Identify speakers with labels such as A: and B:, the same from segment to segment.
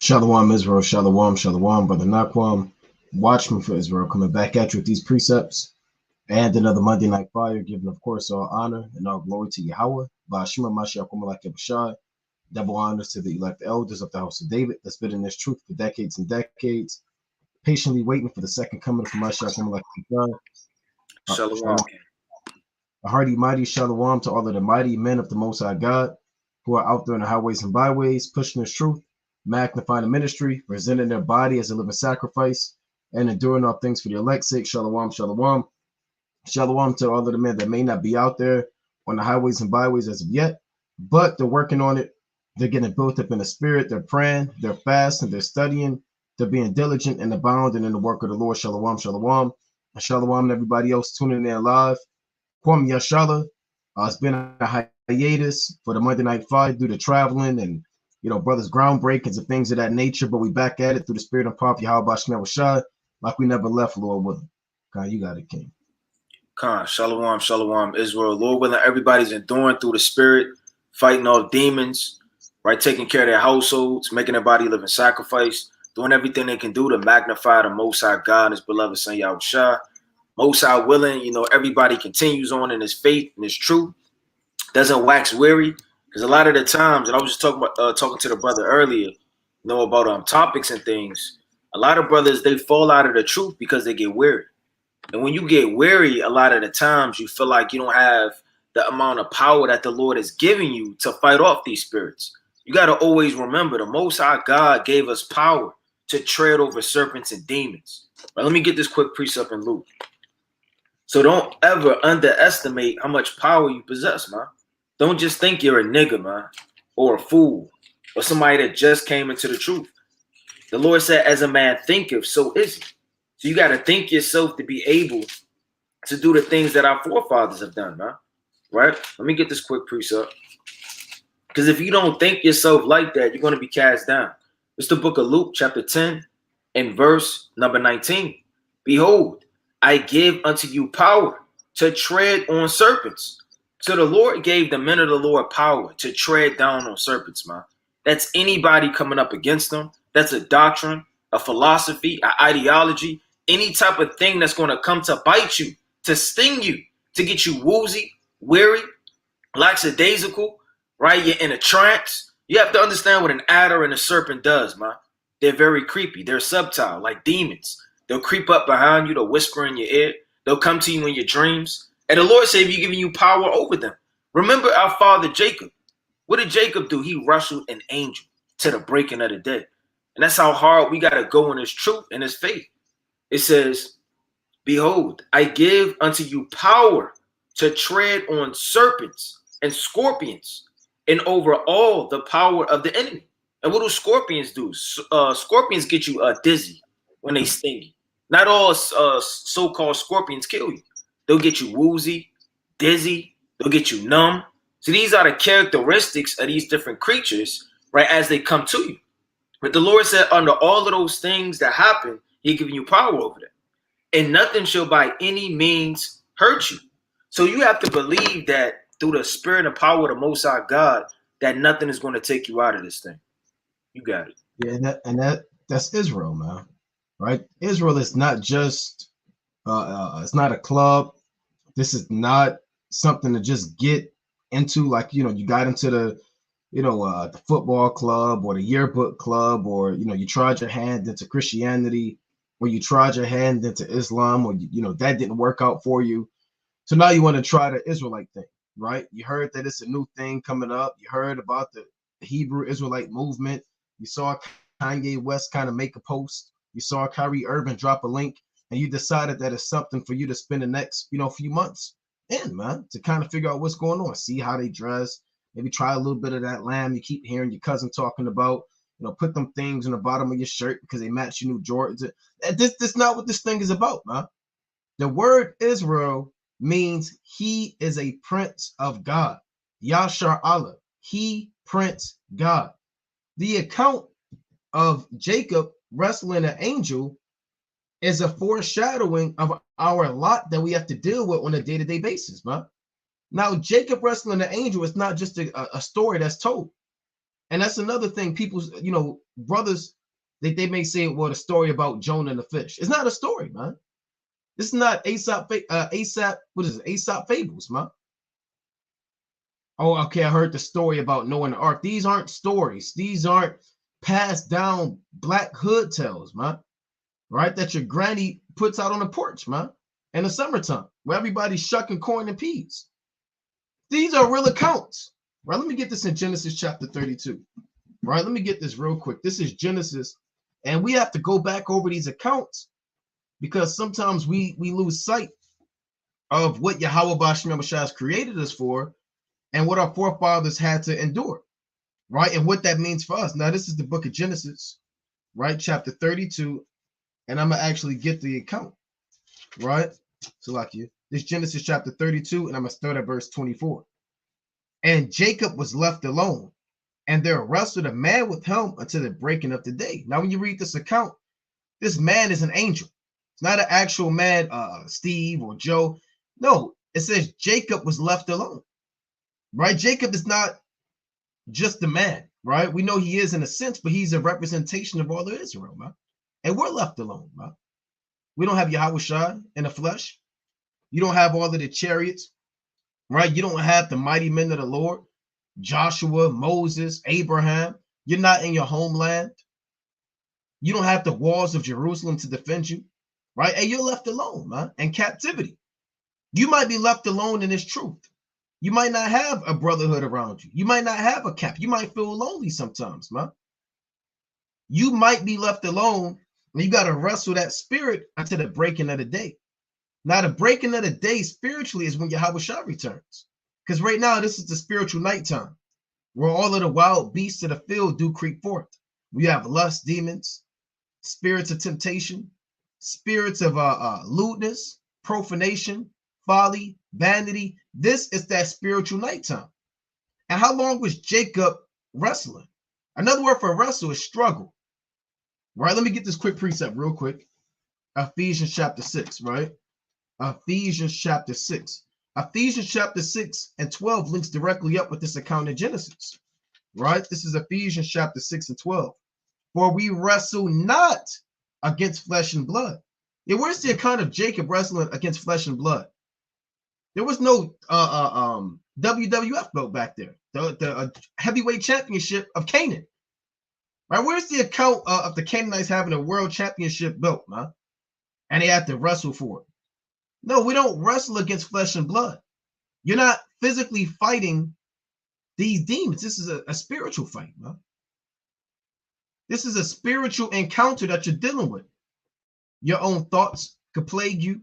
A: Shalom Israel, Shalom, Shalom, Brother Nakwam, watchman for Israel, coming back at you with these precepts and another Monday Night Fire, giving, of course, all honor and all glory to Yahweh, Ba'ashima Mashiach Umalak Bashar, double honors to the elect elders of the house of David that's been in this truth for decades and decades, patiently waiting for the second coming of Mashiach Umalak Bashar.
B: Shalom.
A: A hearty, mighty Shalom to all of the mighty men of the Most High God who are out there in the highways and byways, pushing this truth, magnifying the ministry, presenting their body as a living sacrifice, and enduring all things for the elect's sake. Shalom, shalom. Shalom to all of the men that may not be out there on the highways and byways as of yet, but they're working on it. They're getting built up in the spirit. They're praying, they're fasting, they're studying, they're being diligent and abounding in the work of the Lord. Shalom, shalom. And shalom to everybody else tuning in live. Kwam Yashala. It's been a hiatus for the Monday Night Fire due to traveling and brothers groundbreakings and things of that nature, but we back at it through the spirit and power of Yahweh Shemel Shah, like we never left, Lord willing. Khan, you got it, King.
B: Khan, shalom, shalom, Israel. Lord willing, everybody's enduring through the spirit, fighting off demons, right? Taking care of their households, making their body living sacrifice, doing everything they can do to magnify the Most High God and His beloved Son Yahweh Shah. Most High willing, everybody continues on in His faith and His truth, doesn't wax weary. Because a lot of the times, and I was just talking to the brother earlier, about topics and things. A lot of brothers, they fall out of the truth because they get weary. And when you get weary, a lot of the times you feel like you don't have the amount of power that the Lord is giving you to fight off these spirits. You got to always remember the Most High God gave us power to tread over serpents and demons. But let me get this quick precept in Luke. So don't ever underestimate how much power you possess, man. Don't just think you're a nigga, man, or a fool, or somebody that just came into the truth. The Lord said, as a man thinketh, so is he. So you got to think yourself to be able to do the things that our forefathers have done, man. Right? Let me get this quick precept. Because if you don't think yourself like that, you're going to be cast down. It's the book of Luke, chapter 10, and verse number 19. Behold, I give unto you power to tread on serpents. So the Lord gave the men of the Lord power to tread down on serpents, man. That's anybody coming up against them. That's a doctrine, a philosophy, an ideology, any type of thing that's going to come to bite you, to sting you, to get you woozy, weary, lackadaisical, right? You're in a trance. You have to understand what an adder and a serpent does, man. They're very creepy. They're subtle, like demons. They'll creep up behind you. They'll whisper in your ear. They'll come to you in your dreams. And the Lord said, He's giving you power over them. Remember our father Jacob. What did Jacob do? He wrestled an angel to the breaking of the day. And that's how hard we got to go in His truth and His faith. It says, behold, I give unto you power to tread on serpents and scorpions and over all the power of the enemy. And what do scorpions do? Scorpions get you dizzy when they sting you. Not all so-called scorpions kill you. They'll get you woozy, dizzy. They'll get you numb. So these are the characteristics of these different creatures, right, as they come to you. But the Lord said, under all of those things that happen, He's giving you power over them. And nothing shall by any means hurt you. So you have to believe that through the spirit and power of the Most High God, that nothing is going to take you out of this thing. You got it.
A: Yeah, that's Israel, man. Right? Israel is not just it's not a club. This is not something to just get into, like you got into the football club or the yearbook club, or you tried your hand into Christianity, or you tried your hand into Islam, or that didn't work out for you. So now you want to try the Israelite thing, right? You heard that it's a new thing coming up. You heard about the Hebrew Israelite movement. You saw Kanye West kind of make a post. You saw Kyrie Irving drop a link, and you decided that it's something for you to spend the next, few months in, man, to kind of figure out what's going on, see how they dress, maybe try a little bit of that lamb you keep hearing your cousin talking about, put them things in the bottom of your shirt because they match your new Jordans. This not what this thing is about, man. The word Israel means he is a prince of God. Yashar Allah, he prince God. The account of Jacob wrestling an angel is a foreshadowing of our lot that we have to deal with on a day-to-day basis, man. Now, Jacob wrestling an angel is not just a story that's told. And that's another thing. People, brothers, they may say, well, the story about Jonah and the fish. It's not a story, man. This is not Aesop. What is it? Aesop fables, man. Oh, okay. I heard the story about Noah and the ark. These aren't stories. These aren't passed down black hood tales, man. Right? That your granny puts out on the porch, man, in the summertime, where everybody's shucking corn and peas. These are real accounts. Right? Let me get this in Genesis chapter 32. Right? Let me get this real quick. This is Genesis, and we have to go back over these accounts because sometimes we lose sight of what Yahweh Bashim has created us for and what our forefathers had to endure, right? And what that means for us. Now, this is the book of Genesis, right? Chapter 32, and I'm going to actually get the account, right? So like you, this Genesis chapter 32, and I'm going to start at verse 24. And Jacob was left alone, and there wrestled a man with him until the breaking of the day. Now, when you read this account, this man is an angel. It's not an actual man, Steve or Joe. No, it says Jacob was left alone, right? Jacob is not just a man, right? We know he is in a sense, but he's a representation of all of Israel, man. And we're left alone, man. We don't have Yahweh Shai in the flesh. You don't have all of the chariots, right? You don't have the mighty men of the Lord, Joshua, Moses, Abraham. You're not in your homeland. You don't have the walls of Jerusalem to defend you, right? And you're left alone, man, in captivity. You might be left alone in this truth. You might not have a brotherhood around you. You might not have a cap. You might feel lonely sometimes, man. You might be left alone, and you got to wrestle that spirit until the breaking of the day. Now, the breaking of the day spiritually is when Yahweh Shah returns. Because right now, this is the spiritual nighttime, where all of the wild beasts of the field do creep forth. We have lust demons, spirits of temptation, spirits of lewdness, profanation, folly, vanity. This is that spiritual nighttime. And how long was Jacob wrestling? Another word for wrestle is struggle. Right? Let me get this quick precept real quick. Ephesians chapter 6, right? Ephesians chapter 6. Ephesians chapter 6 and 12 links directly up with this account in Genesis. Right? This is Ephesians chapter 6 and 12. For we wrestle not against flesh and blood. Yeah, where's the account of Jacob wrestling against flesh and blood? There was no WWF belt back there. The heavyweight championship of Canaan. Right? Where's the account of the Canaanites having a world championship belt, man? And they had to wrestle for it. No, we don't wrestle against flesh and blood. You're not physically fighting these demons. This is a spiritual fight, man. This is a spiritual encounter that you're dealing with. Your own thoughts could plague you.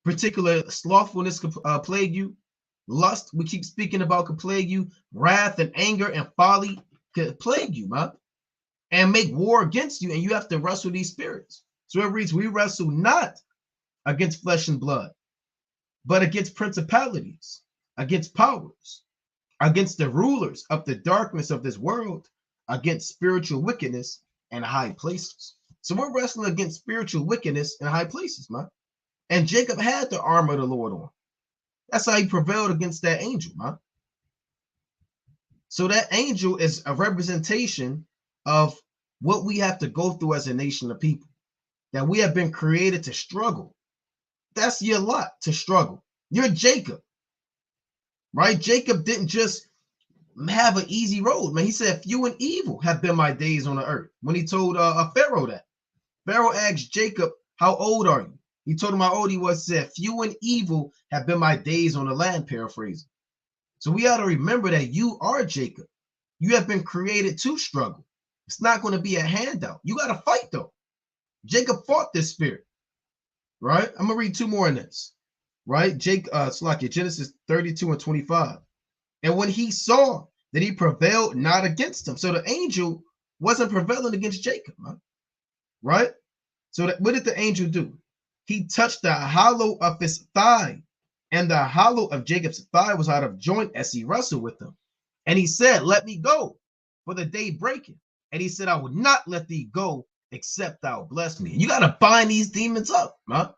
A: Particular slothfulness could plague you. Lust, we keep speaking about, could plague you. Wrath and anger and folly could plague you, man, and make war against you. And you have to wrestle these spirits. So it reads, we wrestle not against flesh and blood, but against principalities, against powers, against the rulers of the darkness of this world, against spiritual wickedness in high places. So we're wrestling against spiritual wickedness in high places, man. And Jacob had the armor of the Lord on. That's how he prevailed against that angel, man. So that angel is a representation of what we have to go through as a nation of people, that we have been created to struggle. That's your lot, to struggle. You're Jacob, right? Jacob didn't just have an easy road, man. He said, few and evil have been my days on the earth. When he told Pharaoh that, Pharaoh asked Jacob, how old are you? He told him how old he was, said, few and evil have been my days on the land, paraphrasing. So we ought to remember that you are Jacob. You have been created to struggle. It's not going to be a handout. You got to fight, though. Jacob fought this spirit, right? I'm going to read two more in this, right? Genesis 32 and 25. And when he saw that he prevailed not against him. So the angel wasn't prevailing against Jacob, right? So what did the angel do? He touched the hollow of his thigh, and the hollow of Jacob's thigh was out of joint as he wrestled with him. And he said, let me go, for the day breaketh. And he said, I will not let thee go, except thou bless me. You got to bind these demons up, man.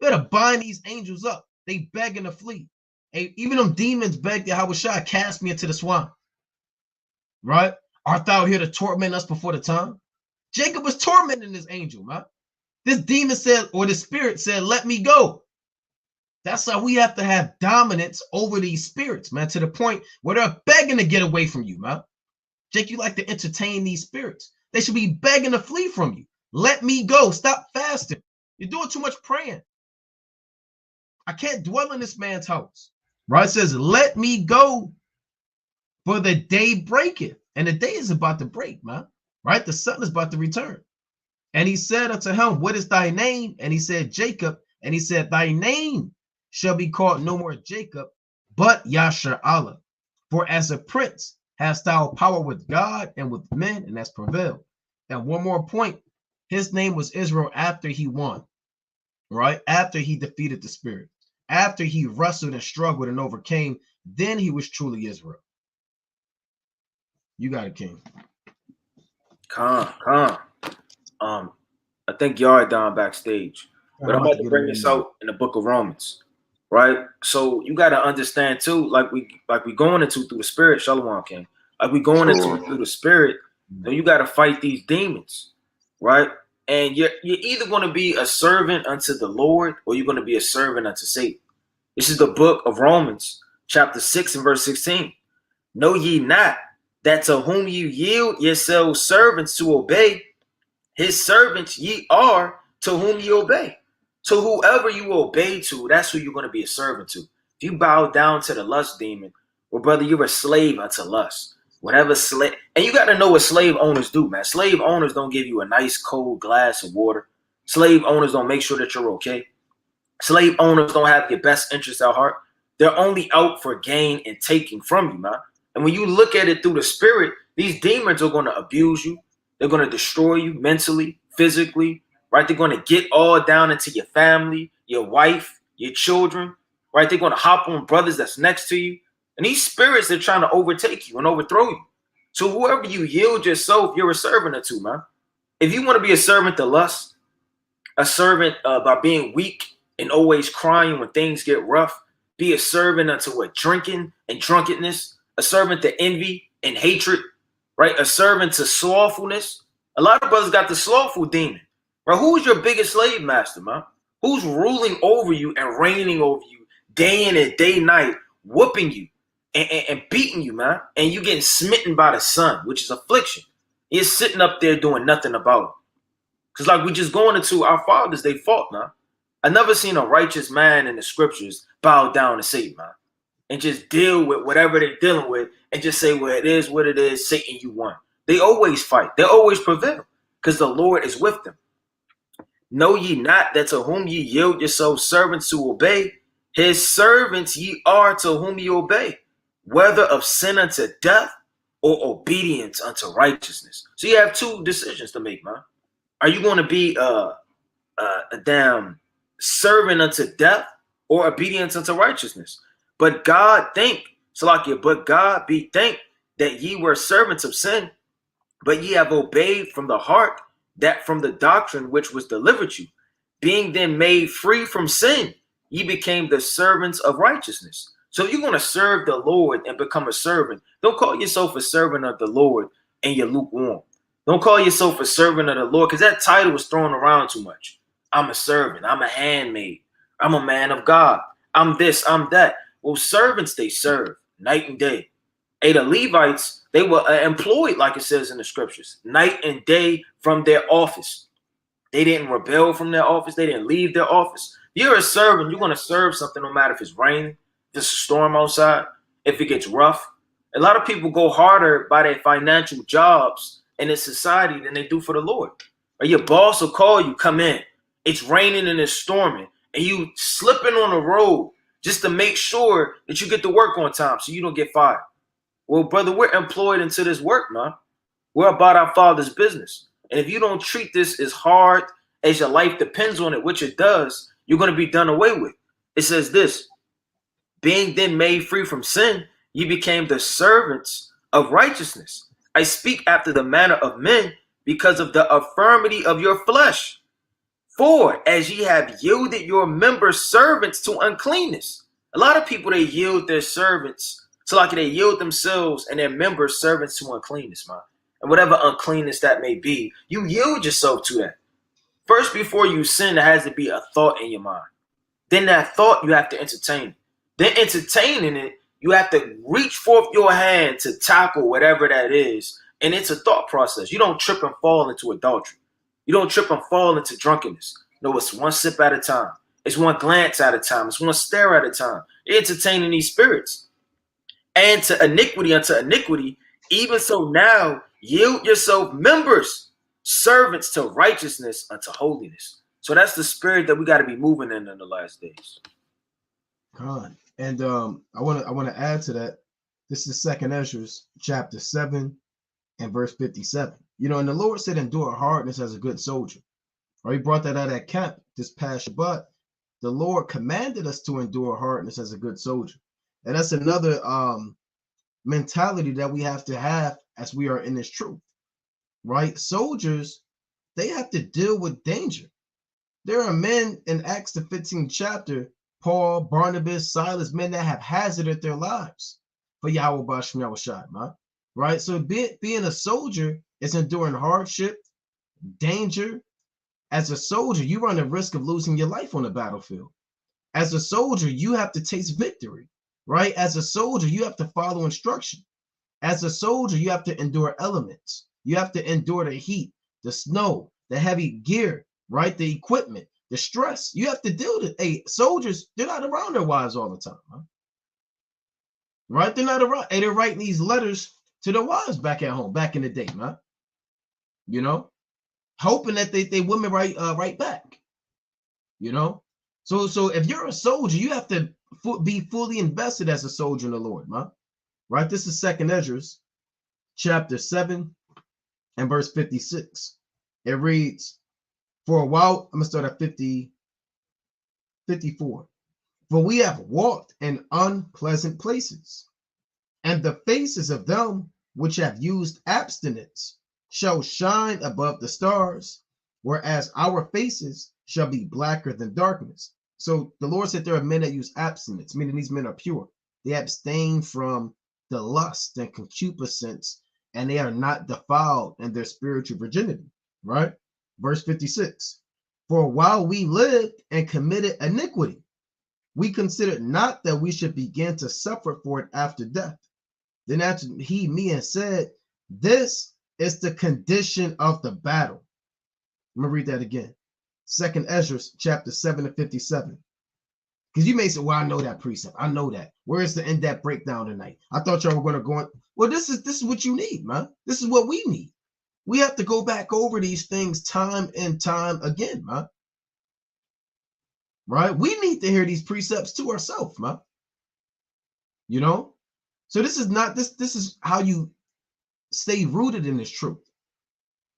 A: You got to bind these angels up. They begging to flee. And even them demons beg Yahweh Shai, cast me into the swamp. Right? Art thou here to torment us before the time? Jacob was tormenting this angel, man. This demon said, or the spirit said, let me go. That's how we have to have dominance over these spirits, man, to the point where they're begging to get away from you, man. Jake, you like to entertain these spirits. They should be begging to flee from you. Let me go. Stop fasting. You're doing too much praying. I can't dwell in this man's house. Right? It says, let me go, for the day breaketh. And the day is about to break, man. Right? The sun is about to return. And he said unto him, what is thy name? And he said, Jacob. And he said, thy name shall be called no more Jacob, but Yasher Allah. For as a prince hast thou power with God and with men, and hast prevailed. And one more point, his name was Israel after he won, right? After he defeated the spirit, after he wrestled and struggled and overcame, then he was truly Israel. You got it, King.
B: Con. I think y'all are down backstage, but I'm about to bring this out in the book of Romans, right? So you got to understand too, like we going into through the spirit, Shalom, King. Like we going into through the spirit, so you got to fight these demons, right? And you're either going to be a servant unto the Lord, or you're going to be a servant unto Satan. This is the book of Romans, chapter 6 and verse 16. Know ye not that to whom you yield yourselves servants to obey, his servants ye are to whom you obey. So whoever you obey to, that's who you're going to be a servant to. If you bow down to the lust demon, well, brother, you're a slave unto lust. Whatever slave, and you got to know what slave owners do, man. Slave owners don't give you a nice cold glass of water. Slave owners don't make sure that you're okay. Slave owners don't have your best interest at heart. They're only out for gain and taking from you, man. And when you look at it through the spirit, these demons are going to abuse you. They're going to destroy you mentally, physically, right? They're going to get all down into your family, your wife, your children, right? They're going to hop on brothers that's next to you. And these spirits, they're trying to overtake you and overthrow you. So whoever you yield yourself, you're a servant unto, man. If you want to be a servant to lust, a servant by being weak and always crying when things get rough, be a servant unto what? Drinking and drunkenness, a servant to envy and hatred, right? A servant to slothfulness. A lot of brothers got the slothful demon. Right? Who's your biggest slave master, man? Who's ruling over you and reigning over you day in and day night, whooping you and beating you, man? And you getting smitten by the sun, which is affliction. You're sitting up there doing nothing about it. Because like we just going into our fathers, they fought, man. I never seen a righteous man in the scriptures bow down to Satan, man, and just deal with whatever they're dealing with and just say, well, it is what it is. Satan, you won. They always fight. They always prevail because the Lord is with them. Know ye not that to whom ye yield yourselves servants to obey, his servants ye are to whom ye obey, whether of sin unto death or obedience unto righteousness. So you have two decisions to make, man. Are you going to be a damn servant unto death or obedience unto righteousness? But God think, Salakia, but God be thanked that ye were servants of sin, but ye have obeyed from the heart that from the doctrine which was delivered you. Being then made free from sin, ye became the servants of righteousness. So if you're going to serve the Lord and become a servant, don't call yourself a servant of the Lord and you're lukewarm. Don't call yourself a servant of the Lord, because that title was thrown around too much. I'm a servant. I'm a handmaid. I'm a man of God. I'm this, I'm that. Well, servants, they serve night and day. Hey, the Levites, they were employed, like it says in the scriptures, night and day from their office. They didn't rebel from their office. They didn't leave their office. If you're a servant, you're going to serve something no matter if it's raining, if it's a storm outside, if it gets rough. A lot of people go harder by their financial jobs in this society than they do for the Lord. Or your boss will call you, come in. It's raining and it's storming, and you slipping on the road just to make sure that you get to work on time so you don't get fired. Well, brother, we're employed into this work, man. We're about our Father's business. And if you don't treat this as hard as your life depends on it, which it does, you're going to be done away with. It says this, being then made free from sin, you became the servants of righteousness. I speak after the manner of men because of the infirmity of your flesh. For as ye have yielded your members servants to uncleanness. A lot of people, they yield their servants. So like they yield themselves and their members servants to uncleanness, man. and whatever uncleanness that may be, you yield yourself to that. First, before you sin, there has to be a thought in your mind. Then that thought, you have to entertain. Then entertaining it, you have to reach forth your hand to tackle whatever that is. And it's a thought process. You don't trip and fall into adultery. You don't trip and fall into drunkenness. No, it's one sip at a time. It's one glance at a time. It's one stare at a time. You're entertaining these spirits. And to iniquity unto iniquity, even so now yield yourself members, servants to righteousness unto holiness. So that's the spirit that we got to be moving in the last days.
A: God. And I want to add to that. This is 2nd Ezra chapter 7 and verse 57. You know, and the Lord said, endure hardness as a good soldier. Or he brought that out at camp this past Shabbat. The Lord commanded us to endure hardness as a good soldier. And that's another mentality that we have to have as we are in this truth, right? Soldiers, they have to deal with danger. There are men in Acts the 15th chapter, Paul, Barnabas, Silas, men that have hazarded their lives for Yahweh Bashim Yahushai, man. Right? So being a soldier is enduring hardship, danger. As a soldier, you run the risk of losing your life on the battlefield. As a soldier, you have to taste victory, right? As a soldier, you have to follow instruction. As a soldier, you have to endure elements. You have to endure the heat, the snow, the heavy gear, right? The equipment, the stress. You have to deal with it. Hey, soldiers, they're not around their wives all the time, huh? Right? They're not around. Hey, they're writing these letters to their wives back at home, back in the day, man. You know, hoping that they women write back. You know, so if you're a soldier, you have to be fully invested as a soldier in the Lord, man. Right? This is 2nd Ezra chapter 7 and verse 56. It reads, for a while, I'm gonna start at 54. For we have walked in unpleasant places, and the faces of them which have used abstinence shall shine above the stars, whereas our faces shall be blacker than darkness. So the Lord said there are men that use abstinence, meaning these men are pure. They abstain from the lust and concupiscence, and they are not defiled in their spiritual virginity, right? Verse 56, for while we lived and committed iniquity, we considered not that we should begin to suffer for it after death. Then answered he me and said, this is the condition of the battle. I'm going to read that again. 2nd Ezra chapter 7 and 57. Because you may say, well, I know that precept. I know that. Where's the in-depth breakdown tonight? I thought y'all were going to go on. Well, this is what you need, man. This is what we need. We have to go back over these things time and time again, man. Right? We need to hear these precepts to ourselves, man. You know? So this is not this is how you stay rooted in this truth.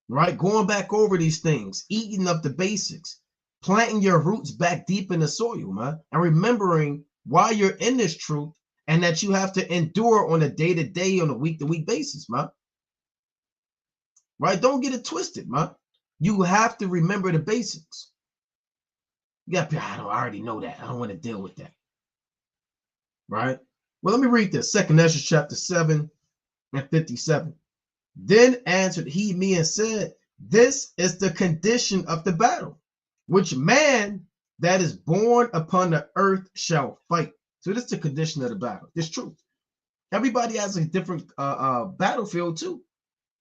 A: Right? Going back over these things, eating up the basics, planting your roots back deep in the soil, man, and remembering why you're in this truth and that you have to endure on a day-to-day, on a week-to-week basis, man. Right? Don't get it twisted, man. You have to remember the basics. You got to, I already know that. I don't want to deal with that. Right? Well, let me read this. 2nd Ezra chapter 7 and 57. Then answered he me and said, this is the condition of the battle, which man that is born upon the earth shall fight. So this is the condition of the battle. This truth. Everybody has a different battlefield too.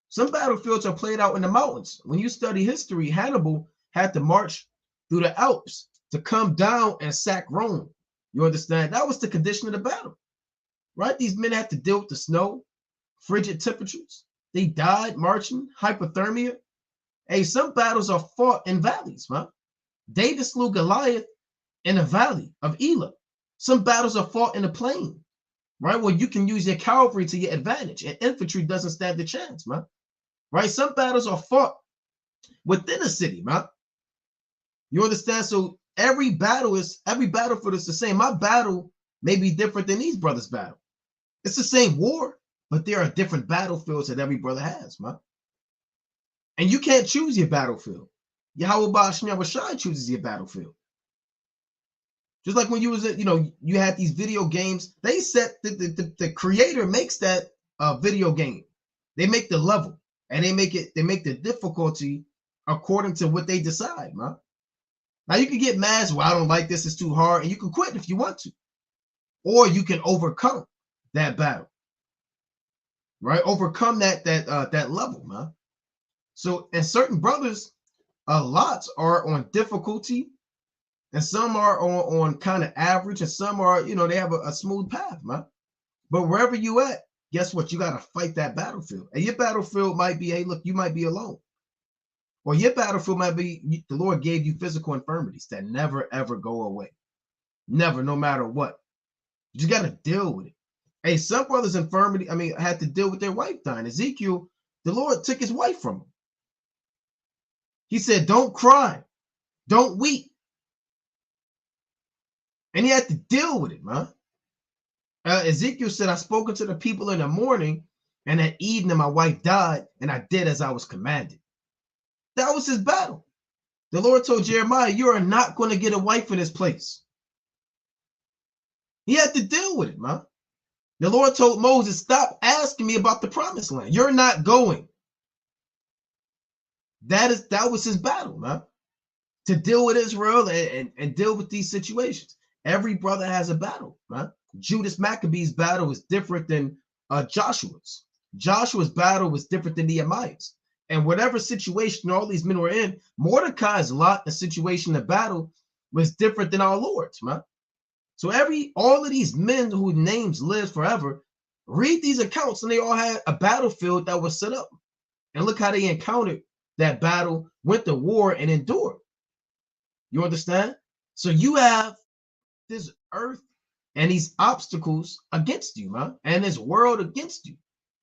A: Some battlefields are played out in the mountains. When you study history, Hannibal had to march through the Alps to come down and sack Rome. You understand? That was the condition of the battle, right? These men had to deal with the snow, frigid temperatures. They died marching, hypothermia. Hey, some battles are fought in valleys, man. David slew Goliath in a valley of Elah. Some battles are fought in a plain, right? Where you can use your cavalry to your advantage, and infantry doesn't stand a chance, man. Right? Some battles are fought within a city, man. You understand? So every battlefield is the same. My battle may be different than these brothers' battle. It's the same war, but there are different battlefields that every brother has, man. And you can't choose your battlefield. Yahweh Bashim Yahushai chooses your battlefield. Just like when you was, you had these video games, they set the creator makes that video game. They make the level, And they make the difficulty according to what they decide, man. Now you can get mad, well, I don't like this, it's too hard, and you can quit if you want to. Or you can overcome that battle. Right? Overcome that level, man. So, and certain brothers, lots are on difficulty, and some are on kind of average, and some are, they have a smooth path, man. But wherever you at, guess what? You got to fight that battlefield. And your battlefield might be, hey, look, you might be alone. Or your battlefield might be, the Lord gave you physical infirmities that never, ever go away. Never, no matter what. You just got to deal with it. Hey, some brothers' infirmity, had to deal with their wife dying. Ezekiel, the Lord took his wife from him. He said, don't cry. Don't weep. And he had to deal with it, man. Ezekiel said, I spoke to the people in the morning, and at evening my wife died, and I did as I was commanded. That was his battle. The Lord told Jeremiah, you are not going to get a wife in this place. He had to deal with it, man. The Lord told Moses, stop asking me about the promised land. You're not going. That was his battle, man. To deal with Israel and deal with these situations. Every brother has a battle, man. Judas Maccabee's battle is different than Joshua's. Joshua's battle was different than Nehemiah's. And whatever situation all these men were in, Mordecai's lot, the situation, the battle was different than our Lord's, man. So all of these men whose names live forever, read these accounts, and they all had a battlefield that was set up. And look how they encountered that battle, went to war, and endured. You understand? So you have this earth and these obstacles against you, man, and this world against you.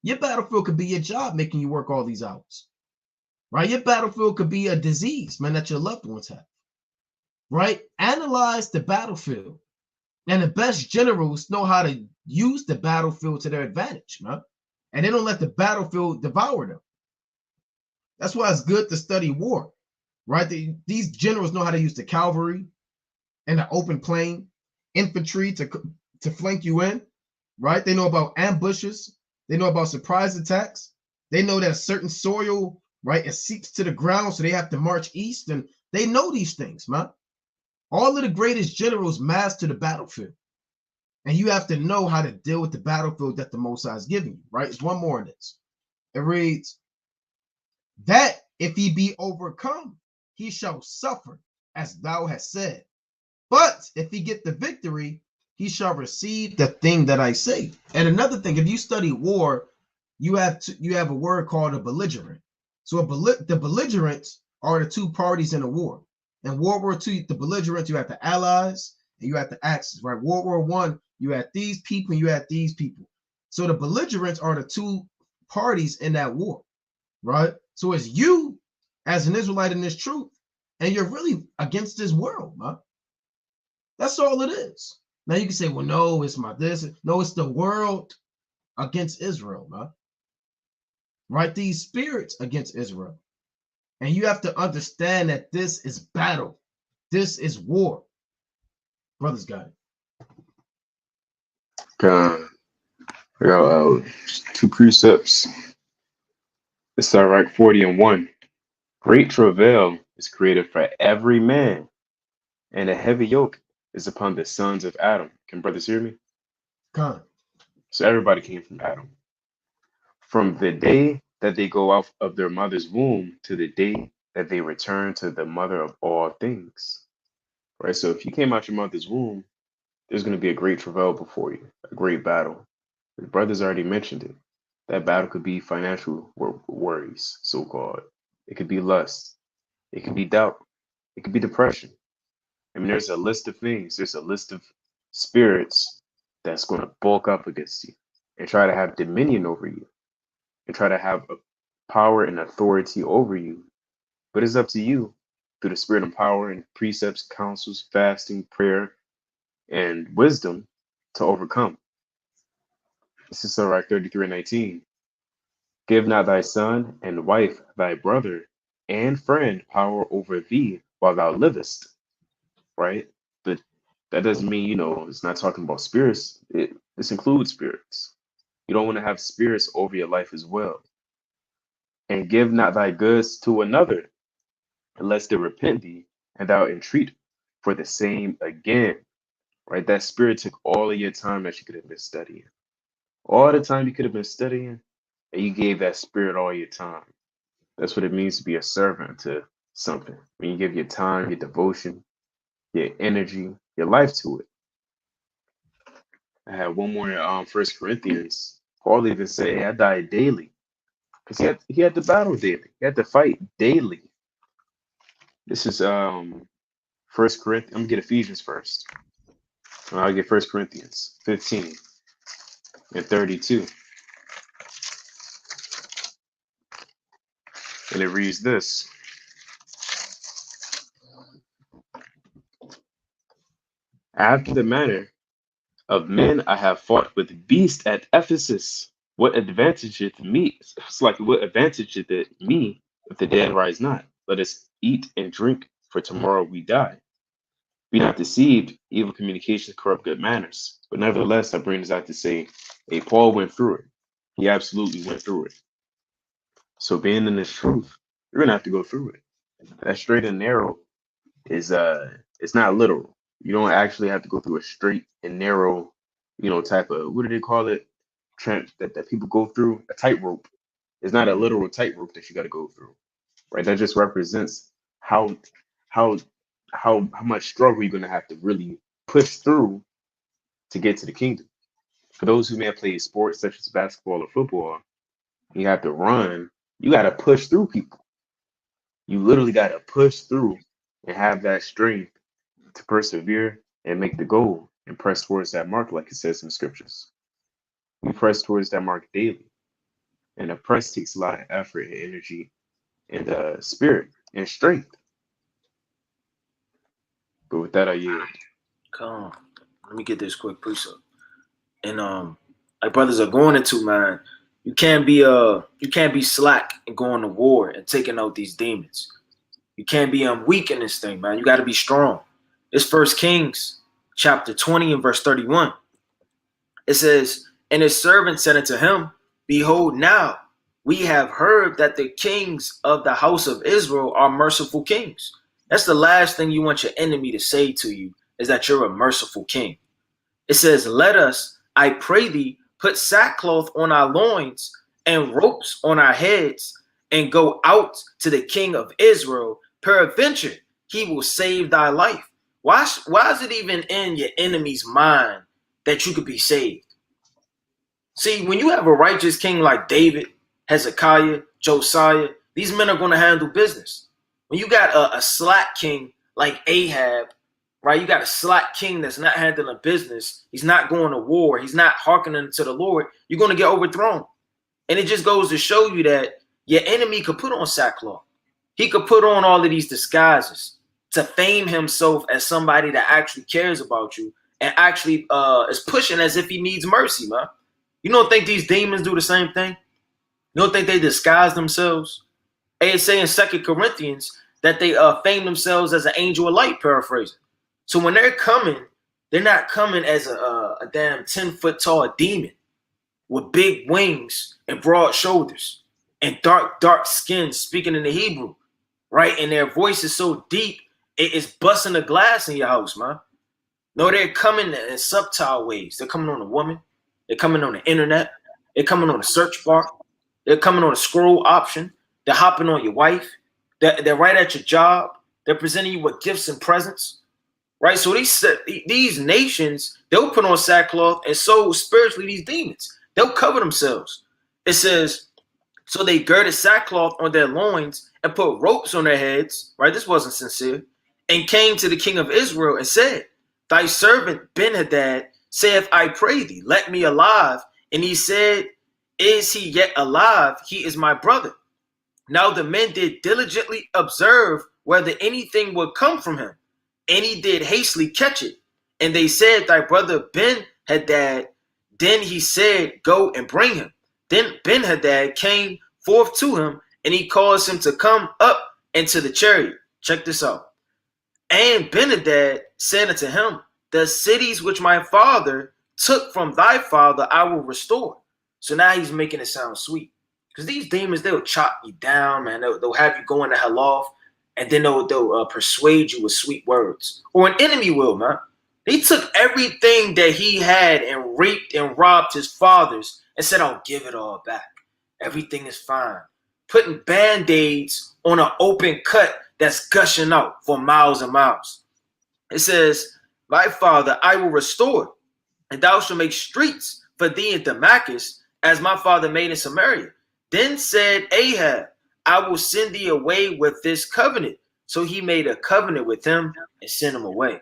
A: Your battlefield could be your job making you work all these hours, right? Your battlefield could be a disease, man, that your loved ones have, right? Analyze the battlefield, and the best generals know how to use the battlefield to their advantage, man, and they don't let the battlefield devour them. That's why it's good to study war, right? These generals know how to use the cavalry and the open plain, infantry to flank you in, right? They know about ambushes. They know about surprise attacks. They know that a certain soil, right, it seeps to the ground, so they have to march east, and they know these things, man. All of the greatest generals master the battlefield, and you have to know how to deal with the battlefield that the Most High is giving you, right? It's one more in this. It reads, that if he be overcome, he shall suffer, as thou hast said. But if he get the victory, he shall receive the thing that I say. And another thing, if you study war, you have a word called a belligerent. So the belligerents are the two parties in a war. In World War II, the belligerents, you have the Allies and you have the Axis, right? World War I, you had these people and you had these people. So the belligerents are the two parties in that war, right? So it's you as an Israelite in this truth, and you're really against this world, man. That's all it is. Now you can say, well, no, it's my this. No, it's the world against Israel, man. Right? These spirits against Israel. And you have to understand that this is battle. This is war. Brothers got it.
C: I got two precepts. It's Sirach 40:1. Great travail is created for every man, and a heavy yoke is upon the sons of Adam. Can brothers hear me?
A: Come.
C: So everybody came from Adam. From the day that they go out of their mother's womb to the day that they return to the mother of all things. Right? So if you came out your mother's womb, there's going to be a great travail before you, a great battle. The brothers already mentioned it. That battle could be financial worries, so-called. It could be lust. It could be doubt. It could be depression. I mean, there's a list of things. There's a list of spirits that's going to bulk up against you and try to have dominion over you and try to have a power and authority over you. But it's up to you through the spirit of power and precepts, counsels, fasting, prayer, and wisdom to overcome. This is Sirach 33:19. Give not thy son and wife, thy brother and friend power over thee while thou livest. Right? But that doesn't mean, it's not talking about spirits. This includes spirits. You don't want to have spirits over your life as well. and give not thy goods to another, unless they repent thee, and thou entreat for the same again. Right? That spirit took all of your time that you could have been studying. All the time you could have been studying, and you gave that spirit all your time. That's what it means to be a servant to something. When you give your time, your devotion, your energy, your life to it. I had one more in 1 Corinthians. Paul even said, hey, I died daily. Because he had to battle daily. He had to fight daily. This is 1 Corinthians. I'm gonna get Ephesians first. I'll get 1 Corinthians 15 and 32. And it reads this. After the manner of men I have fought with beasts at Ephesus. What advantageth me? It's like, what advantageth it me if the dead rise not? Let us eat and drink, for tomorrow we die. Be not deceived, evil communications corrupt good manners. But nevertheless, I bring this out to say, hey, Paul went through it. He absolutely went through it. So being in this truth, you're gonna have to go through it. That straight and narrow is it's not literal. You don't actually have to go through a straight and narrow, type of, what do they call it? That people go through, a tightrope. It's not a literal tightrope that you got to go through, right? That just represents how much struggle you're gonna have to really push through to get to the kingdom. For those who may have played sports such as basketball or football, you have to run. You got to push through people. You literally got to push through and have that strength to persevere and make the goal and press towards that mark, like it says in the scriptures. We press towards that mark daily. And the press takes a lot of effort and energy and spirit and strength. But with that, I yield.
B: Come on. Let me get this quick precept. And like brothers are going into, man, you can't be slack and going to war and taking out these demons. You can't be weak in this thing, man. You got to be strong. It's 1 Kings chapter 20 and verse 31. It says, and his servant said unto him, behold, now we have heard that the kings of the house of Israel are merciful kings. That's the last thing you want your enemy to say to you, is that you're a merciful king. It says, let us, I pray thee, put sackcloth on our loins and ropes on our heads and go out to the king of Israel. Peradventure, he will save thy life. Why is it even in your enemy's mind that you could be saved? See, when you have a righteous king like David, Hezekiah, Josiah, these men are going to handle business. When you got a slack king like Ahab, right? You got a slack king that's not handling business. He's not going to war. He's not hearkening to the Lord. You're going to get overthrown. And it just goes to show you that your enemy could put on sackcloth. He could put on all of these disguises to fame himself as somebody that actually cares about you and actually is pushing as if he needs mercy, man. You don't think these demons do the same thing? You don't think they disguise themselves? They say in 2 Corinthians that they fame themselves as an angel of light, paraphrasing. So when they're coming, they're not coming as a damn 10-foot tall demon with big wings and broad shoulders and dark skin speaking in the Hebrew, right? And their voice is so deep, it is busting the glass in your house, man. No, they're coming in subtle ways. They're coming on a woman. They're coming on the internet. They're coming on a search bar. They're coming on a scroll option. They're hopping on your wife. They're right at your job. They're presenting you with gifts and presents, right? So these nations, they'll put on sackcloth, and so spiritually these demons, they'll cover themselves. It says, so they girded sackcloth on their loins and put ropes on their heads, right? This wasn't sincere. And came to the king of Israel and said, thy servant Ben-Hadad saith, I pray thee, let me alive. And he said, is he yet alive? He is my brother. Now the men did diligently observe whether anything would come from him. And he did hastily catch it. And they said, thy brother Ben-Hadad. Then he said, go and bring him. Then Ben-Hadad came forth to him, and he caused him to come up into the chariot. Check this out. And Ben-Hadad said unto him, the cities which my father took from thy father I will restore. So now he's making it sound sweet. Because these demons, they'll chop you down, man. They'll have you going the hell off, and then they'll persuade you with sweet words. Or an enemy will, man. He took everything that he had and raped and robbed his fathers and said, I'll give it all back. Everything is fine. Putting band-aids on an open cut that's gushing out for miles and miles. It says, my father, I will restore, and thou shalt make streets for thee in Damascus, as my father made in Samaria. Then said Ahab, I will send thee away with this covenant. So he made a covenant with him and sent him away.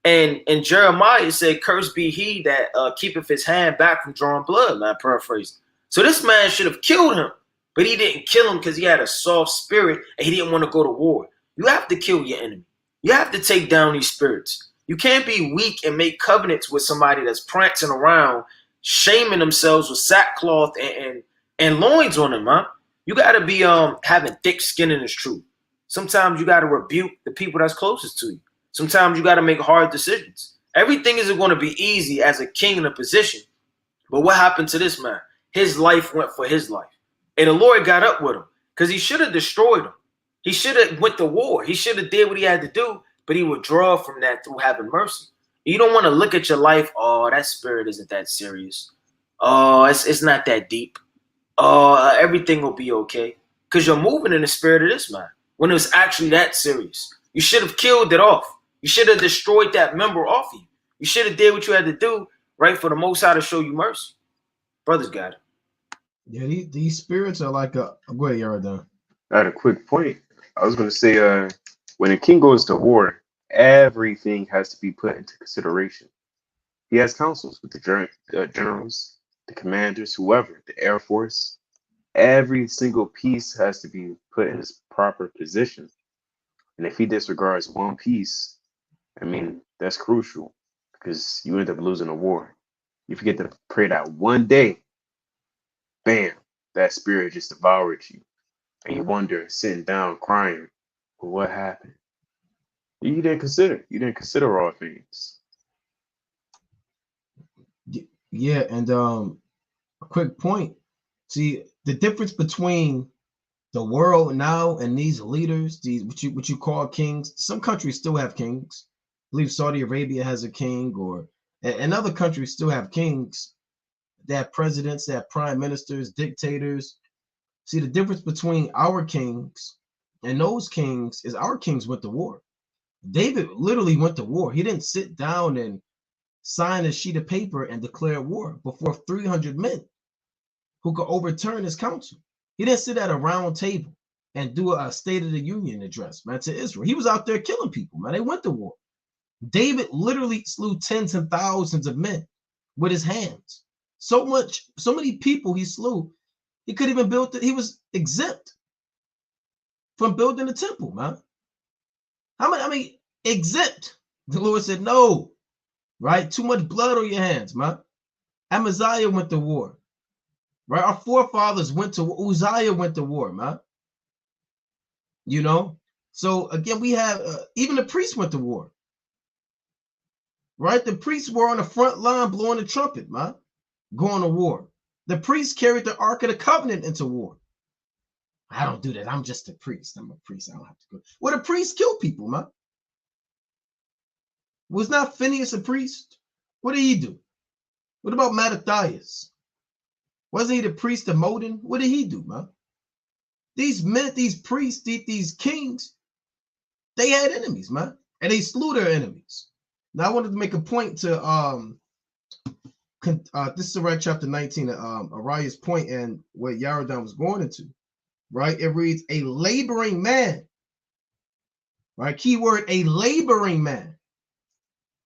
B: And in Jeremiah, it said, cursed be he that keepeth his hand back from drawing blood, man, paraphrase. So this man should have killed him, but he didn't kill him because he had a soft spirit and he didn't want to go to war. You have to kill your enemy. You have to take down these spirits. You can't be weak and make covenants with somebody that's prancing around, shaming themselves with sackcloth and loins on them, huh? You got to be having thick skin in this truth. Sometimes you got to rebuke the people that's closest to you. Sometimes you got to make hard decisions. Everything isn't going to be easy as a king in a position. But what happened to this man? His life went for his life. And the Lord got up with him because he should have destroyed him. He should have went to war. He should have did what he had to do, but he would draw from that through having mercy. You don't want to look at your life, oh, that spirit isn't that serious. Oh, it's not that deep. Oh, everything will be okay. Because you're moving in the spirit of this man when it was actually that serious. You should have killed it off. You should have destroyed that member off you. You should have did what you had to do, right, for the Most High to show you mercy. Brothers got it.
A: Yeah, these spirits are like a. Go ahead, Yardan.
C: I had a quick point. I was going to say, when a king goes to war, everything has to be put into consideration. He has councils with the generals, the commanders, whoever, the Air Force. Every single piece has to be put in its proper position. And if he disregards one piece, I mean, that's crucial because you end up losing a war. You forget to pray that one day, bam, that spirit just devoured you. And you wonder, sitting down, crying, well, what happened? You didn't consider. You didn't consider all things.
A: Yeah, and a quick point. See, the difference between the world now and these leaders, these what you call kings. Some countries still have kings. I believe Saudi Arabia has a king, and other countries still have kings. They have presidents, they have prime ministers, dictators. See, the difference between our kings and those kings is our kings went to war. David literally went to war. He didn't sit down and sign a sheet of paper and declare war before 300 men who could overturn his counsel. He didn't sit at a round table and do a State of the Union address, man, to Israel. He was out there killing people, man. They went to war. David literally slew tens and thousands of men with his hands. So many people he slew, he couldn't even build it. He was exempt from building the temple, man. Exempt. The Lord said, no, right? Too much blood on your hands, man. Amaziah went to war, right? Our forefathers went to war. Uzziah went to war, man. You know? So again, we have, even the priests went to war, right? The priests were on the front line blowing the trumpet, man, going to war. The priests carried the Ark of the Covenant into war. I don't do that. I'm just a priest. I'm a priest. I don't have to go. Well, the priests kill people, man. Was not Phineas a priest? What did he do? What about Mattathias? Wasn't he the priest of Modin? What did he do, man? These men, these priests, these kings, they had enemies, man. And they slew their enemies. Now I wanted to make a point to this is Sirach chapter 19, Ariah's point and what Yaradan was going into. Right? It reads, a laboring man. Right? Keyword, a laboring man.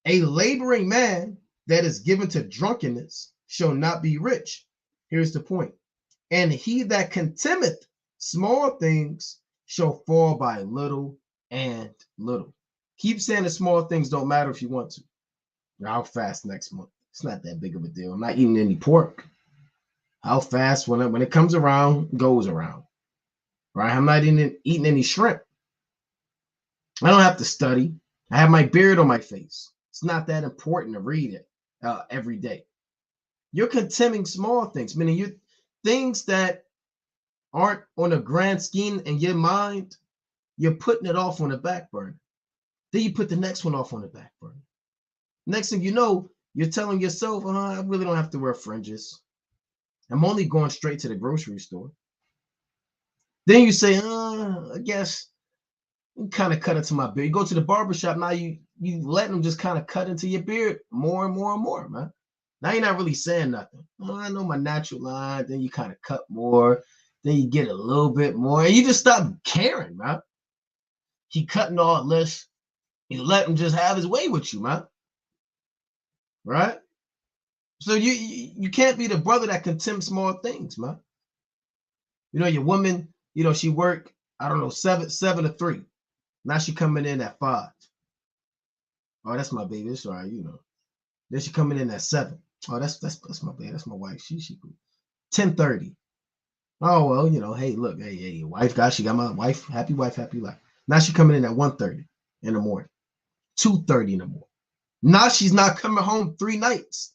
A: A laboring man that is given to drunkenness shall not be rich. Here's the point. And he that contemneth small things shall fall by little and little. Keep saying the small things don't matter if you want to. I'll fast next month. It's not that big of a deal. I'm not eating any pork. I'll fast when it comes around, goes around. Right? I'm not eating any shrimp. I don't have to study. I have my beard on my face. It's not that important to read it every day. You're contemning small things, meaning things that aren't on a grand scheme in your mind, you're putting it off on the back burner. Then you put the next one off on the back burner. Next thing you know, you're telling yourself, I really don't have to wear fringes. I'm only going straight to the grocery store. Then you say, I guess you kind of cut into my beard. You go to the barbershop, now you let them just kind of cut into your beard more and more and more, man. Now you're not really saying nothing. I know my natural line. Then you kind of cut more. Then you get a little bit more. And you just stop caring, man. He cutting all this. You let him just have his way with you, man. Right? So you can't be the brother that contempt small things, man. You know, your woman, she work, I don't know, 7 to 3. Now she coming in at 5. Oh, that's my baby. It's all right, Then she coming in at 7. Oh, that's my baby. That's my wife. She cool. 10:30. Oh, well, hey, look, hey, she got my wife, happy life. Now she coming in at 1:30 in the morning, 2:30 in the morning. Now she's not coming home 3 nights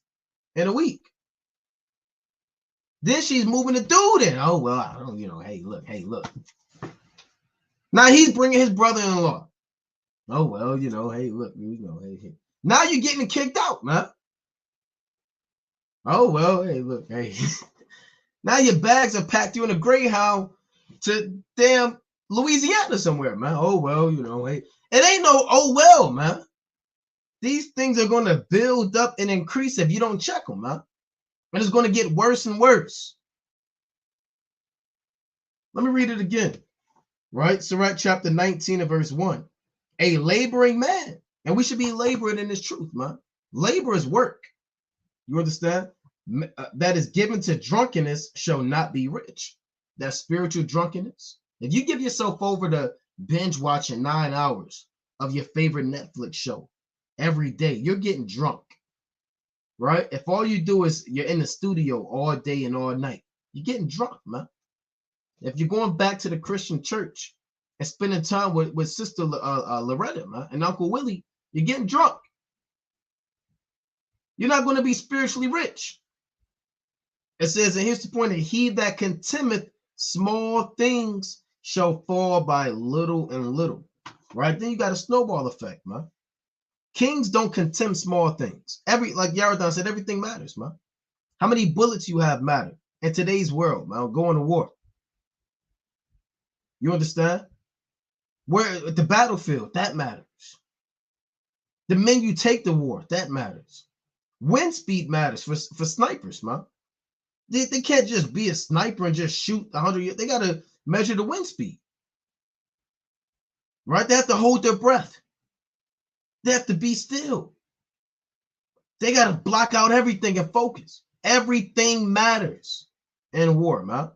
A: in a week. Then she's moving the dude in. Oh, well, I don't, hey, look. Now he's bringing his brother-in-law. Oh, well, hey, look, hey. Now you're getting kicked out, man. Oh, well, hey, look, hey. Now your bags are packed. You in a Greyhound to damn Louisiana somewhere, man. Oh, well, hey. It ain't no, oh, well, man. These things are going to build up and increase if you don't check them, man. And it's going to get worse and worse. Let me read it again. Right? Sirach chapter 19 and verse 1. A laboring man. And we should be laboring in this truth, man. Labor is work. You understand? That is given to drunkenness shall not be rich. That's spiritual drunkenness. If you give yourself over to binge watching 9 hours of your favorite Netflix show every day, you're getting drunk. Right? If all you do is you're in the studio all day and all night, you're getting drunk, man. If you're going back to the Christian church and spending time with Sister Loretta, man, and Uncle Willie, you're getting drunk. You're not going to be spiritually rich. It says, and here's the point, that he that contemneth small things shall fall by little and little. Right? Then you got a snowball effect, man. Kings don't contempt small things. Like Yaradon said, everything matters, man. How many bullets you have matter in today's world, man. Going to war. You understand? Where at the battlefield, that matters. The men you take to war, that matters. Wind speed matters for snipers, man. They can't just be a sniper and just shoot 100 yards. They got to measure the wind speed. Right? They have to hold their breath. They have to be still. They got to block out everything and focus. Everything matters in war, man.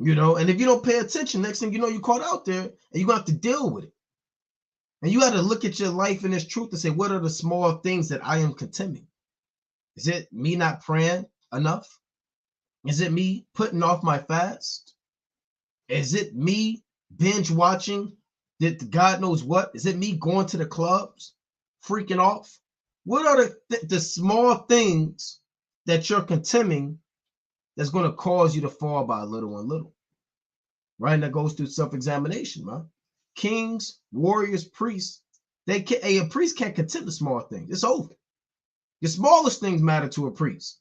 A: And if you don't pay attention, next thing you know, you're caught out there and you're going to have to deal with it. And you got to look at your life in this truth and say, what are the small things that I am contemning? Is it me not praying enough? Is it me putting off my fast? Is it me binge watching that God knows what? Is it me going to the clubs, freaking off? What are the small things that you're contemning that's going to cause you to fall by little and little? Right? And that goes through self-examination, man. Kings, warriors, priests, a priest can't contempt the small things. It's over. The smallest things matter to a priest.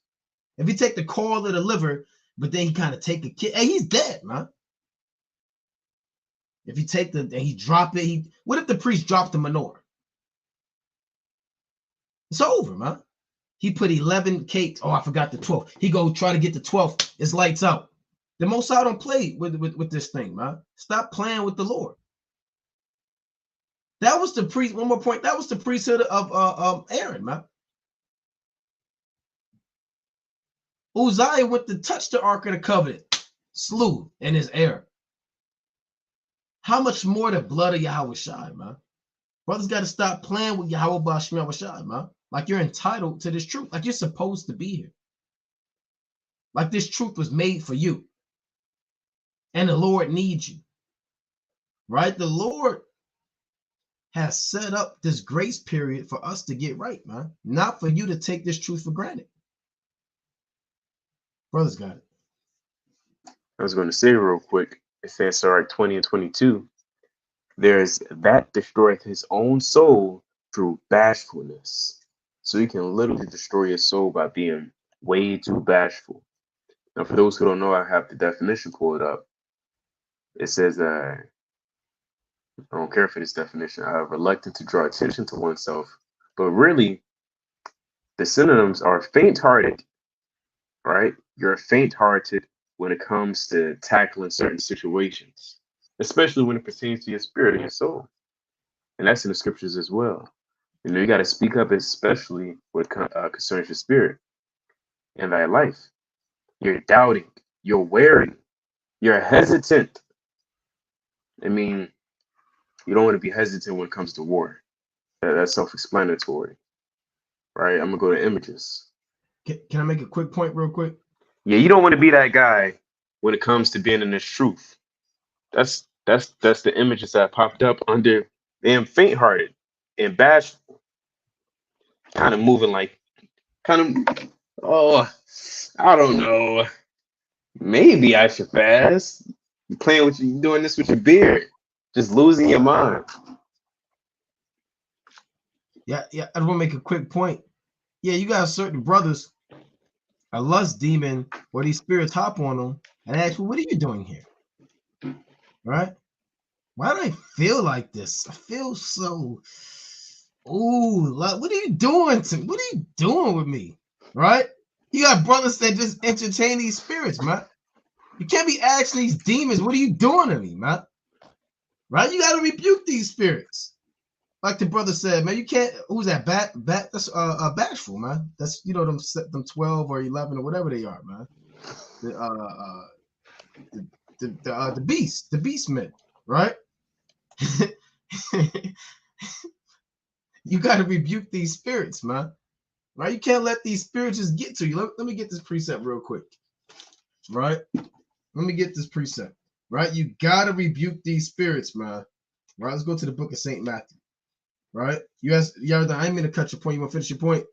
A: If you take the caul of the liver, but then he kind of take a kid, hey, he's dead, man. If you take and he drop it, what if the priest dropped the menorah? It's over, man. He put 11 cakes. Oh, I forgot the 12th. He go try to get the 12th. It's lights out. The Most High don't play with this thing, man. Stop playing with the Lord. That was the priest. One more point. That was the priesthood of Aaron, man. Uzziah went to touch the Ark of the Covenant, slew in his error. How much more the blood of Yahweh Shai, man? Brothers got to stop playing with Yahweh Bashim Yahweh Shai, man. Like you're entitled to this truth. Like you're supposed to be here. Like this truth was made for you. And the Lord needs you. Right? The Lord has set up this grace period for us to get right, man. Not for you to take this truth for granted. Brothers got it.
C: I was going to say real quick, it says, so like 20 and 22, there's that destroyeth his own soul through bashfulness. So you can literally destroy your soul by being way too bashful. Now, for those who don't know, I have the definition pulled up. It says, I don't care for this definition, reluctant to draw attention to oneself. But really, the synonyms are faint-hearted, right? You're faint-hearted when it comes to tackling certain situations, especially when it pertains to your spirit and your soul. And that's in the scriptures as well. You know, you got to speak up, especially what concerns your spirit and thy life. You're doubting, you're wary, you're hesitant. I mean, you don't want to be hesitant when it comes to war. That's self-explanatory, right? I'm gonna go to images.
A: Can I make a quick point real quick?
C: Yeah, you don't want to be that guy when it comes to being in this truth. That's the images that popped up under them faint-hearted and bashful, kind of moving like, kind of, oh, I don't know. Maybe I should fast. You playing with you doing this with your beard, just losing your mind.
A: Yeah. I just want to make a quick point. Yeah, you got certain brothers, a lust demon, where these spirits hop on them and ask, well, what are you doing here? Right? Why do I feel like this? I feel so, like, what are you doing to me? What are you doing with me? Right? You got brothers that just entertain these spirits, man. You can't be asking these demons, what are you doing to me, man? Right? You got to rebuke these spirits. Like the brother said, man, you can't. Who's that? That's bashful, man. That's them 12 or 11 or whatever they are, man. The beast men, right? You got to rebuke these spirits, man. Right? You can't let these spirits just get to you. Let me get this precept real quick. Right? Let me get this precept. Right? You got to rebuke these spirits, man. Right? Let's go to the book of St. Matthew. Right? I didn't mean to cut your point. You want to finish your point?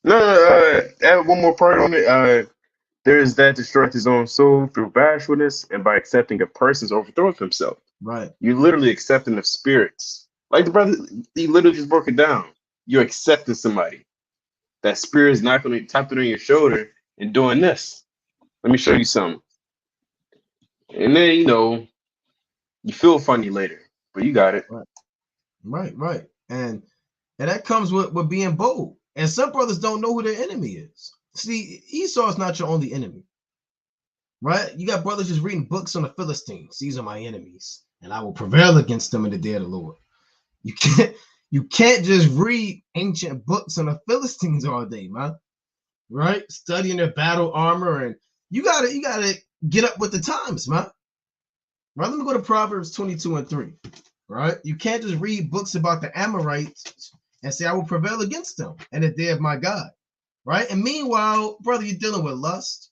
C: No, add one more part on it. There is that destroyeth his own soul through bashfulness and by accepting a person's overthrow of himself.
A: Right.
C: You're literally accepting of spirits. Like the brother, he literally just broke it down. You're accepting somebody. That spirit is not going to tap it on your shoulder and doing this. Let me show you something. And then, you feel funny later, but you got it.
A: Right. And that comes with being bold. And some brothers don't know who their enemy is. See, Esau is not your only enemy. Right? You got brothers just reading books on the Philistines. These are my enemies, and I will prevail against them in the day of the Lord. You can't just read ancient books on the Philistines all day, man. Right? Studying their battle armor, and you gotta get up with the times, man. Right? Let me go to Proverbs 22 and 3. Right? You can't just read books about the Amorites and say, I will prevail against them in the day of my God. Right? And meanwhile, brother, you're dealing with lust.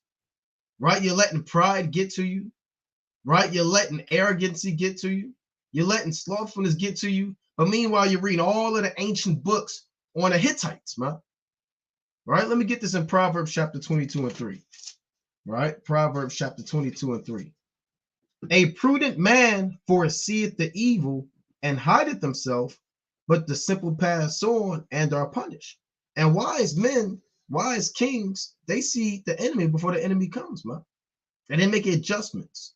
A: Right? You're letting pride get to you. Right? You're letting arrogancy get to you. You're letting slothfulness get to you. But meanwhile, you're reading all of the ancient books on the Hittites, man. Right? Let me get this in Proverbs chapter 22 and 3. Right? Proverbs chapter 22 and 3. A prudent man foreseeth the evil and hideth himself, but the simple pass on and are punished. And wise men, wise kings, they see the enemy before the enemy comes, man. And they make adjustments.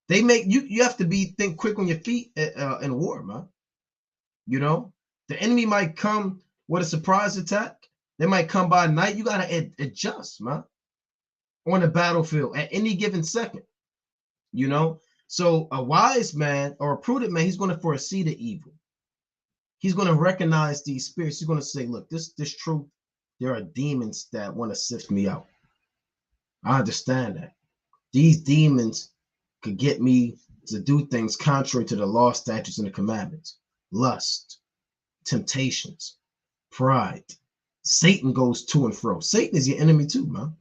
A: They make you have to think quick on your feet in war, man. The enemy might come with a surprise attack. They might come by night. You gotta adjust, man, on the battlefield at any given second. So a wise man or a prudent man, he's going to foresee the evil. He's going to recognize these spirits. He's going to say, look, this truth, there are demons that want to sift me out. I understand that. These demons could get me to do things contrary to the law, statutes, and the commandments. Lust, temptations, pride. Satan goes to and fro. Satan is your enemy too, man.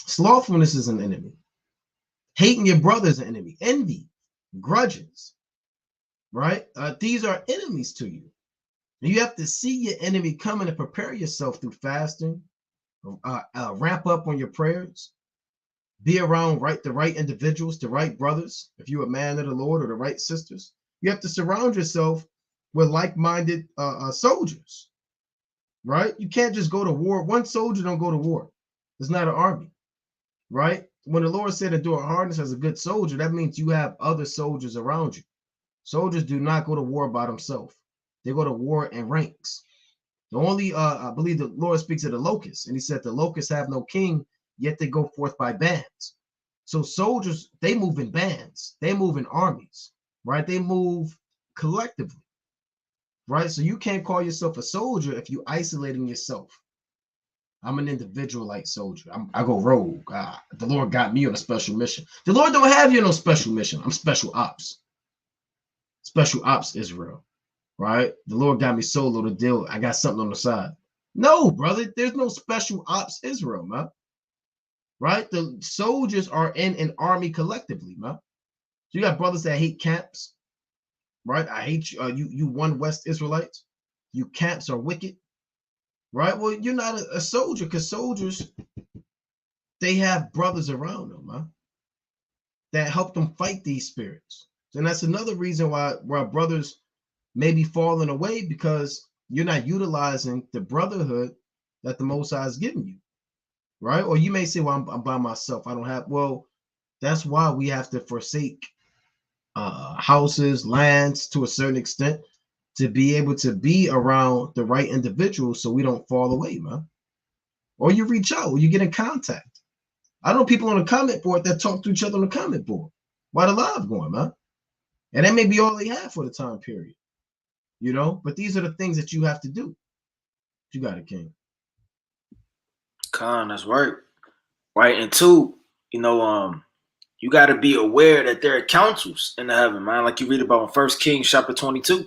A: Slothfulness is an enemy. Hating your brother is an enemy. Envy, grudges, right? These are enemies to you. And you have to see your enemy coming and prepare yourself through fasting, Ramp up on your prayers. Be around the right individuals, the right brothers. If you're a man of the Lord, or the right sisters, you have to surround yourself with like-minded soldiers, right? You can't just go to war. One soldier don't go to war. It's not an army, right? When the Lord said endure hardness as a good soldier, that means you have other soldiers around you. Soldiers do not go to war by themselves. They go to war in ranks. The only, I believe the Lord speaks of the locusts, and he said the locusts have no king, yet they go forth by bands. So soldiers, they move in bands. They move in armies, right? They move collectively, right? So you can't call yourself a soldier if you're isolating yourself. I'm an individualite soldier. I go rogue. The Lord got me on a special mission. The Lord don't have you on no special mission. I'm special ops. Special ops Israel, right? The Lord got me solo to deal. I got something on the side. No, brother, there's no special ops Israel, man. Right? The soldiers are in an army collectively, man. So you got brothers that hate camps, right? I hate you. You one West Israelites. You camps are wicked, right? Well, you're not a soldier, because soldiers, they have brothers around them, man, that help them fight these spirits. And that's another reason why brothers may be falling away, because you're not utilizing the brotherhood that the Most High is giving you, right? Or you may say, well, I'm by myself. I don't have, well, that's why we have to forsake houses, lands to a certain extent, to be able to be around the right individuals so we don't fall away, man. Or you reach out, or you get in contact. I know people on the comment board that talk to each other on the comment board while the live going, man. And that may be all they have for the time period, you know? But these are the things that you have to do. You got it, King.
B: Khan, that's right. Right. And two, you got to be aware that there are councils in the heaven, man. Like you read about in 1 Kings chapter 22.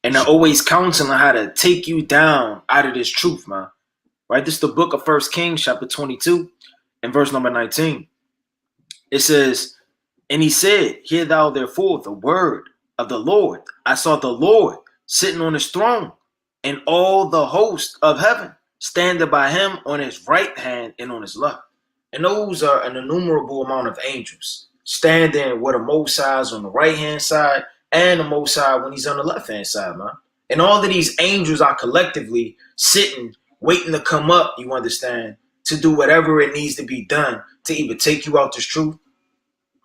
B: And they're always counseling how to take you down out of this truth, man. Right? This is the book of 1 Kings chapter 22 and verse number 19. It says, and he said, hear thou therefore the word of the Lord. I saw the Lord sitting on his throne, and all the host of heaven standing by him on his right hand and on his left. And those are an innumerable amount of angels standing with the Most High on the right hand side and the Most High when he's on the left hand side, man. And all of these angels are collectively sitting, waiting to come up, you understand, to do whatever it needs to be done to either take you out this truth,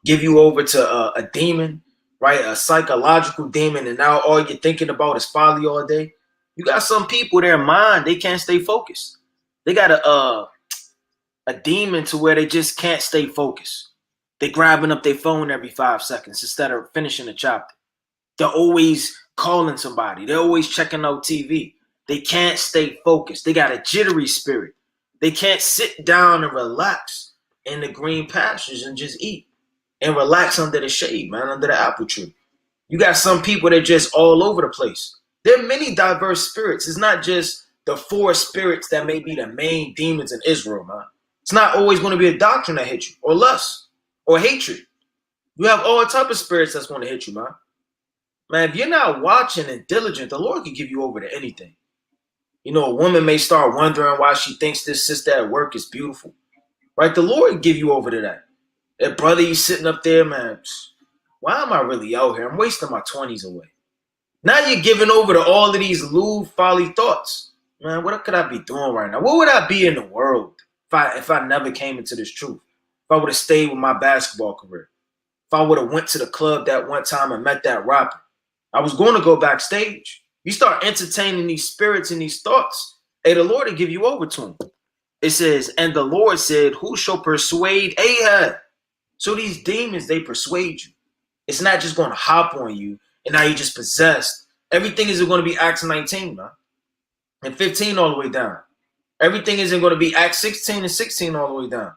B: give you over to a demon, right? A psychological demon, and now all you're thinking about is folly all day. You got some people, their mind, they can't stay focused. They got a demon to where they just can't stay focused. They grabbing up their phone every 5 seconds instead of finishing the chapter. They're always calling somebody. They're always checking out TV. They can't stay focused. They got a jittery spirit. They can't sit down and relax in the green pastures and just eat and relax under the shade, man, under the apple tree. You got some people that are just all over the place. There are many diverse spirits. It's not just the 4 spirits that may be the main demons in Israel, man. It's not always going to be a doctrine that hits you, or lust, or hatred. You have all type of spirits that's going to hit you, man. Man, if you're not watching and diligent, the Lord can give you over to anything. You know, a woman may start wondering why she thinks this sister at work is beautiful, right? The Lord will give you over to that. That brother, you sitting up there, man, why am I really out here? I'm wasting my 20s away. Now you're giving over to all of these lewd, folly thoughts. Man, what could I be doing right now? What would I be in the world if I never came into this truth? If I would have stayed with my basketball career? If I would have went to the club that one time and met that rapper? I was going to go backstage. You start entertaining these spirits and these thoughts, hey, the Lord will give you over to them. It says, and the Lord said, who shall persuade Ahab? So these demons, they persuade you. It's not just going to hop on you and now you're just possessed. Everything isn't going to be Acts 19, man. And 15 all the way down. Everything isn't going to be Acts 16 and 16 all the way down.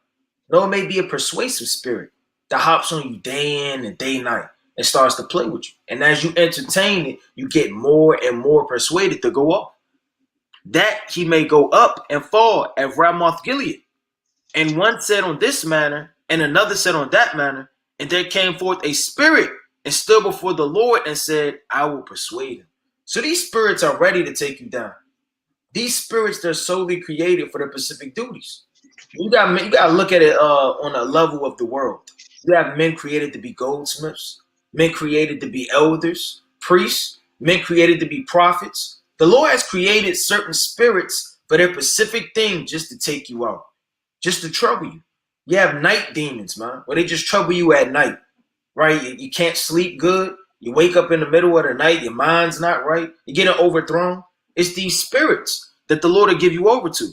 B: No, it may be a persuasive spirit that hops on you day in and day night and starts to play with you. And as you entertain it, you get more and more persuaded to go off. That he may go up and fall at Ramoth Gilead. And one said on this manner, and another said on that manner. And there came forth a spirit and stood before the Lord and said, I will persuade him. So these spirits are ready to take you down. These spirits, they're solely created for their specific duties. You gotta look at it on a level of the world. You have men created to be goldsmiths, men created to be elders, priests, men created to be prophets. The Lord has created certain spirits for their specific thing, just to take you out, just to trouble you. You have night demons, man, where they just trouble you at night, right? You can't sleep good. You wake up in the middle of the night, your mind's not right. You're getting overthrown. It's these spirits that the Lord will give you over to.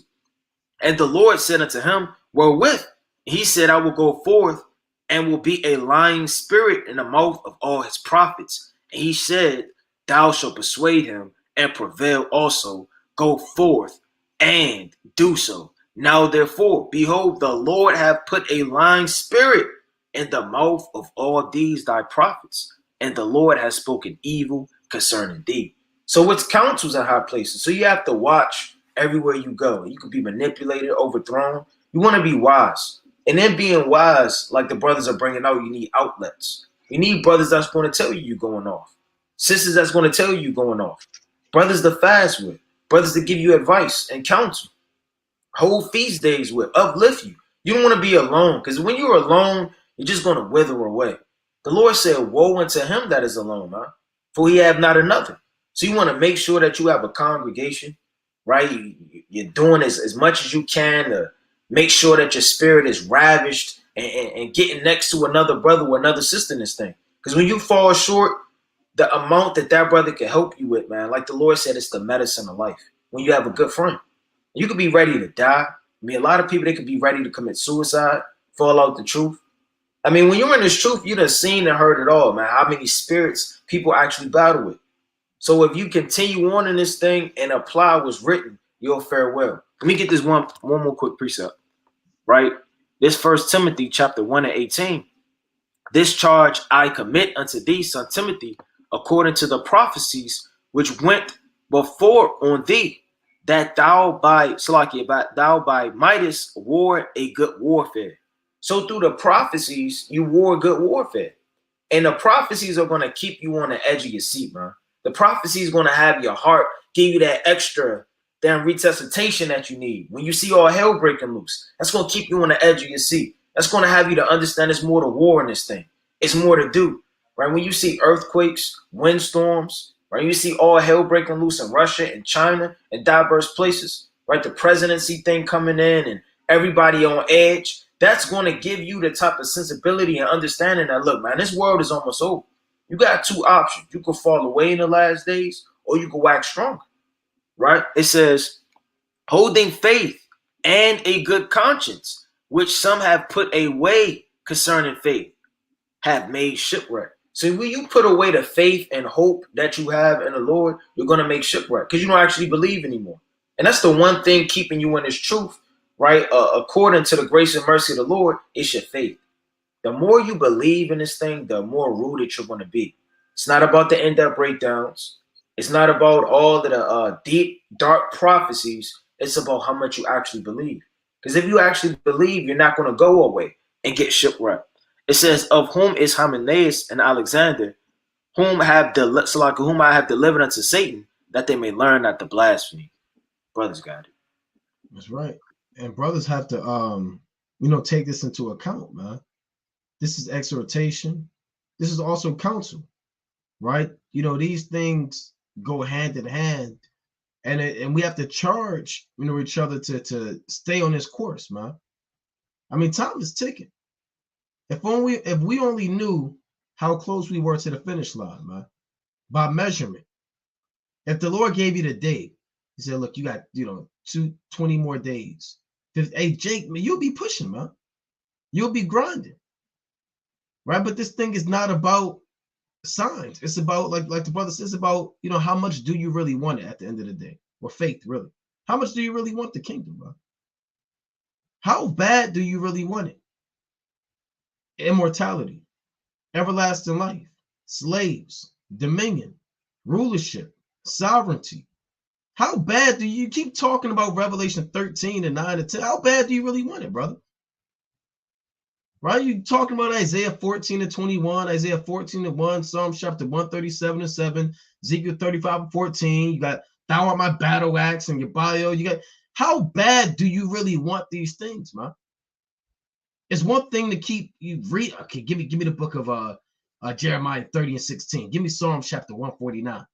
B: And the Lord said unto him, wherewith? He said, I will go forth and will be a lying spirit in the mouth of all his prophets. And he said, thou shalt persuade him and prevail also. Go forth and do so. Now therefore, behold, the Lord hath put a lying spirit in the mouth of all these thy prophets, and the Lord has spoken evil concerning thee. So it's counsels in high places. So you have to watch everywhere you go. You could be manipulated, overthrown. You want to be wise. And then being wise, like the brothers are bringing out, you need outlets. You need brothers that's going to tell you you're going off. Sisters that's going to tell you you're going off. Brothers to fast with. Brothers to give you advice and counsel. Whole feast days with. Uplift you. You don't want to be alone, because when you're alone, you're just going to wither away. The Lord said, woe unto him that is alone, man, for he have not another. So you want to make sure that you have a congregation, right? You're doing as much as you can to make sure that your spirit is ravished and getting next to another brother or another sister in this thing. Because when you fall short, the amount that brother can help you with, man, like the Lord said, it's the medicine of life. When you have a good friend, you could be ready to die. I mean, a lot of people, they could be ready to commit suicide, fall out the truth. I mean, when you're in this truth, you done seen and heard it all, man. How many spirits people actually battle with. So if you continue on in this thing and apply what's written, you'll fare well. Let me get this one more quick precept, right? This First Timothy chapter 1 and 18. This charge I commit unto thee, son Timothy, according to the prophecies which went before on thee, that thou by mightest war a good warfare. So through the prophecies, you war good warfare. And the prophecies are going to keep you on the edge of your seat, man. The prophecy is going to have your heart, give you that extra damn resuscitation that you need. When you see all hell breaking loose, that's going to keep you on the edge of your seat. That's going to have you to understand it's more to war in this thing. It's more to do, right? When you see earthquakes, windstorms, right? You see all hell breaking loose in Russia and China and diverse places, right? The presidency thing coming in and everybody on edge. That's going to give you the type of sensibility and understanding that, look, man, this world is almost over. You got two options. You could fall away in the last days, or you could wax stronger, right? It says, holding faith and a good conscience, which some have put away concerning faith, have made shipwreck. So when you put away the faith and hope that you have in the Lord, you're going to make shipwreck because you don't actually believe anymore. And that's the one thing keeping you in this truth, right? According to the grace and mercy of the Lord, it's your faith. The more you believe in this thing, the more rooted you're going to be. It's not about the in-depth breakdowns. It's not about all of the deep, dark prophecies. It's about how much you actually believe. Because if you actually believe, you're not going to go away and get shipwrecked. It says, of whom is Hymenaeus and Alexander, whom I have delivered unto Satan, that they may learn not to blaspheme. Brothers got it.
A: That's right. And brothers have to take this into account, man. This is exhortation. This is also counsel, right? These things go hand in hand, and we have to charge, each other to stay on this course, man. I mean, time is ticking. If we only knew how close we were to the finish line, man, by measurement. If the Lord gave you the date, he said, look, you got 20 more days. Hey, Jake, man, you'll be pushing, man. You'll be grinding. Right, but this thing is not about signs. It's about, like the brother says, about how much do you really want it at the end of the day, or faith, really? How much do you really want the kingdom, bro? How bad do you really want it? Immortality, everlasting life, slaves, dominion, rulership, sovereignty. How bad do you keep talking about Revelation 13 and 9 and 10? How bad do you really want it, brother? Right? You talking about Isaiah 14 and 21, Isaiah 14 and 1, Psalm chapter 137 and 7, Ezekiel 35 and 14. You got Thou art my battle axe and your bio. You got, how bad do you really want these things, man? It's one thing to keep you read. Okay, give me the book of Jeremiah 30 and 16. Give me Psalm chapter 149.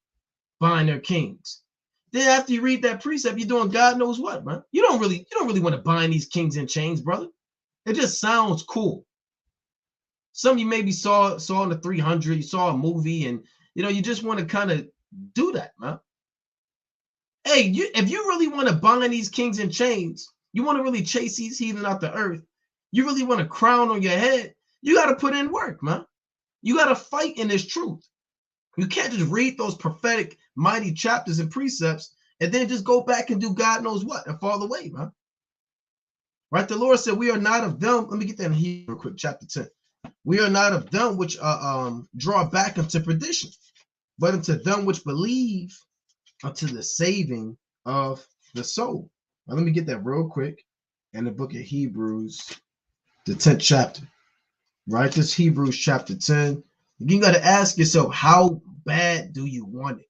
A: Bind their kings. Then after you read that precept, you're doing God knows what, man. You don't really want to bind these kings in chains, brother. It just sounds cool. Some of you maybe saw in the 300, you saw a movie, and you just want to kind of do that, man. Hey, if you really want to bind these kings in chains, you want to really chase these heathen out the earth, you really want a crown on your head, you got to put in work, man. You got to fight in this truth. You can't just read those prophetic, mighty chapters and precepts and then just go back and do God knows what and fall away, man. Right? The Lord said, we are not of them. Let me get that in here real quick, chapter 10. We are not of them which draw back unto perdition, but unto them which believe unto the saving of the soul. Now, let me get that real quick. In the book of Hebrews, the 10th chapter. Right? This Hebrews chapter 10. You got to ask yourself, how bad do you want it?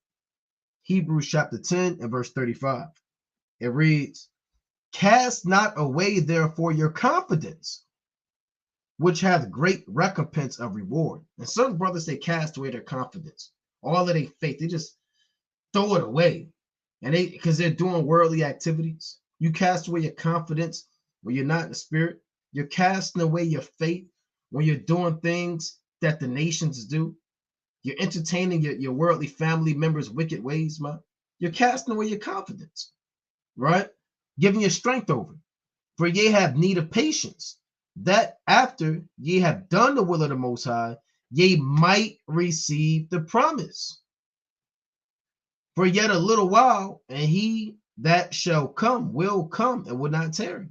A: Hebrews chapter 10 and verse 35. It reads, cast not away therefore your confidence, which hath great recompense of reward. And certain brothers, they cast away their confidence, all of their faith. They just throw it away. And because they're doing worldly activities. You cast away your confidence when you're not in the spirit. You're casting away your faith when you're doing things that the nations do. You're entertaining your worldly family members' wicked ways, man. You're casting away your confidence, right? Giving your strength over. For ye have need of patience, that after ye have done the will of the Most High, ye might receive the promise. For yet a little while, and he that shall come will come and will not tarry.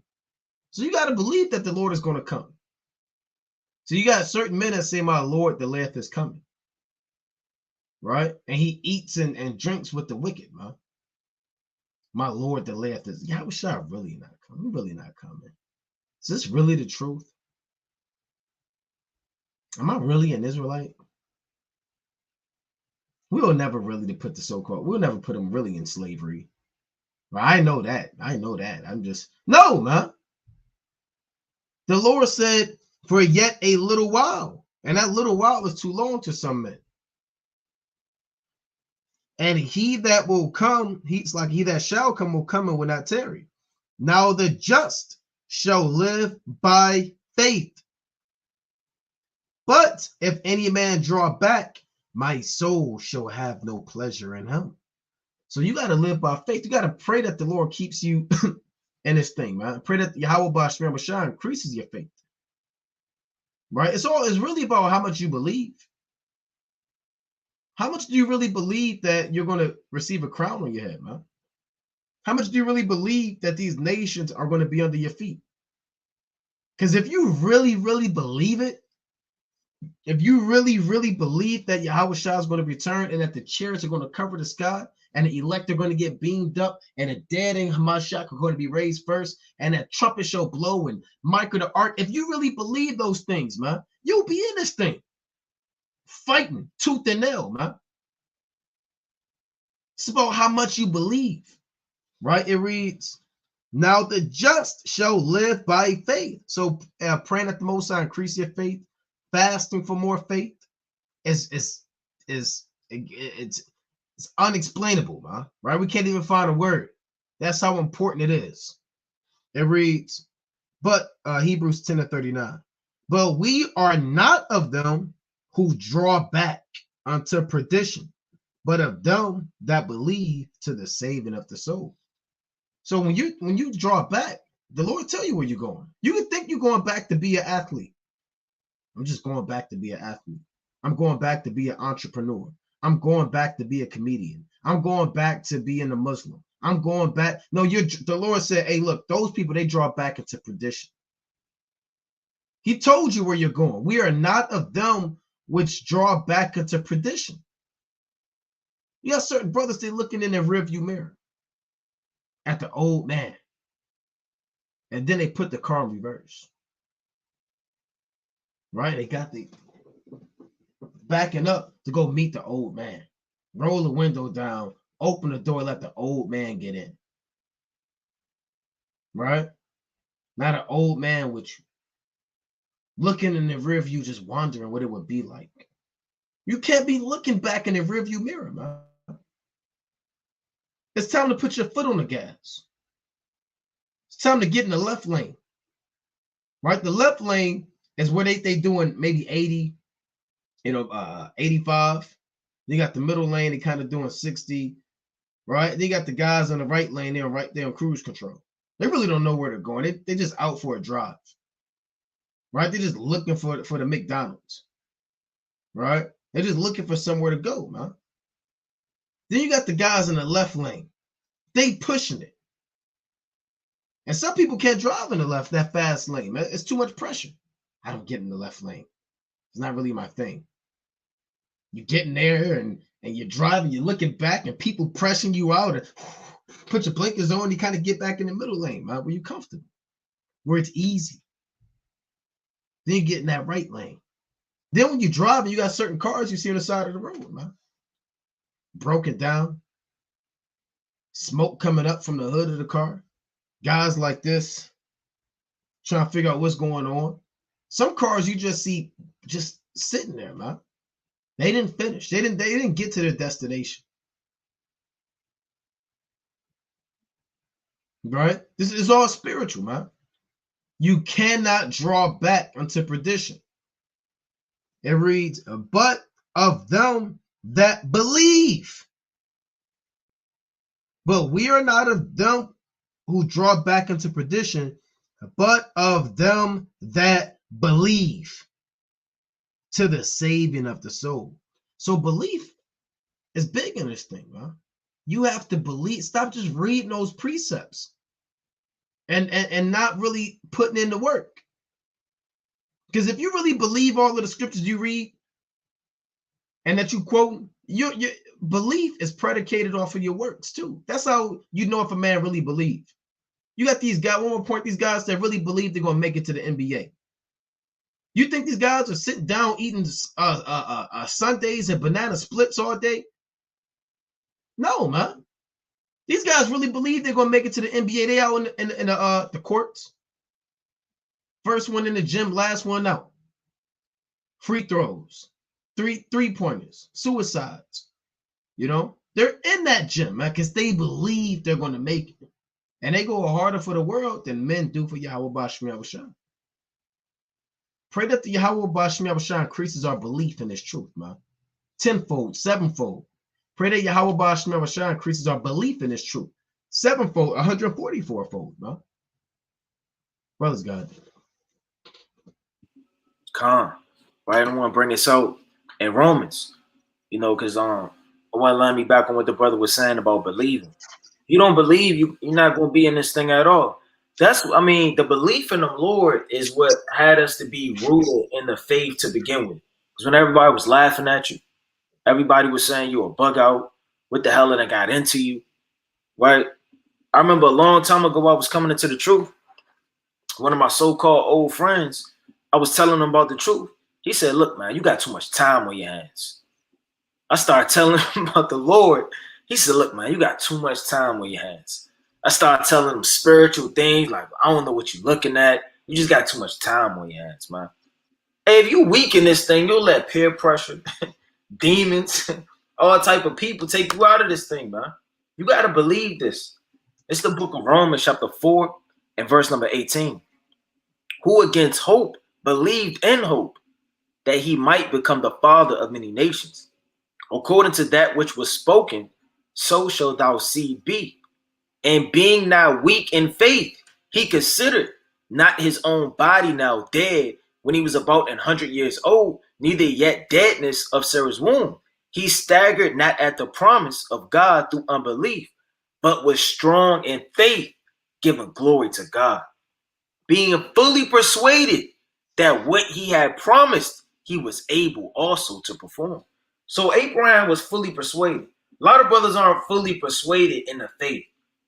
A: So you got to believe that the Lord is going to come. So you got certain men that say, my Lord, the Lord is coming. Right? And he eats and drinks with the wicked, man. My Lord, the Lord is, yeah, I wish I really not coming. I'm really not coming. Is this really the truth? Am I really an Israelite? We will never really put the so-called, we'll never put them really in slavery. Right? I know that. I'm just, no, man. The Lord said, for yet a little while. And that little while is too long to some men. And he that will come, he's like he that shall come will come and will not tarry. Now the just shall live by faith. But if any man draw back, my soul shall have no pleasure in him. So you got to live by faith. You got to pray that the Lord keeps you in this thing, man. Pray that Yahweh Bashar Mashah increases your faith. Right? It's really about how much you believe. How much do you really believe that you're going to receive a crown on your head, man? How much do you really believe that these nations are going to be under your feet? Because if you really, really believe it, if you really, really believe that Yahweh Shah is going to return and that the chariots are going to cover the sky and the elect are going to get beamed up and the dead in Hamashiach are going to be raised first and that trumpet shall blow and Michael the Ark, if you really believe those things, man, you'll be in this thing. Fighting tooth and nail, man. It's about how much you believe, right? It reads, now the just shall live by faith. So praying that the Most High increase your faith, fasting for more faith it's unexplainable, man, right? We can't even find a word. That's how important it is. It reads, but Hebrews 10 and 39, but we are not of them who draw back unto perdition, but of them that believe to the saving of the soul. So when you draw back, the Lord tell you where you're going. You can think you're going back to be an athlete. I'm just going back to be an athlete. I'm going back to be an entrepreneur. I'm going back to be a comedian. I'm going back to being a Muslim. I'm going back. No, the Lord said, hey, look, those people, they draw back into perdition. He told you where you're going. We are not of them which draw back into perdition. You got certain brothers, they looking in their rearview mirror at the old man. And then they put the car in reverse. Right? They got the backing up to go meet the old man. Roll the window down, open the door, let the old man get in. Right? Not an old man with you. Looking in the rear view, just wondering what it would be like. You can't be looking back in the rear view mirror, man. It's time to put your foot on the gas. It's time to get in the left lane. Right? The left lane is where they doing maybe 80, 85. You got the middle lane, they kind of doing 60, right? They got the guys on the right lane, they're right there on cruise control. They really don't know where they're going. They just out for a drive, right? They're just looking for the McDonald's, right? They're just looking for somewhere to go, man. Then you got the guys in the left lane. They pushing it. And some people can't drive in that fast lane, man. It's too much pressure. I don't get in the left lane. It's not really my thing. You get in there and you're driving, you're looking back and people pressing you out and put your blinkers on, you kind of get back in the middle lane, man, where you're comfortable, where it's easy. Then you get in that right lane. Then when you're driving, you got certain cars you see on the side of the road, man. Broken down. Smoke coming up from the hood of the car. Guys like this trying to figure out what's going on. Some cars you just see just sitting there, man. They didn't finish. They didn't get to their destination. Right? This is all spiritual, man. You cannot draw back unto perdition. It reads, but of them that believe. But we are not of them who draw back into perdition, but of them that believe to the saving of the soul. So belief is big in this thing, man. You have to believe. Stop just reading those precepts and not really putting in the work. Because if you really believe all of the scriptures you read and that you quote, your belief is predicated off of your works too. That's how you know if a man really believes. You got these guys, one more point, these guys that really believe they're going to make it to the NBA. You think these guys are sitting down eating Sundays and banana splits all day? No, man. These guys really believe they're going to make it to the NBA. They out in the courts. First one in the gym, last one out. Free throws, three-pointers, suicides. You know, they're in that gym, man, because they believe they're going to make it. And they go harder for the world than men do for Yahweh Bashmi Yahushua. Pray that the Yahweh Bashmi Yahushua increases our belief in this truth, man. Tenfold, sevenfold. Pray that Yahweh Bashmi Yahushua increases our belief in this truth. Sevenfold, 144-fold, man. Brothers, God.
B: Calm. Right? I don't want to bring this out in Romans, because I want to line me back on what the brother was saying about believing. You don't believe, you're not going to be in this thing at all. The belief in the Lord is what had us to be rooted in the faith to begin with. Because when everybody was laughing at you, everybody was saying you a bug out. What the hell did I got into you? Right? I remember a long time ago, I was coming into the truth. One of my so-called old friends, I was telling him about the truth. He said, look, man, you got too much time on your hands. I started telling him about the Lord. He said, look, man, you got too much time on your hands. I started telling him spiritual things like, I don't know what you're looking at. You just got too much time on your hands, man. Hey, if you weak in this thing, you'll let peer pressure, demons, all type of people take you out of this thing, man. You got to believe this. It's the book of Romans chapter 4 and verse number 18. Who against hope believed in hope that he might become the father of many nations. According to that which was spoken, so shall thou seed be. And being now weak in faith, he considered not his own body now dead when he was about 100 years old, neither yet deadness of Sarah's womb. He staggered not at the promise of God through unbelief, but was strong in faith, giving glory to God, being fully persuaded that what he had promised, he was able also to perform. So Abraham was fully persuaded. A lot of brothers aren't fully persuaded in the faith.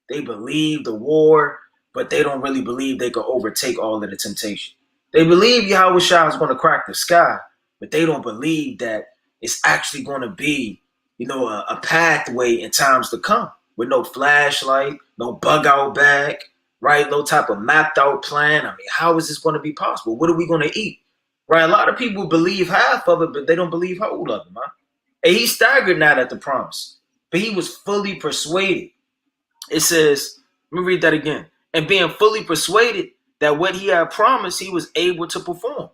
B: They believe the war, but they don't really believe they can overtake all of the temptation. They believe Yahweh Shah is going to crack the sky, but they don't believe that it's actually going to be a pathway in times to come with no flashlight, no bug out bag, right? No type of mapped out plan. I mean, how is this going to be possible? What are we going to eat? Right? A lot of people believe half of it, but they don't believe whole of it, man. And he staggered not at the promise, but he was fully persuaded. It says, let me read that again. And being fully persuaded that what he had promised, he was able to perform.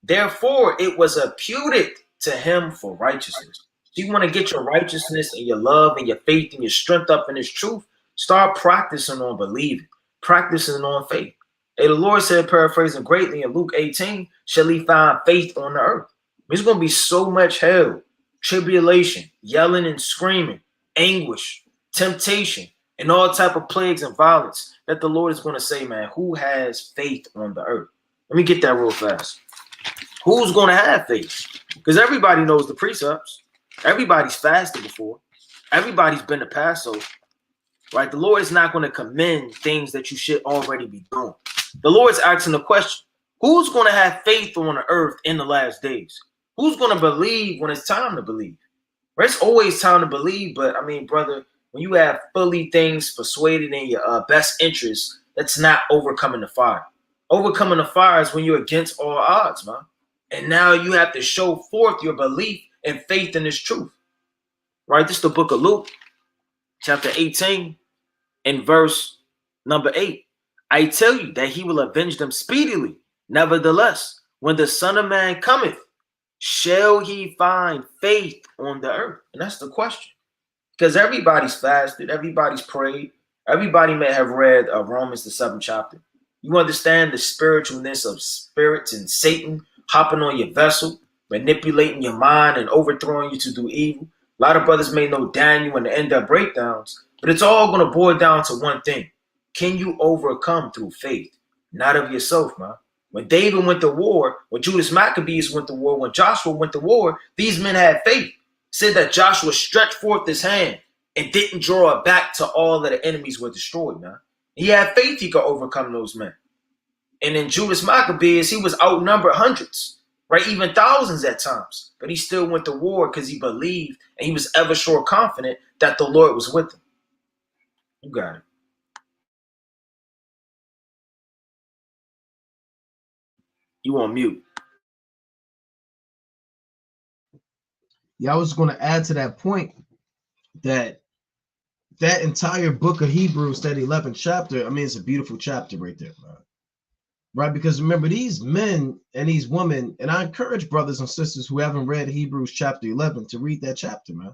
B: Therefore, it was imputed to him for righteousness. So you want to get your righteousness and your love and your faith and your strength up in his truth? Start practicing on believing, practicing on faith. Hey, the Lord said, paraphrasing greatly in Luke 18, shall he find faith on the earth? There's going to be so much hell, tribulation, yelling and screaming, anguish, temptation, and all type of plagues and violence that the Lord is going to say, man, who has faith on the earth? Let me get that real fast. Who's going to have faith? Because everybody knows the precepts. Everybody's fasted before. Everybody's been to Passover. Right? The Lord is not going to commend things that you should already be doing. The Lord's asking the question, who's going to have faith on the earth in the last days? Who's going to believe when it's time to believe? Right? It's always time to believe, but I mean, brother, when you have fully things persuaded in your best interest, that's not overcoming the fire. Overcoming the fire is when you're against all odds, man. And now you have to show forth your belief and faith in this truth. Right? This is the book of Luke, chapter 18, and verse number 8. I tell you that he will avenge them speedily. Nevertheless, when the Son of Man cometh, shall he find faith on the earth? And that's the question. Because everybody's fasted, everybody's prayed, everybody may have read Romans, the 7th chapter. You understand the spiritualness of spirits and Satan hopping on your vessel, manipulating your mind and overthrowing you to do evil. A lot of brothers may know Daniel and the end of breakdowns, but it's all going to boil down to one thing. Can you overcome through faith? Not of yourself, man. When David went to war, when Judas Maccabees went to war, when Joshua went to war, these men had faith. Said that Joshua stretched forth his hand and didn't draw it back till all of the enemies were destroyed, man. He had faith he could overcome those men. And in Judas Maccabees, he was outnumbered hundreds, right? Even thousands at times. But he still went to war because he believed and he was ever sure confident that the Lord was with him. You got it. You on mute.
A: Yeah, I was going to add to that point that entire book of Hebrews, that 11th chapter, I mean, it's a beautiful chapter right there, man. Right? Because remember, these men and these women, and I encourage brothers and sisters who haven't read Hebrews chapter 11 to read that chapter, man.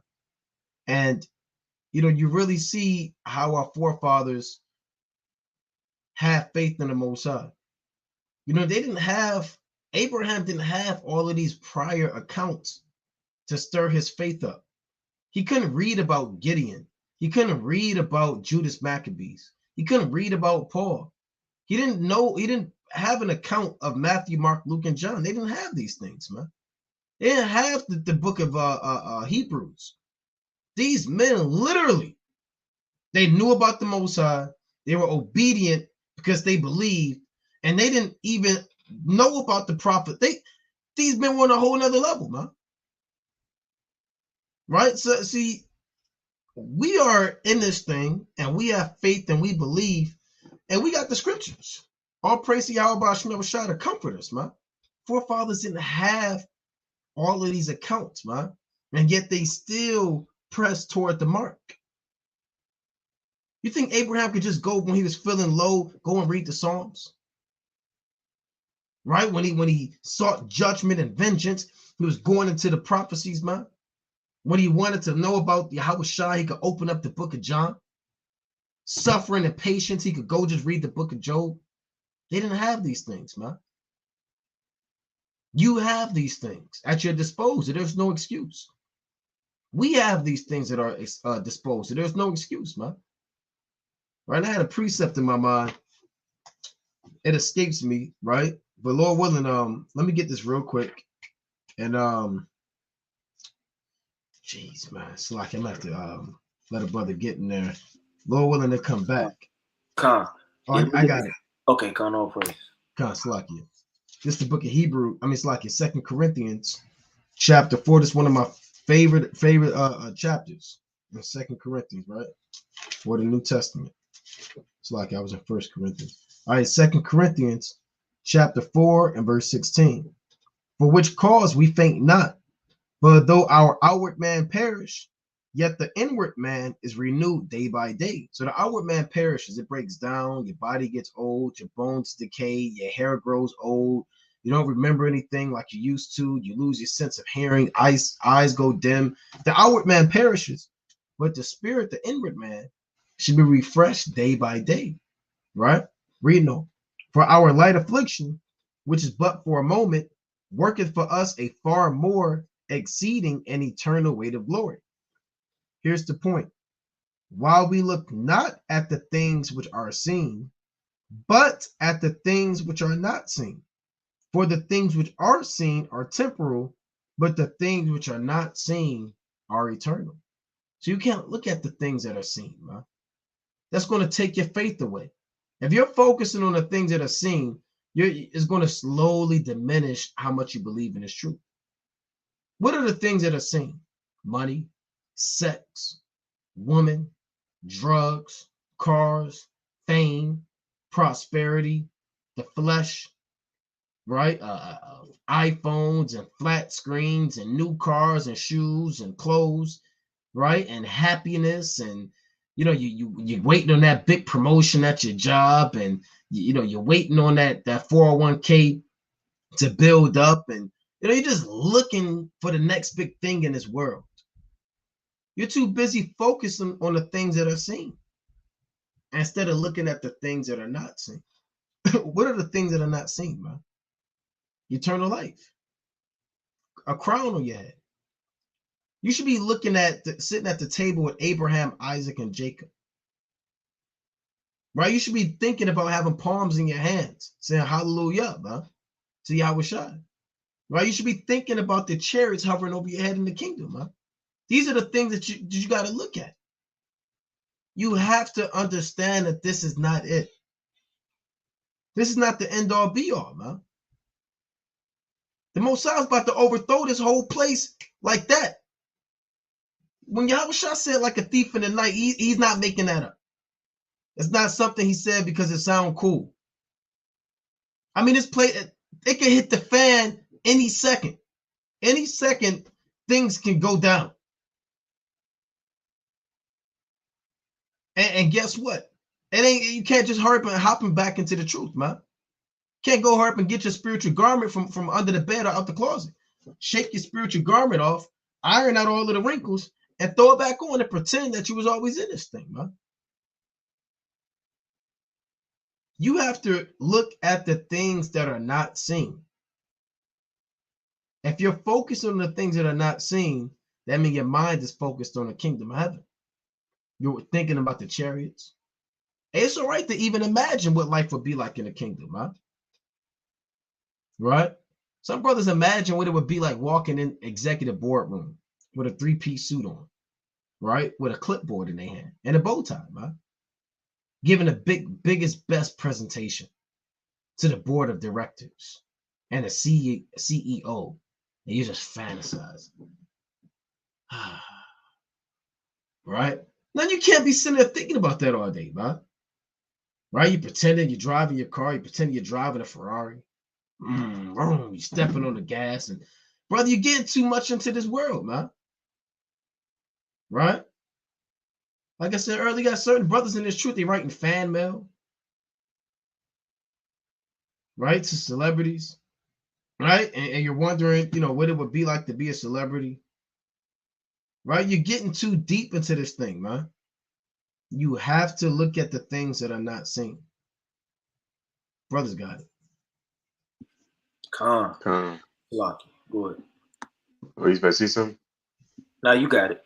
A: And, you really see how our forefathers have faith in the Most High. Abraham didn't have all of these prior accounts to stir his faith up. He couldn't read about Gideon. He couldn't read about Judas Maccabees. He couldn't read about Paul. He didn't have an account of Matthew, Mark, Luke, and John. They didn't have these things, man. They didn't have the book of Hebrews. These men literally, they knew about the Most High. They were obedient because they believed, and they didn't even know about the prophet. These men were on a whole nother level, man. Right? So see, we are in this thing, and we have faith, and we believe, and we got the scriptures. All praise to Yahweh Shai to comfort us, man. Forefathers didn't have all of these accounts, man, and yet they still press toward the mark. You think Abraham could just go when he was feeling low, go and read the Psalms? Right? When he sought judgment and vengeance, he was going into the prophecies, man. When he wanted to know about Yahweh Shai, he could open up the book of John. Suffering and patience, he could go just read the book of Job. They didn't have these things, man. You have these things at your disposal. There's no excuse. We have these things that are disposal. There's no excuse, man. Right? I had a precept in my mind. It escapes me, right? But Lord willing, let me get this real quick. And jeez, man, it's like I'm gonna have to let a brother get in there. Lord willing, to come back.
B: Con.
A: Oh, I got it.
B: Okay, Con, all praise.
A: Con, Slakia. This is the book of Hebrew. I mean, it's like 2 Corinthians chapter 4. This is one of my favorite chapters in Second Corinthians, right? Or the New Testament. It's like I was in First Corinthians. All right, Second Corinthians chapter 4 and verse 16. For which cause we faint not, but though our outward man perish, yet the inward man is renewed day by day. So the outward man perishes, it breaks down, your body gets old, your bones decay, your hair grows old, you don't remember anything like you used to, you lose your sense of hearing, eyes go dim. The outward man perishes, but the spirit, the inward man, should be refreshed day by day, right? Read on. For our light affliction, which is but for a moment, worketh for us a far more exceeding and eternal weight of glory. Here's the point. While we look not at the things which are seen, but at the things which are not seen. For the things which are seen are temporal, but the things which are not seen are eternal. So you can't look at the things that are seen, man. That's going to take your faith away. If you're focusing on the things that are seen, it's going to slowly diminish how much you believe in this truth. What are the things that are seen? Money, sex, woman, drugs, cars, fame, prosperity, the flesh, right? iPhones and flat screens and new cars and shoes and clothes, right? And happiness, and you're waiting on that big promotion at your job, and you're waiting on that 401k to build up, and you're just looking for the next big thing in this world. You're too busy focusing on the things that are seen instead of looking at the things that are not seen. What are the things that are not seen, man? Eternal life, a crown on your head. You should be looking at sitting at the table with Abraham, Isaac, and Jacob. Right? You should be thinking about having palms in your hands, saying hallelujah, man, to Yahweh. Right? You should be thinking about the chariots hovering over your head in the kingdom, man. These are the things that you got to look at. You have to understand that this is not it. This is not the end all be all, man. The Most High is about to overthrow this whole place like that. When Yahweh said like a thief in the night, he's not making that up. It's not something he said because it sounds cool. I mean, this play, it can hit the fan any second. Any second, things can go down. And guess what? You can't just hurry up and hopping back into the truth, man. Can't go hurry up and get your spiritual garment from under the bed or out the closet. Shake your spiritual garment off, iron out all of the wrinkles, and throw it back on and pretend that you was always in this thing, man. You have to look at the things that are not seen. If you're focused on the things that are not seen, that means your mind is focused on the kingdom of heaven. You're thinking about the chariots. It's all right to even imagine what life would be like in the kingdom, huh? Right? Some brothers imagine what it would be like walking in executive boardroom with a three-piece suit on, right? With a clipboard in their hand and a bow tie, right? Giving the biggest, best presentation to the board of directors and the CEO. And you just fantasize. Right? Now you can't be sitting there thinking about that all day, man. Right? You pretending you're driving your car, you pretending you're driving a Ferrari. You're stepping on the gas, and brother, you're getting too much into this world, man. Right? Like I said earlier, you got certain brothers in this truth, they writing fan mail, right, to celebrities, right? And you're wondering, what it would be like to be a celebrity, right? You're getting too deep into this thing, man. You have to look at the things that are not seen. Brothers got it.
B: Con. Lucky. Good.
C: Oh, you about to say something?
B: Now you got it.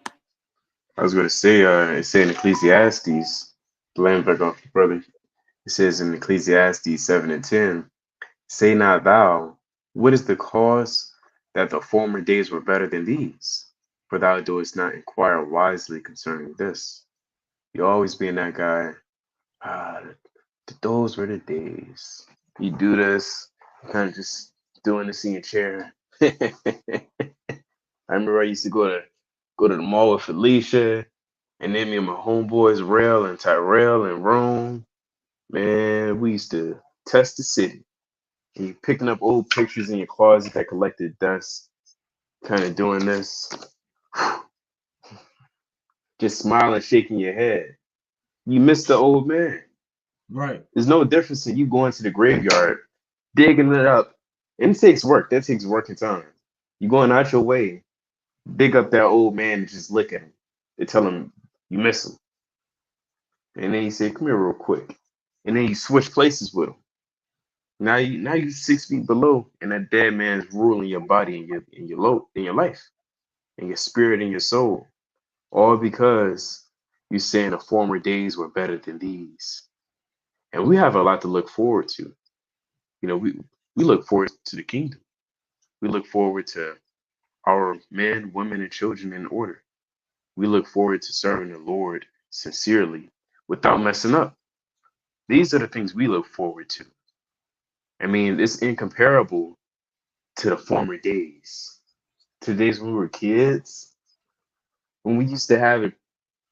C: I was going to say, it said in Ecclesiastes, land back off, brother. It says in Ecclesiastes 7 and 10, say not thou, what is the cause that the former days were better than these? For thou doest not inquire wisely concerning this. You always being that guy, those were the days. You do this, kind of just doing this in your chair. I remember I used to go to the mall with Felicia, and then me and my homeboys, Rail and Tyrell and Rome. Man, we used to test the city. And you picking up old pictures in your closet that collected dust, kind of doing this, just smiling, shaking your head. You miss the old man.
A: Right.
C: There's no difference in you going to the graveyard, digging it up. And it takes work. That takes work and time. You going out your way, dig up that old man and just look at him. They tell him you miss him. And then you say, come here real quick. And then you switch places with him. Now you 6 feet below, and that dead man's ruling your body and your life, and your spirit and your soul. All because you saying the former days were better than these. And we have a lot to look forward to. You know, we look forward to the kingdom. We look forward to our men, women, and children in order. We look forward to serving the Lord sincerely without messing up. These are the things we look forward to. I mean, it's incomparable to the former days. To the days when we were kids, when we used to have a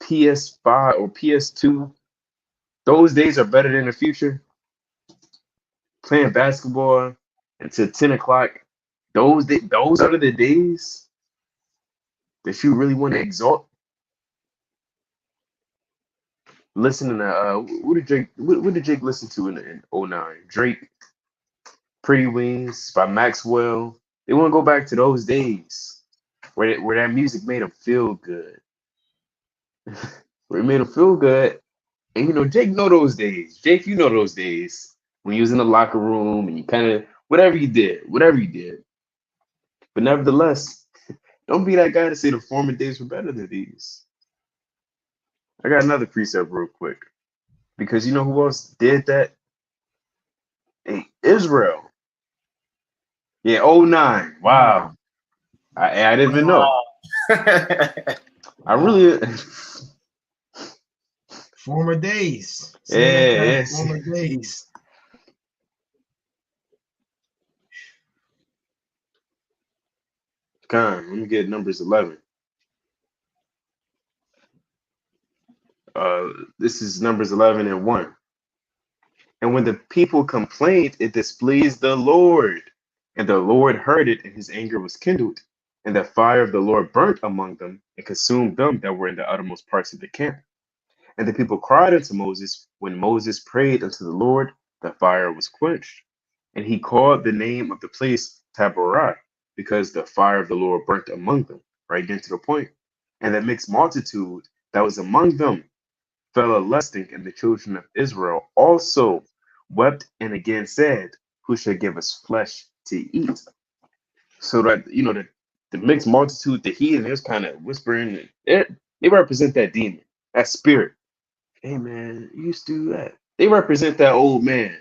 C: PS5 or PS2. Those days are better than the future. Playing basketball until 10 o'clock. Those are the days that you really want to exalt. Listening to what did Jake listen to in '09? Drake, Pretty Wings by Maxwell. They want to go back to those days where that music made them feel good. Where it made them feel good. And you know, Jake know those days. Jake, you know those days when you was in the locker room and you kind of whatever you did. But nevertheless, don't be that guy to say the former days were better than these. I got another precept real quick. Because you know who else did that? Hey, Israel. Yeah, '09.
A: Wow.
C: Wow. I didn't even know.
B: Wow.
C: I really
A: Former days. Saying that
C: yeah,
A: kind of
C: yes.
A: former days.
C: Come on, let me get numbers 11. This is numbers 11 and 1. And when the people complained, it displeased the Lord. And the Lord heard it, and his anger was kindled. And the fire of the Lord burnt among them, and consumed them that were in the uttermost parts of the camp. And the people cried unto Moses. When Moses prayed unto the Lord, the fire was quenched. And he called the name of the place Taberah, because the fire of the Lord burnt among them. Right into the point. And the mixed multitude that was among them fell a lusting, and the children of Israel also wept and again said, who shall give us flesh to eat? So that the mixed multitude, the heathen, is kind of whispering. They represent that demon, that spirit. Hey man, you used to do that. They represent that old man.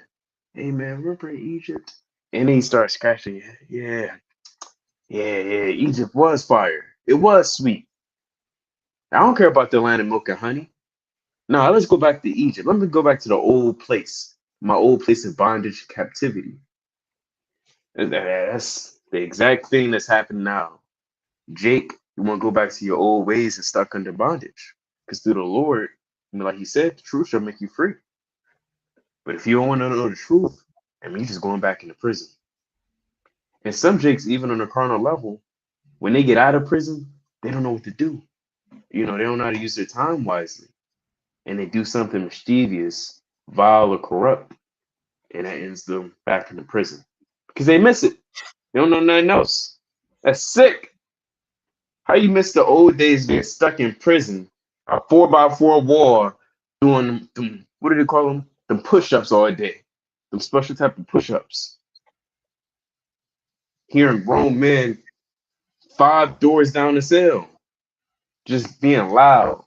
C: Hey man, remember Egypt? And then he starts scratching. Yeah. Egypt was fire. It was sweet. I don't care about the land of milk and honey. No, let's go back to Egypt. Let me go back to the old place, my old place of bondage, captivity. And that's the exact thing that's happening now. Jake, you want to go back to your old ways and stuck under bondage. Because through the Lord, like he said, the truth shall make you free. But if you don't want to know the truth, I mean, you're just going back into prison. And some Jakes, even on a carnal level, when they get out of prison, they don't know what to do. They don't know how to use their time wisely. And they do something mischievous, vile, or corrupt. And that ends them back in the prison. Because they miss it. They don't know nothing else. That's sick. How you miss the old days being stuck in prison, a 4x4 wall, doing them, what do they call them? Them push-ups all day. Them special type of push-ups. Hearing grown men 5 doors down the cell, just being loud,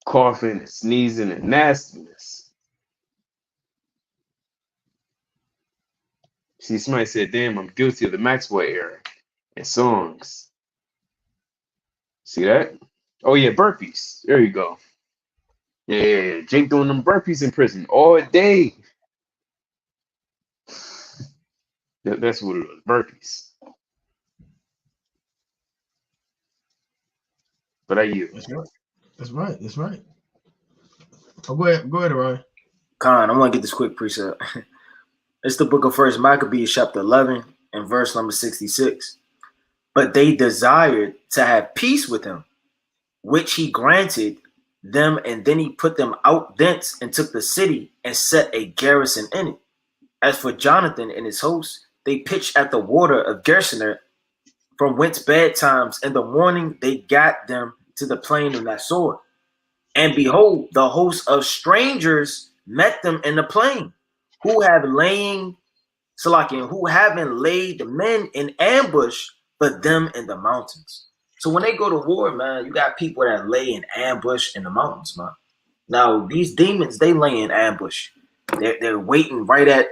C: coughing and sneezing and nastiness. See, somebody said, damn, I'm guilty of the Maxwell era and songs. See that? Oh yeah, burpees. There you go. Yeah, Jake doing them burpees in prison all day. That's what it was, burpees. But I yield.
A: That's right. That's right. That's right. Oh, go ahead, Ryan.
B: Khan, I want to get this quick precept. It's the book of First Maccabees, chapter 11, and verse number 66. But they desired to have peace with him, which he granted them, and then he put them out thence and took the city and set a garrison in it. As for Jonathan and his hosts, they pitched at the water of Gersener, from whence bedtimes in the morning they got them to the plain of Nassor. And behold, the host of strangers met them in the plain, who have laying Salakia, who haven't laid men in ambush for them in the mountains. So when they go to war, man, you got people that lay in ambush in the mountains, man. Now these demons, they lay in ambush. They're waiting right at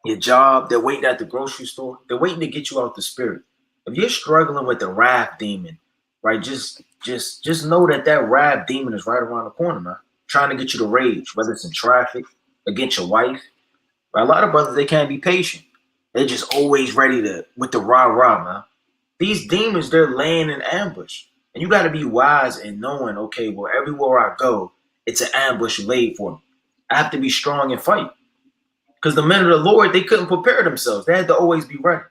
B: your job. They're waiting at the grocery store. They're waiting to get you out the spirit. If you're struggling with the wrath demon, right, just know that wrath demon is right around the corner, man. Trying to get you to rage, whether it's in traffic, against your wife. Right? A lot of brothers, they can't be patient. They're just always ready to with the rah-rah, man. These demons, they're laying in ambush. And you got to be wise in knowing, okay, well, everywhere I go, it's an ambush laid for me. I have to be strong and fight. Because the men of the Lord, they couldn't prepare themselves. They had to always be ready.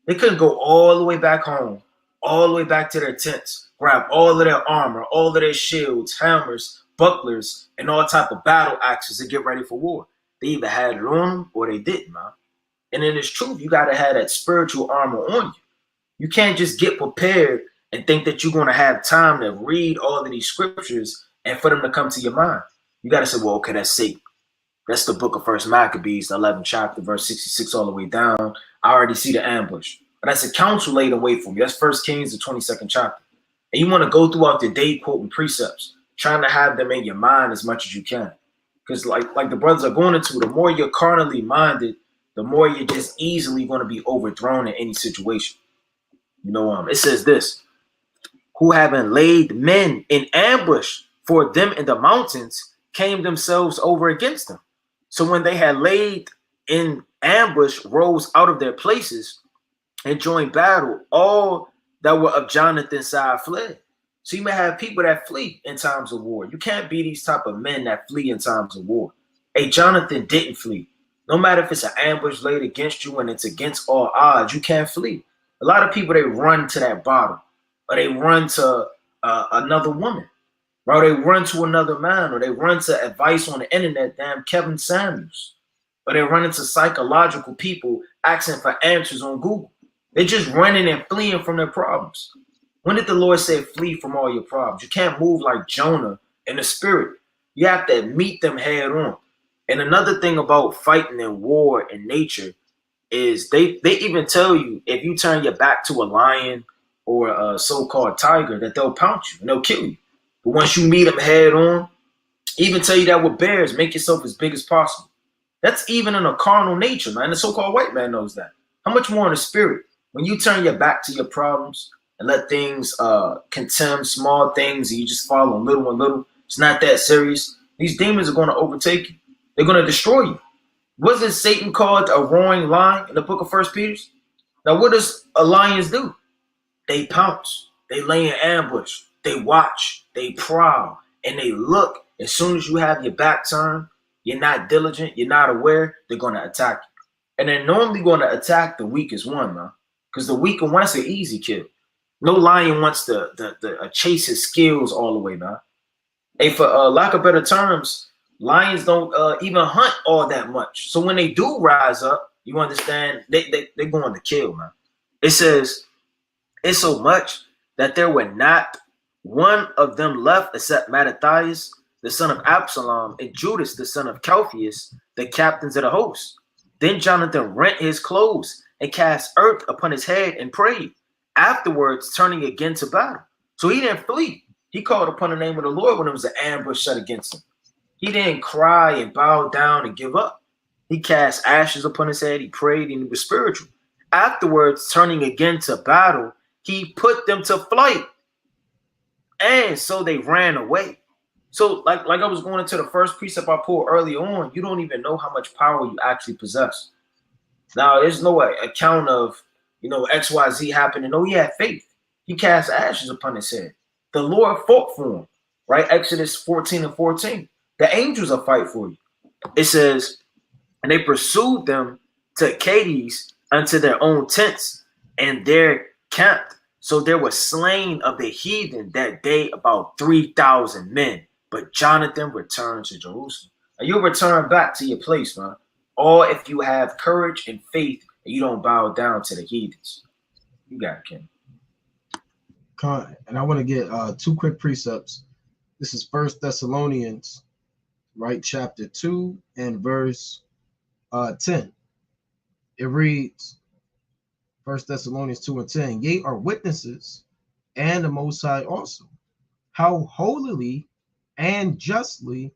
B: They couldn't go all the way back home, all the way back to their tents, grab all of their armor, all of their shields, hammers, bucklers, and all type of battle axes to get ready for war. They either had it on them or they didn't, man. And in its truth, you got to have that spiritual armor on you. You can't just get prepared and think that you're going to have time to read all of these scriptures and for them to come to your mind. You got to say, well, okay, that's Satan. That's the book of First Maccabees, the 11th chapter, verse 66 all the way down. I already see the ambush. But that's a counsel laid away for me. That's First Kings, the 22nd chapter. And you want to go throughout the day quoting precepts, trying to have them in your mind as much as you can. Because like the brothers are going into, the more you're carnally minded, the more you're just easily going to be overthrown in any situation. You know, it says this, who having laid men in ambush for them in the mountains came themselves over against them. So when they had laid in ambush, rose out of their places and joined battle, all that were of Jonathan's side fled. So you may have people that flee in times of war. You can't be these type of men that flee in times of war. Hey, Jonathan didn't flee. No matter if it's an ambush laid against you and it's against all odds, you can't flee. A lot of people, they run to that bottle, or they run to another woman, or they run to another man, or they run to advice on the internet, damn Kevin Samuels, or they run into psychological people asking for answers on Google. They're just running and fleeing from their problems. When did the Lord say flee from all your problems? You can't move like Jonah in the spirit. You have to meet them head on. And another thing about fighting in war in nature is they even tell you if you turn your back to a lion or a so-called tiger that they'll pounce you and they'll kill you. But once you meet them head on, even tell you that with bears, make yourself as big as possible. That's even in a carnal nature, man. The so-called white man knows that. How much more in the spirit? When you turn your back to your problems and let things contemn small things and you just follow little and little, it's not that serious. These demons are going to overtake you. They're going to destroy you. Wasn't Satan called a roaring lion in the book of First Peter? Now, what does a lions do? They pounce. They lay in ambush. They watch. They prowl. And they look. As soon as you have your back turned, you're not diligent, you're not aware, they're going to attack you. And they're normally going to attack the weakest one, man. Because the weaker one's an easy kill. No lion wants to chase his skills all the way, man. Hey, for lack of better terms, lions don't even hunt all that much. So when they do rise up, you understand, they're going to kill, man. It says, it's so much that there were not one of them left except Mattathias, the son of Absalom, and Judas, the son of Calpheus, the captains of the host. Then Jonathan rent his clothes and cast earth upon his head and prayed, afterwards turning again to battle. So he didn't flee. He called upon the name of the Lord when it was an ambush set against him. He didn't cry and bow down and give up. He cast ashes upon his head. He prayed and he was spiritual. Afterwards, turning again to battle, he put them to flight. And so they ran away. So like I was going into the first precept I pulled early on, you don't even know how much power you actually possess. Now, there's no account of, XYZ happening. No, he had faith. He cast ashes upon his head. The Lord fought for him, right? Exodus 14 and 14. The angels will fight for you. It says, and they pursued them to Cades unto their own tents, and there camped. So there was slain of the heathen that day about 3,000 men. But Jonathan returned to Jerusalem. And you'll return back to your place, man. Or if you have courage and faith and you don't bow down to the heathens. You got it, Ken.
A: And I want to get two quick precepts. This is First Thessalonians, right, chapter 2 and verse 10. It reads, First Thessalonians 2 and 10, ye are witnesses, and the Most High also, how holily and justly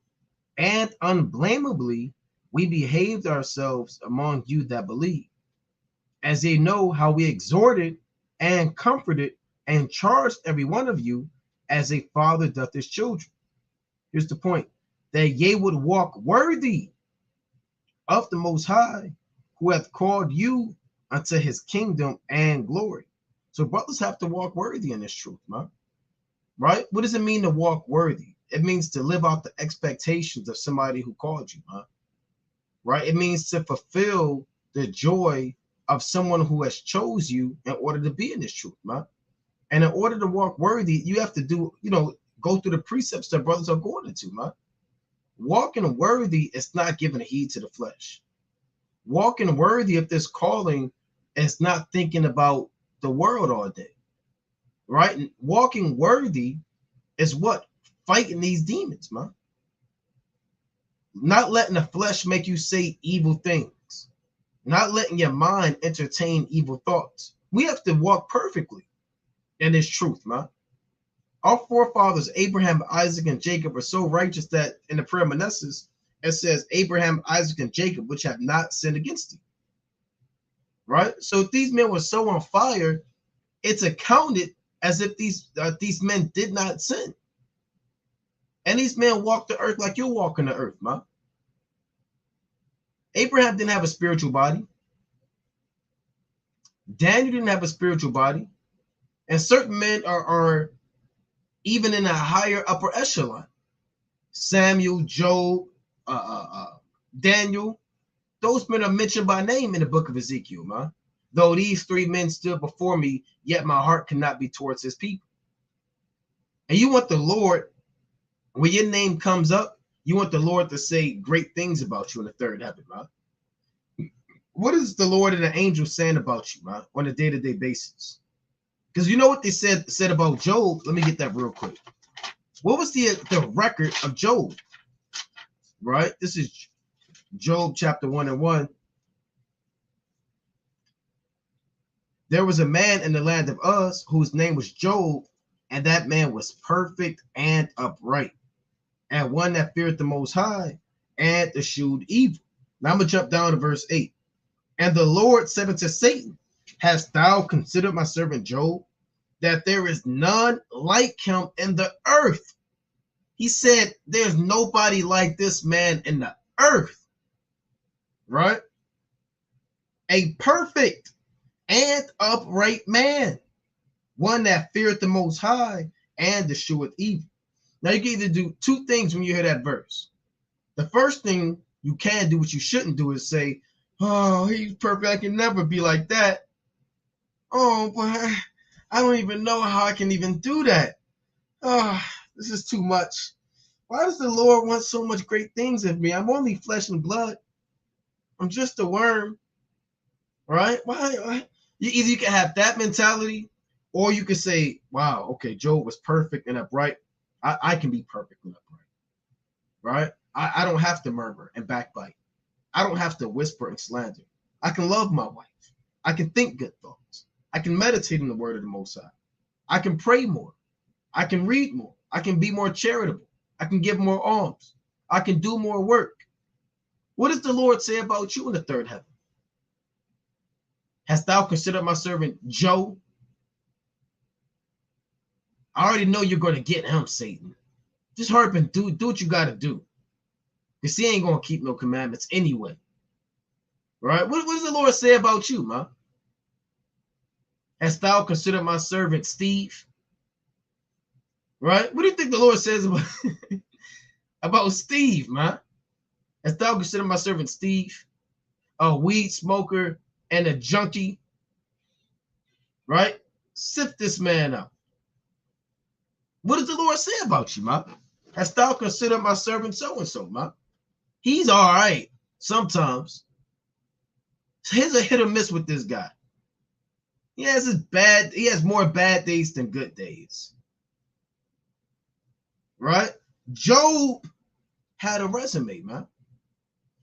A: and unblameably we behaved ourselves among you that believe, as they know how we exhorted and comforted and charged every one of you as a father doth his children. Here's the point, that ye would walk worthy of the Most High, who hath called you unto his kingdom and glory. So brothers have to walk worthy in this truth, man. Right? What does it mean to walk worthy? It means to live out the expectations of somebody who called you, man. Right? It means to fulfill the joy of someone who has chose you in order to be in this truth, man. And in order to walk worthy, you have to do, go through the precepts that brothers are going into, man. Walking worthy is not giving heed to the flesh. Walking worthy of this calling is not thinking about the world all day, right? And walking worthy is what? Fighting these demons, man. Not letting the flesh make you say evil things. Not letting your mind entertain evil thoughts. We have to walk perfectly in this truth, man. Our forefathers, Abraham, Isaac, and Jacob, are so righteous that in the premonitions, it says, Abraham, Isaac, and Jacob, which have not sinned against thee. Right? So if these men were so on fire, it's accounted as if these men did not sin. And these men walked the earth like you're walking the earth, man. Abraham didn't have a spiritual body. Daniel didn't have a spiritual body. And certain men are even in a higher upper echelon. Samuel, Job, Daniel, those men are mentioned by name in the book of Ezekiel, man. Though these three men stood before me, yet my heart cannot be towards his people. And you want the Lord, when your name comes up, you want the Lord to say great things about you in the third heaven, man. What is the Lord and the angels saying about you, man, on a day-to-day basis? Because you know what they said about Job? Let me get that real quick. What was the record of Job? Right? This is Job chapter 1 and 1. There was a man in the land of Uz whose name was Job, and that man was perfect and upright, and one that feared the Most High and eschewed evil. Now I'm going to jump down to verse 8. And the Lord said unto Satan, hast thou considered my servant Job, that there is none like him in the earth? He said, there's nobody like this man in the earth, right? A perfect and upright man, one that feareth the Most High and escheweth evil. Now you can either do two things when you hear that verse. The first thing you can do, what you shouldn't do, is say, oh, he's perfect, I can never be like that. Oh, but I don't even know how I can even do that. Oh, this is too much. Why does the Lord want so much great things of me? I'm only flesh and blood. I'm just a worm, right? Why? Either you can have that mentality, or you can say, wow, okay, Job was perfect and upright. I can be perfect and upright, right? I don't have to murmur and backbite. I don't have to whisper and slander. I can love my wife. I can think good thoughts. I can meditate in the word of the Most High. I can pray more. I can read more. I can be more charitable. I can give more alms. I can do more work. What does the Lord say about you in the third heaven? Hast thou considered my servant Job? I already know you're going to get him, Satan. Just hurry up and do what you got to do. Because he ain't going to keep no commandments anyway. Right? What does the Lord say about you, man? Hast thou considered my servant Steve? Right? What do you think the Lord says about, about Steve, man? As thou consider my servant Steve, a weed smoker and a junkie, right? Sift this man out. What does the Lord say about you, man? Hast thou considered my servant so-and-so, man? He's all right sometimes. Here's a hit or miss with this guy. He has more bad days than good days. Right? Job had a resume, man.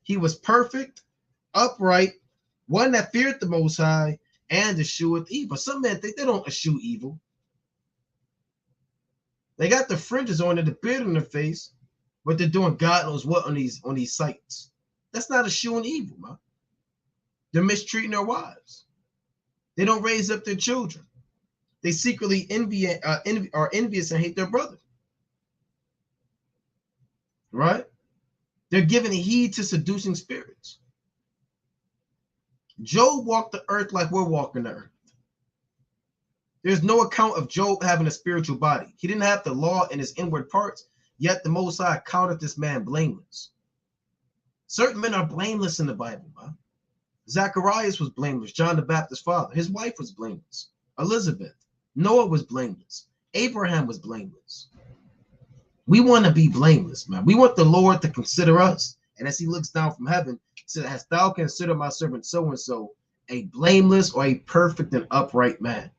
A: He was perfect, upright, one that feared the Most High, and escheweth evil. Some men think they don't eschew evil. They got the fringes on and the beard on their face, but they're doing God knows what on these sites. That's not eschewing evil, man. They're mistreating their wives. They don't raise up their children. They secretly are envious and hate their brother. Right? They're giving heed to seducing spirits. Job walked the earth like we're walking the earth. There's no account of Job having a spiritual body. He didn't have the law in his inward parts, yet the Most High counted this man blameless. Certain men are blameless in the Bible, man. Zacharias was blameless. John the Baptist's father. His wife was blameless. Elizabeth. Noah was blameless. Abraham was blameless. We want to be blameless, man. We want the Lord to consider us. And as he looks down from heaven, he said, hast thou considered my servant so-and-so a blameless or a perfect and upright man?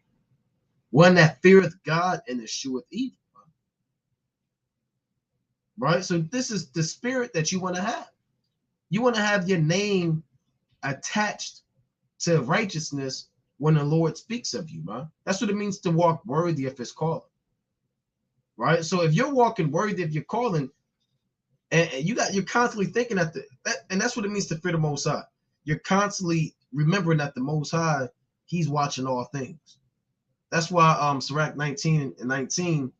A: One that feareth God and escheweth evil. Right? So this is the spirit that you want to have. You want to have your name attached to righteousness when the Lord speaks of you, man. That's what it means to walk worthy of his calling. Right? So if you're walking worthy of your calling, and you're constantly thinking and that's what it means to fear the Most High. You're constantly remembering that the Most High, he's watching all things. That's why Sirach 19 and 19,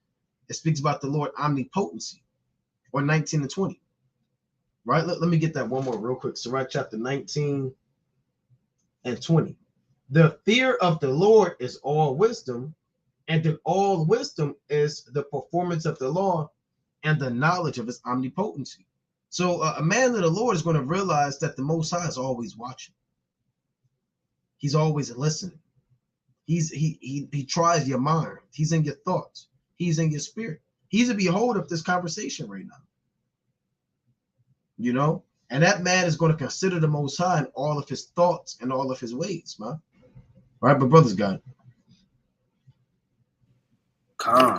A: it speaks about the Lord omnipotency, or 19 and 20. Right? Let me get that one more real quick. Sirach chapter 19 and 20. The fear of the Lord is all wisdom, and then all wisdom is the performance of the law and the knowledge of his omnipotency. So a man of the Lord is going to realize that the Most High is always watching. He's always listening. He tries your mind. He's in your thoughts. He's in your spirit. He's a beholder of this conversation right now. You know, and that man is going to consider the Most High in all of his thoughts and all of his ways, man. All right, but brothers got it.
B: I'm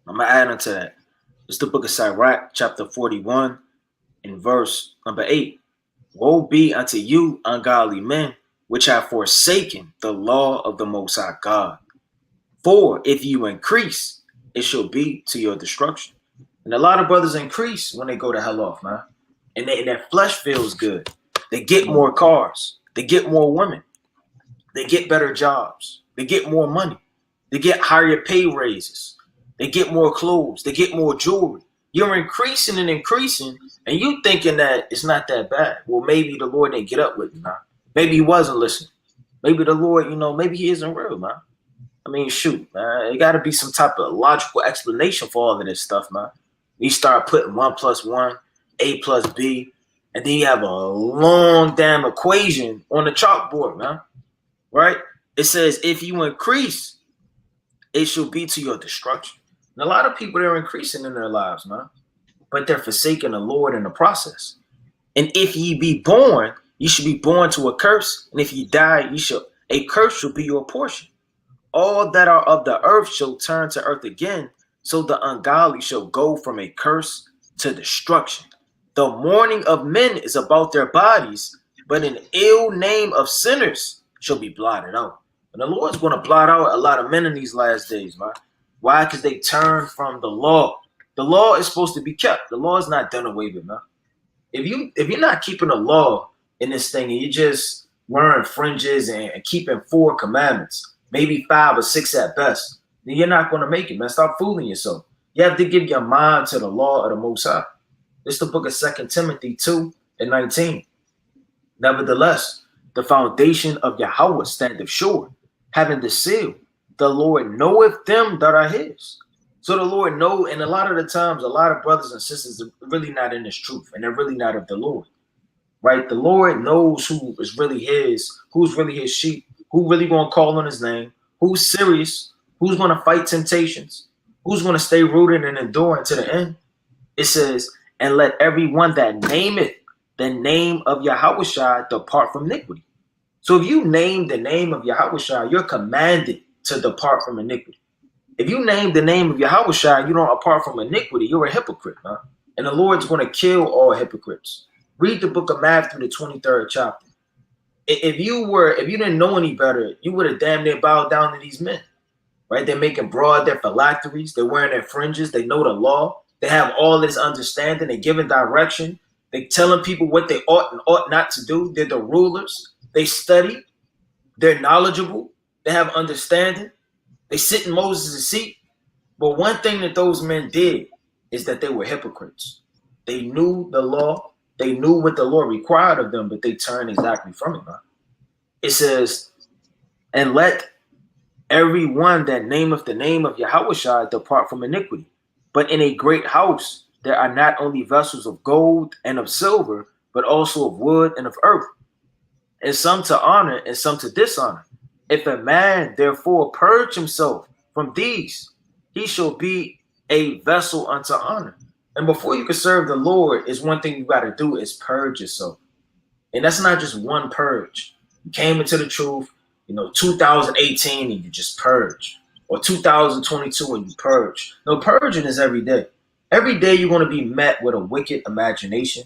B: gonna add on to that. It's the book of Sirach, chapter 41, in verse number 8. Woe be unto you, ungodly men, which have forsaken the law of the Most High God. For if you increase, it shall be to your destruction. And a lot of brothers increase when they go to hell off, man. And their flesh feels good. They get more cars. They get more women. They get better jobs. They get more money. They get higher pay raises. They get more clothes. They get more jewelry. You're increasing and increasing, and you thinking that it's not that bad. Well, maybe the Lord didn't get up with you, man. Maybe he wasn't listening. Maybe the Lord, maybe he isn't real, man. I mean, shoot, man. It got to be some type of logical explanation for all of this stuff, man. You start putting 1 + 1, A + B, and then you have a long damn equation on the chalkboard, man. Right? It says, if you increase, it shall be to your destruction. And a lot of people, they're increasing in their lives, man. But they're forsaking the Lord in the process. And if ye be born, you should be born to a curse. And if ye die, a curse shall be your portion. All that are of the earth shall turn to earth again. So the ungodly shall go from a curse to destruction. The mourning of men is about their bodies, but an ill name of sinners shall be blotted out. And the Lord's going to blot out a lot of men in these last days, man. Why? Because they turn from the law. The law is supposed to be kept. The law is not done away with, man. If you're not keeping the law in this thing and you're just wearing fringes and keeping 4 commandments, maybe 5 or 6 at best, then you're not going to make it, man. Stop fooling yourself. You have to give your mind to the law of the Most High. This is the book of 2 Timothy 2 and 19. Nevertheless, the foundation of Yahweh standeth sure, having the seal. The Lord knoweth them that are his. So the Lord know, and a lot of the times, a lot of brothers and sisters are really not in this truth, and they're really not of the Lord, right? The Lord knows who is really His, who's really His sheep, who really going to call on His name, who's serious, who's going to fight temptations, who's going to stay rooted and enduring to the end. It says, and let everyone that nameth the name of Yahushua depart from iniquity. So if you name the name of Yahushua, you're commanded to depart from iniquity. If you name the name of Yahushua, you don't depart from iniquity, you're a hypocrite, huh? And the Lord's going to kill all hypocrites. Read the book of Matthew, the 23rd chapter. If you didn't know any better, you would have damn near bowed down to these men, right? They're making broad their phylacteries. They're wearing their fringes. They know the law. They have all this understanding. They're giving direction. They're telling people what they ought and ought not to do. They're the rulers. They study. They're knowledgeable. They have understanding. They sit in Moses' seat. But one thing that those men did is that they were hypocrites. They knew the law. They knew what the law required of them, but they turned exactly from it, man. It says, and let everyone that nameth the name of Yahushua depart from iniquity. But in a great house there are not only vessels of gold and of silver, but also of wood and of earth, and some to honor and some to dishonor. If a man therefore purge himself from these, he shall be a vessel unto honor. And before you can serve the Lord, is one thing you got to do is purge yourself. And that's not just one purge. You came into the truth, 2018, and you just purge. Or 2022 and you purge. No, purging is every day. Every day you're going to be met with a wicked imagination.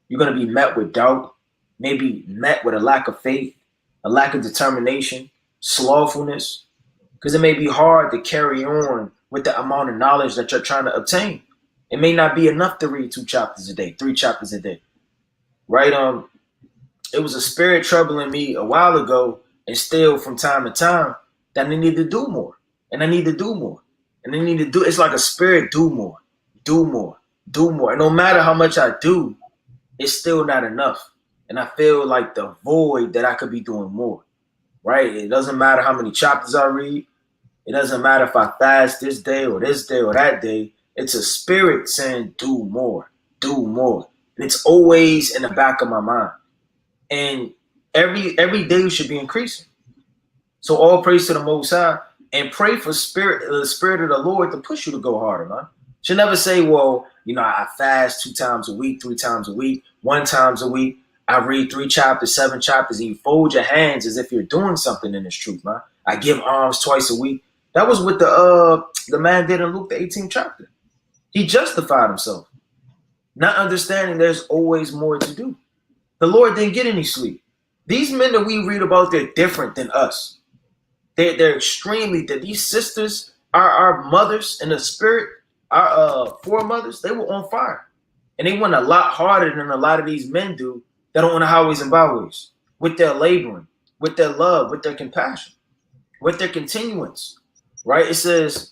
B: You're going to be met with doubt, maybe met with a lack of faith, a lack of determination, slothfulness, because it may be hard to carry on with the amount of knowledge that you're trying to obtain. It may not be enough to read 2 chapters a day, 3 chapters a day, right? It was a spirit troubling me a while ago, and still from time to time, that I need to do more, and I need to do more, and I need to do. It's like a spirit: do more, do more, do more. And no matter how much I do, it's still not enough. And I feel like the void that I could be doing more, right? It doesn't matter how many chapters I read. It doesn't matter if I fast this day or that day. It's a spirit saying, do more, do more. And it's always in the back of my mind. And every day should be increasing. So all praise to the Most High, and pray for the Spirit of the Lord to push you to go harder, man. Should never say, well, I fast 2 times a week, 3 times a week, 1 time a week. I read 3 chapters, 7 chapters, and you fold your hands as if you're doing something in this truth, man. I give alms twice a week. That was what the man did in Luke, the 18th chapter. He justified himself, not understanding there's always more to do. The Lord didn't get any sleep. These men that we read about, they're different than us. They're extremely different. These sisters, our mothers in the spirit, our foremothers, they were on fire. And they went a lot harder than a lot of these men do that are on the highways and byways, with their laboring, with their love, with their compassion, with their continuance. Right? It says,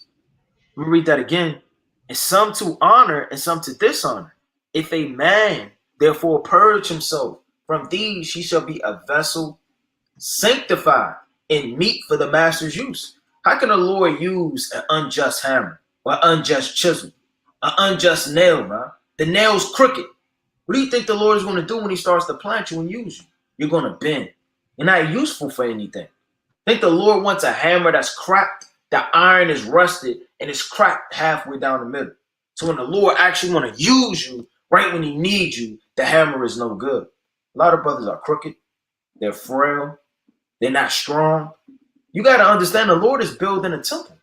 B: let me read that again. And some to honor and some to dishonor. If a man therefore purge himself from these, he shall be a vessel sanctified and meet for the master's use. How can the Lord use an unjust hammer or unjust chisel, an unjust nail, man? The nail's crooked. What do you think the Lord is going to do when he starts to plant you and use you? You're going to bend. You're not useful for anything. Think the Lord wants a hammer that's cracked? The iron is rusted and it's cracked halfway down the middle. So when the Lord actually want to use you, right when he needs you, the hammer is no good. A lot of brothers are crooked. They're frail. They're not strong. You got to understand the Lord is building a temple.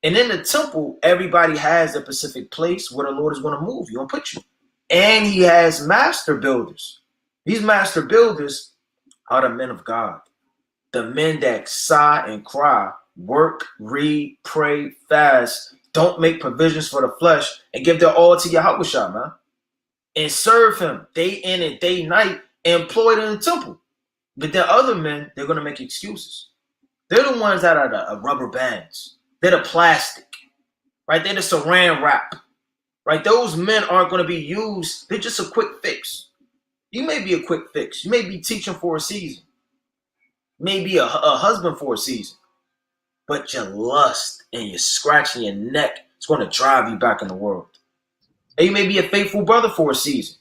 B: And in the temple, everybody has a specific place where the Lord is going to move you and put you. And he has master builders. These master builders are the men of God. The men that sigh and cry, work, read, pray, fast, don't make provisions for the flesh, and give their all to Yahushua, man. And serve him day in and day night, employed in the temple. But the other men, they're going to make excuses. They're the ones that are the rubber bands. They're the plastic, right? They're the saran wrap, right? Those men aren't going to be used. They're just a quick fix. You may be a quick fix. You may be teaching for a season. Maybe a husband for a season. But your lust and you're scratching your neck It's going to drive you back in the world. And you may be a faithful brother for a season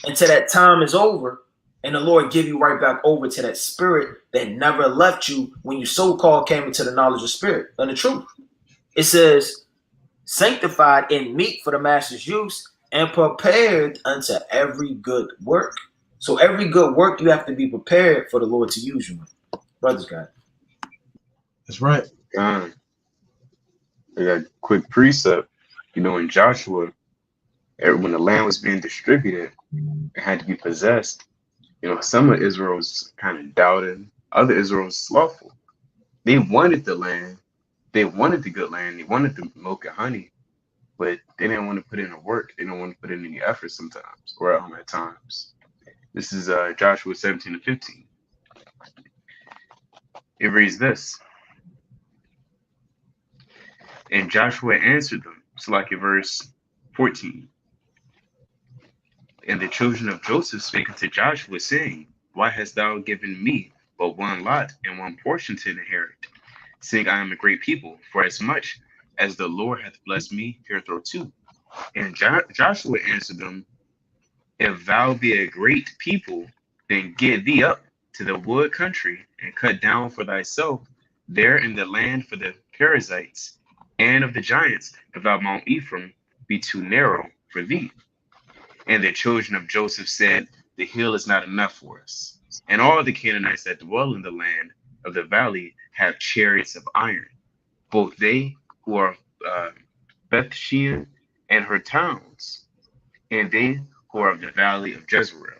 B: until that time is over, and the Lord give you right back over to that spirit that never left you when you so-called came into the knowledge of spirit and the truth. It says, sanctified and meet for the master's use and prepared unto every good work. So every good work, you have to be prepared for the Lord to use you. Brothers, God.
A: That's right.
C: I got a quick precept. In Joshua, when the land was being distributed, it had to be possessed. Some of Israel was kind of doubting. Other Israel was slothful. They wanted the land. They wanted the good land. They wanted the milk and honey, but they didn't want to put in the work. They don't want to put in any effort sometimes, or at times. This is Joshua 17-15. It reads this. And Joshua answered them. So like in verse 14. And the children of Joseph spake unto Joshua, saying, why hast thou given me but one lot and one portion to inherit, seeing I am a great people, for as much as the Lord hath blessed me hitherto? And Joshua answered them, if thou be a great people, then get thee up to the wood country and cut down for thyself there in the land for the Perizzites and of the giants, if thou Mount Ephraim be too narrow for thee. And the children of Joseph said, the hill is not enough for us. And all the Canaanites that dwell in the land of the valley have chariots of iron, both they who are Bethshean and her towns, and they who are of the valley of Jezreel.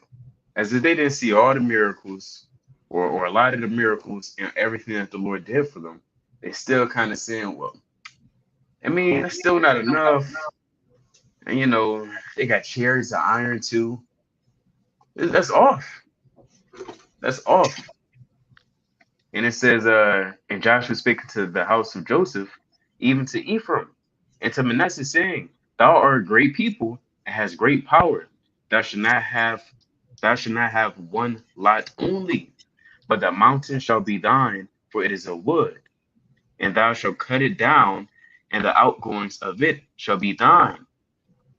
C: As if they didn't see all the miracles or a lot of the miracles and everything that the Lord did for them, they still kind of saying, well, it's still not enough. And they got chariots of iron too. That's off. That's off. And it says, and Joshua spake to the house of Joseph, even to Ephraim, and to Manasseh, saying, thou art a great people and hast great power. Thou shalt not have one lot only, but the mountain shall be thine, for it is a wood, and thou shalt cut it down, and the outgoings of it shall be thine.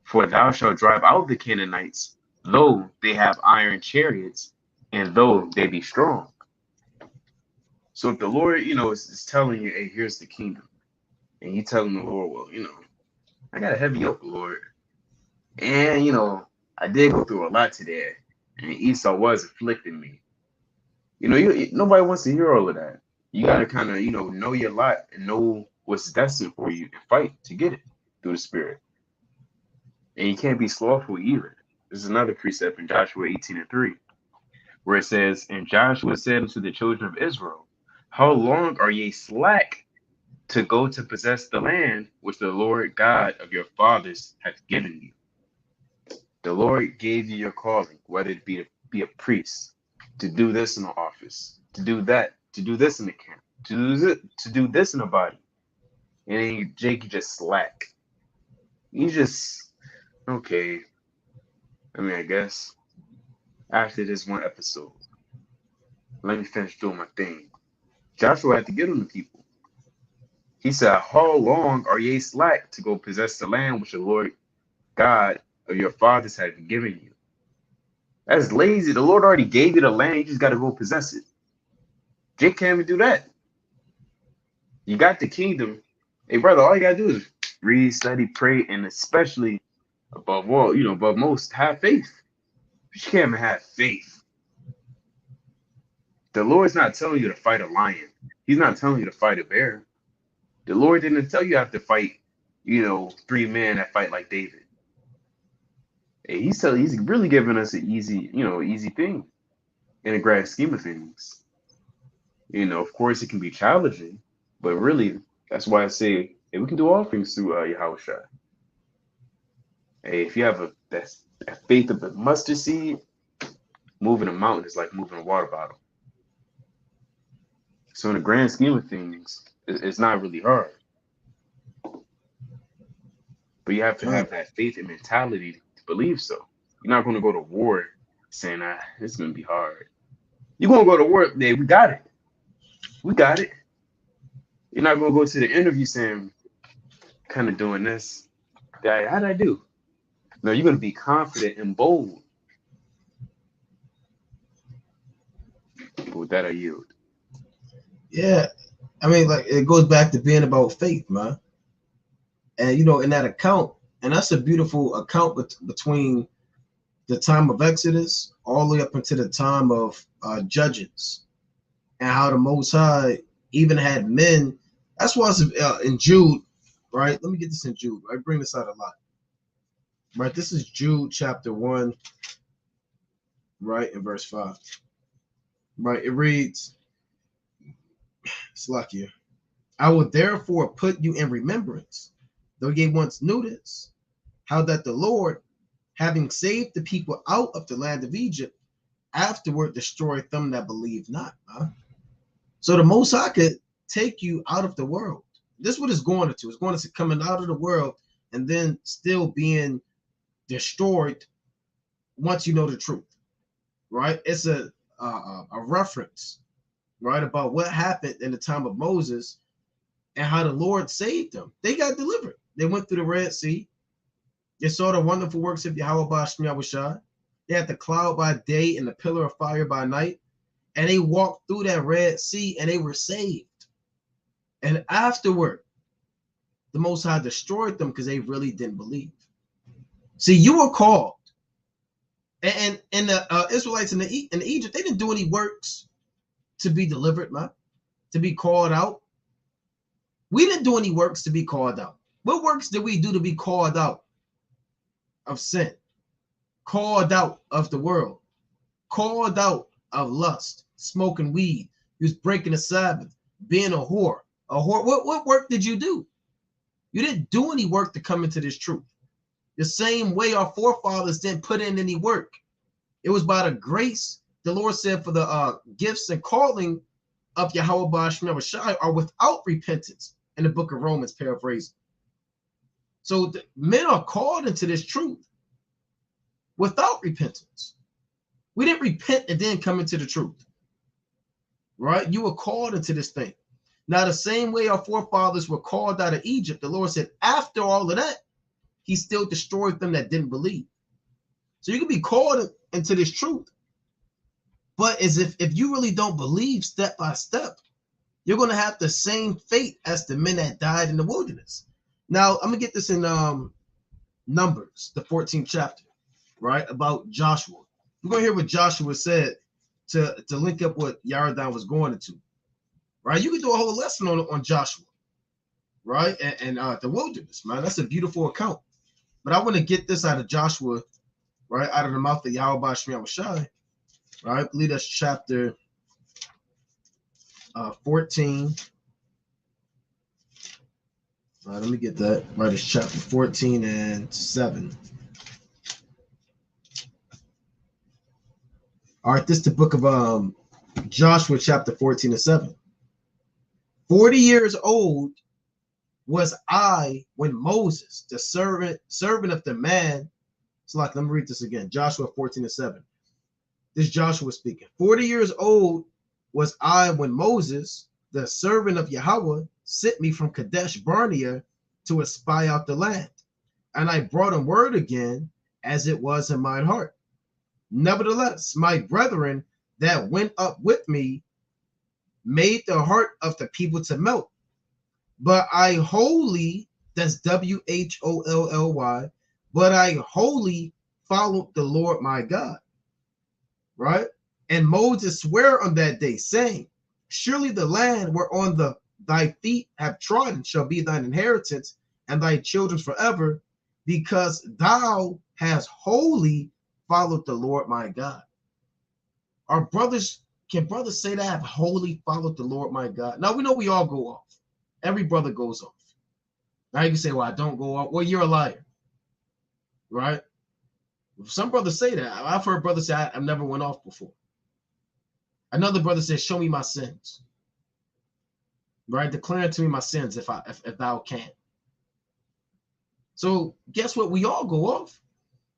C: For thou shalt drive out the Canaanites, though they have iron chariots, and though they be strong. So if the Lord, is telling you, hey, here's the kingdom, and you telling the Lord, well, I got a heavy yoke, Lord, and I did go through a lot today, and Esau was afflicting me. Nobody wants to hear all of that. You got to kind of, know your lot and know what's destined for you and fight to get it through the Spirit. And you can't be slothful either. This is another precept in Joshua 18:3, where it says, and Joshua said unto the children of Israel, how long are ye slack to go to possess the land which the Lord God of your fathers hath given you? The Lord gave you your calling, whether it be to be a priest, to do this in the office, to do that, to do this in the camp, to do this in the body. And then Jake, you just slack. You just, okay. I guess after this one episode, let me finish doing my thing. Joshua had to get on the people. He said, how long are ye slack to go possess the land which the Lord God of your fathers had given you? That's lazy. The Lord already gave you the land. You just got to go possess it. Jake can't even do that. You got the kingdom. Hey, brother, all you got to do is read, study, pray, and especially above all, above most, have faith. But you can't even have faith. The Lord's not telling you to fight a lion. He's not telling you to fight a bear. The Lord didn't tell you have to fight, 3 men that fight like David. Hey, he's really giving us an easy thing in the grand scheme of things. Of course it can be challenging, but really that's why I say, hey, we can do all things through Yahushua. Hey, if you have that faith of the mustard seed, moving a mountain is like moving a water bottle. So in the grand scheme of things, it's not really hard. But you have to have that faith and mentality to believe so. You're not going to go to war saying, it's going to be hard. You're going to go to work, we got it. We got it. You're not going to go to the interview saying, kind of doing this. How did I do? No, you're going to be confident and bold. With that, I yield.
A: Yeah, I mean, like it goes back to being about faith, man. And you know, in that account, and that's a beautiful account between the time of Exodus all the way up into the time of Judges, and how the Most High even had men. That's why it's in Jude, right? Let me get this in Jude. I bring this out a lot, right? This is Jude chapter 1, right, in verse 5, right? It reads, it's lucky. I will therefore put you in remembrance, though ye once knew this, how that the Lord, having saved the people out of the land of Egypt, afterward destroyed them that believed not. Huh? So the Most High could take you out of the world. This is what it's going into. It's going to coming out of the world and then still being destroyed once you know the truth, right? It's a reference, right, about what happened in the time of Moses and how the Lord saved them. They got delivered. They went through the Red Sea. They saw the wonderful works of Yahweh Bashim Yahushai. They had the cloud by day and the pillar of fire by night. And they walked through that Red Sea and they were saved. And afterward, the Most High destroyed them because they really didn't believe. See, you were called. And the Israelites in Egypt, they didn't do any works to be delivered, man, to be called out. We didn't do any works to be called out. What works did we do to be called out of sin? Called out of the world? Called out of lust, smoking weed, you was breaking the Sabbath, being a whore. A whore. What work did you do? You didn't do any work to come into this truth. The same way our forefathers didn't put in any work. It was by the grace, the Lord said, for the gifts and calling of Yahweh Bashim Yahushai are without repentance in the book of Romans, paraphrasing. So men are called into this truth without repentance. We didn't repent and then come into the truth, right? You were called into this thing. Now, the same way our forefathers were called out of Egypt, the Lord said, after all of that, he still destroyed them that didn't believe. So you can be called into this truth. But as if you really don't believe step by step, you're going to have the same fate as the men that died in the wilderness. Now, I'm going to get this in Numbers, the 14th chapter, right, about Joshua. We're going to hear what Joshua said to link up what Yaradan was going into, right? You can do a whole lesson on Joshua, right, and the wilderness, man. That's a beautiful account. But I want to get this out of Joshua, right, out of the mouth of Yahweh Bashim Yahushai, right? I believe that's chapter 14. All right, let me get that. Right, it's chapter 14 and 7. All right, this is the book of Joshua, chapter 14 and 7. 40 years old was I when Moses, the servant of the man. It's like, let me read this again. Joshua 14 and 7. This is Joshua speaking. 40 years old was I when Moses, the servant of Yahweh, sent me from Kadesh Barnea to espy out the land. And I brought him word again, as it was in mine heart. Nevertheless, my brethren that went up with me made the heart of the people to melt. But I wholly, that's WHOLLY, but I wholly followed the Lord my God. Right? And Moses sware on that day, saying, surely the land whereon thy feet have trodden shall be thine inheritance and thy children's forever, because thou hast wholly followed the Lord my God. Our brothers, can brothers say that I have wholly followed the Lord my God? Now we know we all go off. Every brother goes off. Now you can say, well, I don't go off. Well, you're a liar. Right? Some brothers say that. I've heard brothers say, I've never went off before. Another brother says, show me my sins. Right? Declare to me my sins if thou can. So guess what? We all go off.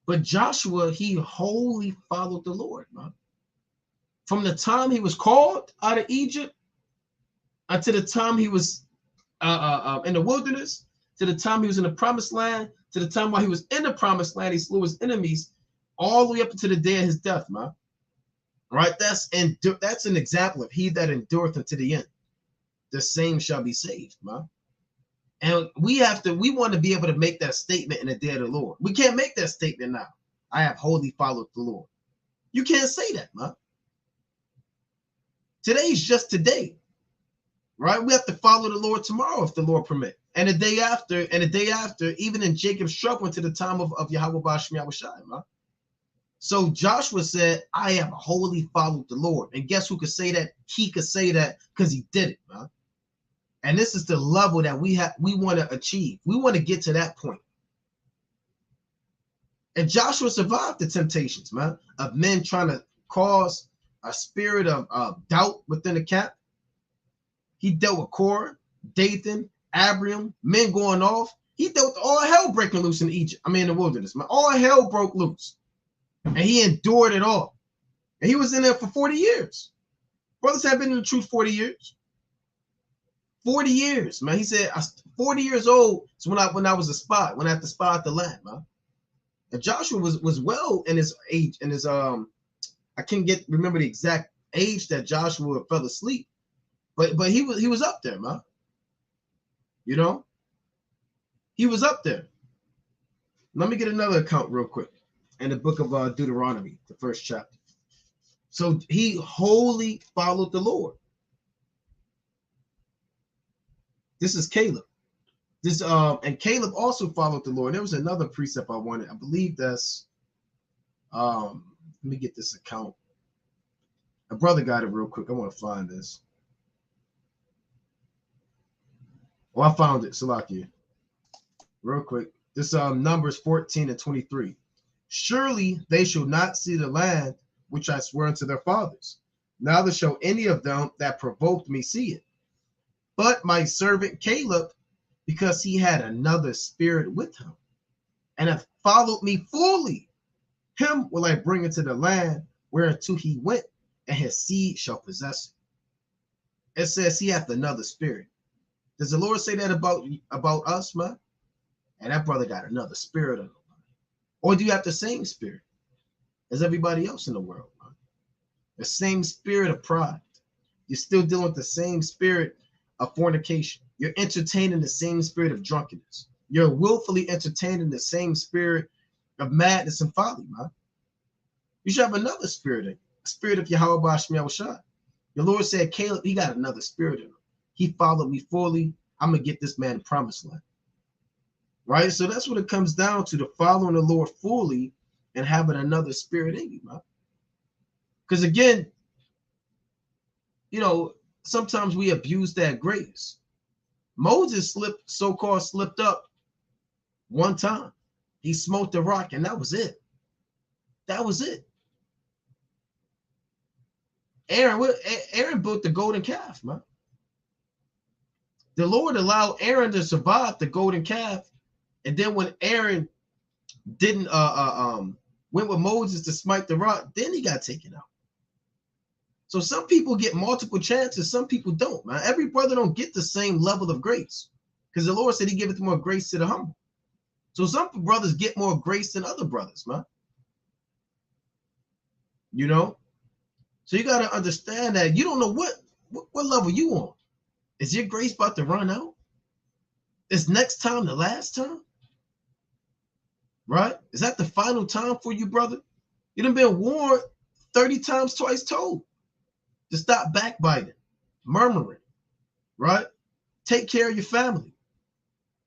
A: But Joshua, he wholly followed the Lord, man. From the time he was called out of Egypt until the time he was in the wilderness, to the time he was in the promised land, to the time while he was in the promised land, he slew his enemies, all the way up to the day of his death, man. Right? That's an example of he that endureth unto the end. The same shall be saved, man. And we want to be able to make that statement in the day of the Lord. We can't make that statement now. I have wholly followed the Lord. You can't say that, man. Today's just today, right? We have to follow the Lord tomorrow if the Lord permit. And the day after, even in Jacob's trouble to the time of Yahweh Bashim Yahushai, man. So Joshua said, I have wholly followed the Lord. And guess who could say that? He could say that because he did it, man. And this is the level that we want to achieve. We want to get to that point. And Joshua survived the temptations, man, of men trying to cause a spirit of doubt within the camp. He dealt with Korah, Dathan, Abiram, men going off. He dealt with all hell breaking loose in Egypt. In the wilderness, man. All hell broke loose. And he endured it all. And he was in there for 40 years. Brothers have been in the truth 40 years. 40 years, man. He said, 40 years old is when I was a spy, when I had to spy out the land, man. And Joshua was well in his age, in his I can't remember the exact age that Joshua fell asleep, but he was up there, man. You know, he was up there. Let me get another account real quick in the book of Deuteronomy, the first chapter. So he wholly followed the Lord. This is Caleb. And Caleb also followed the Lord. There was another precept I wanted. I believe that's let me get this account. A brother got it real quick. I want to find this. Oh, I found it. Salakia. Real quick. This Numbers 14 and 23. Surely they shall not see the land which I swear unto their fathers, neither shall any of them that provoked me see it. But my servant Caleb, because he had another spirit with him, and hath followed me fully, him will I bring into the land whereunto he went, and his seed shall possess it. It says he hath another spirit. Does the Lord say that about us, man? And that brother got another spirit in him. Or do you have the same spirit as everybody else in the world, man? The same spirit of pride. You're still dealing with the same spirit of fornication. You're entertaining the same spirit of drunkenness. You're willfully entertaining the same spirit of madness and folly, man. You should have another spirit in you, a spirit of Yahweh Bashim Yahushai. The Lord said, Caleb, he got another spirit in him. He followed me fully. I'm going to get this man the promised land. Right? So that's what it comes down to, the following the Lord fully and having another spirit in you, man. Because again, you know, sometimes we abuse that grace. Moses so-called slipped up one time. He smote the rock, and that was it. That was it. Aaron built the golden calf, man. The Lord allowed Aaron to survive the golden calf, and then when Aaron didn't went with Moses to smite the rock, then he got taken out. So some people get multiple chances, some people don't, man. Every brother don't get the same level of grace, because the Lord said he giveth more grace to the humble. So some brothers get more grace than other brothers, man. You know? So you got to understand that you don't know what level you on. Is your grace about to run out? Is next time the last time? Right? Is that the final time for you, brother? You done been warned 30 times twice told to stop backbiting, murmuring, right? Take care of your family.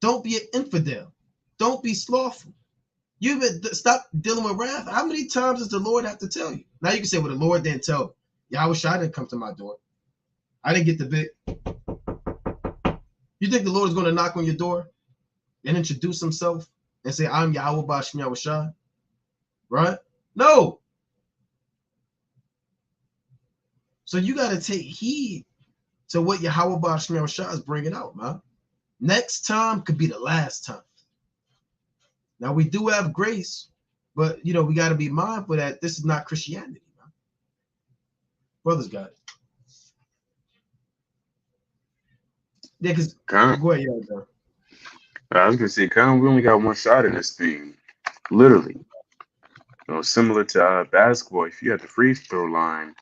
A: Don't be an infidel. Don't be slothful. You stop dealing with wrath. How many times does the Lord have to tell you? Now you can say, well, the Lord didn't tell me. Yeah, I wish I didn't come to my door. I didn't get the bit. You think the Lord is going to knock on your door and introduce himself and say, I'm Yahweh Bashim Yahushai? Right? No. So you got to take heed to what Yahweh Bashim Yahushai is bringing out, man. Next time could be the last time. Now, we do have grace, but, you know, we got to be mindful that this is not Christianity, man. Brothers got it. Yeah, because go ahead, yeah.
C: I was gonna say, kind of, we only got one shot in this thing, literally. Similar to basketball. If you had the free throw line,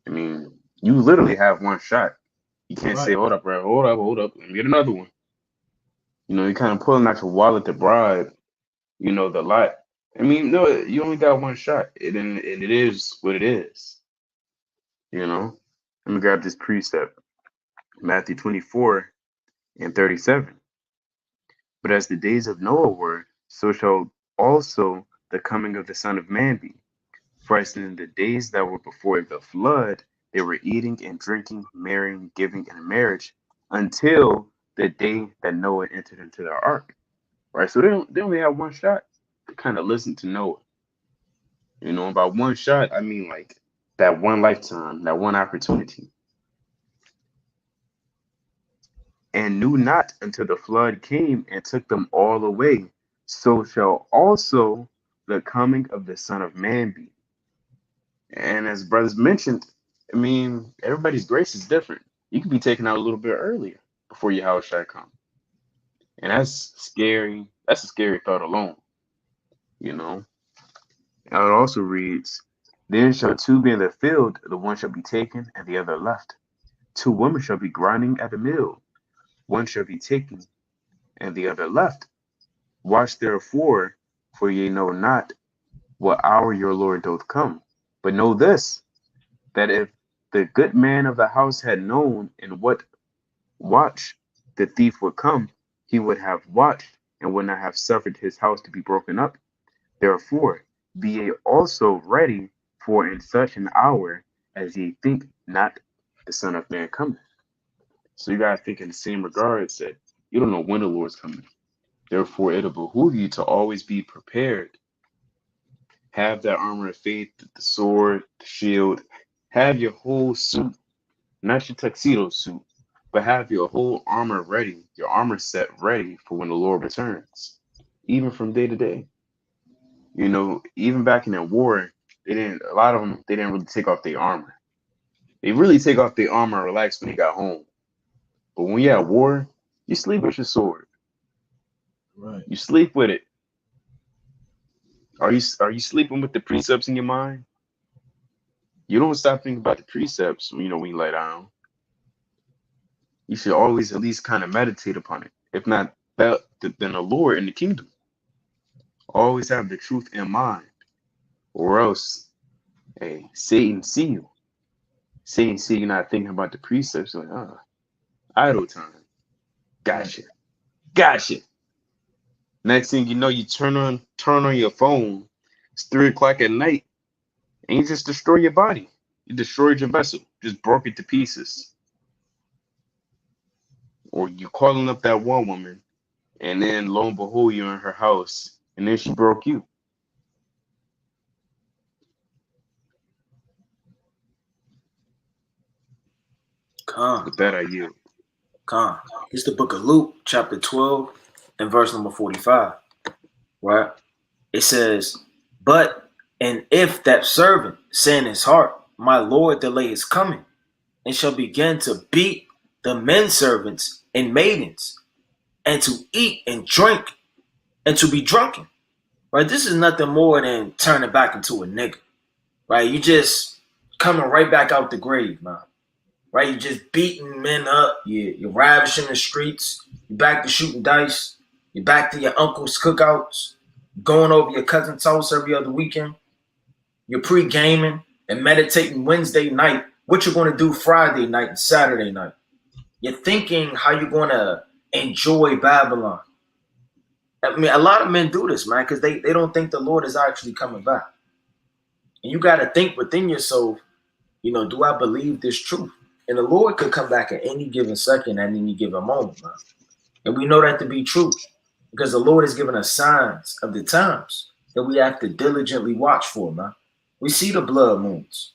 C: I mean, you literally have one shot. You can't say,
A: Right.
C: "Hold up, bro, hold up, let me get another one." You're kind of pulling out your wallet to bribe, the lot. I mean, no, you only got one shot, and it is what it is. Let me grab this precept, Matthew 24:37. But as the days of Noah were, so shall also the coming of the Son of Man be. For as in the days that were before the flood, they were eating and drinking, marrying, giving in marriage, until the day that Noah entered into the ark. Right? So they only have one shot to kind of listen to Noah. By one shot, I mean like that one lifetime, that one opportunity. And knew not until the flood came and took them all away. So shall also the coming of the Son of Man be. And as brothers mentioned, I mean, everybody's grace is different. You can be taken out a little bit earlier before your house shall come. And that's scary. That's a scary thought alone, you know. And it also reads, then shall two be in the field, the one shall be taken and the other left. Two women shall be grinding at the mill, one shall be taken and the other left. Watch therefore, for ye know not what hour your Lord doth come. But know this, that if the good man of the house had known in what watch the thief would come, he would have watched and would not have suffered his house to be broken up. Therefore, be ye also ready, for in such an hour as ye think not the Son of Man cometh. So you gotta think in the same regards that you don't know when the Lord's coming. Therefore, it'll behoove you to always be prepared. Have that armor of faith, the sword, the shield. Have your whole suit, not your tuxedo suit, but have your whole armor ready, your armor set ready for when the Lord returns, even from day to day. Even back in that war, a lot of them, they didn't really take off their armor. They really take off their armor and relax when they got home. But when you're at war, you sleep with your sword.
A: Right.
C: You sleep with it. Are you sleeping with the precepts in your mind? You don't stop thinking about the precepts, when you lay down. You should always at least kind of meditate upon it. If not that, then the Lord in the kingdom. Always have the truth in mind, or else, hey, Satan see you. Satan see you not thinking about the precepts. Like, idle time. Gotcha. Next thing you know, you turn on your phone. It's 3 o'clock at night, and you just destroy your body. You destroyed your vessel, just broke it to pieces. Or you calling up that one woman, and then lo and behold, you're in her house, and then she broke you. With that, I yield.
B: It's the book of Luke, chapter 12, and verse number 45. Right? It says, and if that servant say in his heart, my Lord delay his coming, and shall begin to beat the men servants and maidens, and to eat and drink, and to be drunken. Right? This is nothing more than turning back into a nigga. Right? You just coming right back out the grave, man. Right? You just beating men up. You're ravishing the streets. You're back to shooting dice. You're back to your uncle's cookouts. Going over your cousin's house every other weekend. You're pre-gaming and meditating Wednesday night. What you're going to do Friday night and Saturday night. You're thinking how you're going to enjoy Babylon. I mean, a lot of men do this, man, because they don't think the Lord is actually coming back. And you got to think within yourself, do I believe this truth? And the Lord could come back at any given second, at any given moment, man. And we know that to be true because the Lord has given us signs of the times that we have to diligently watch for, man. We see the blood moons.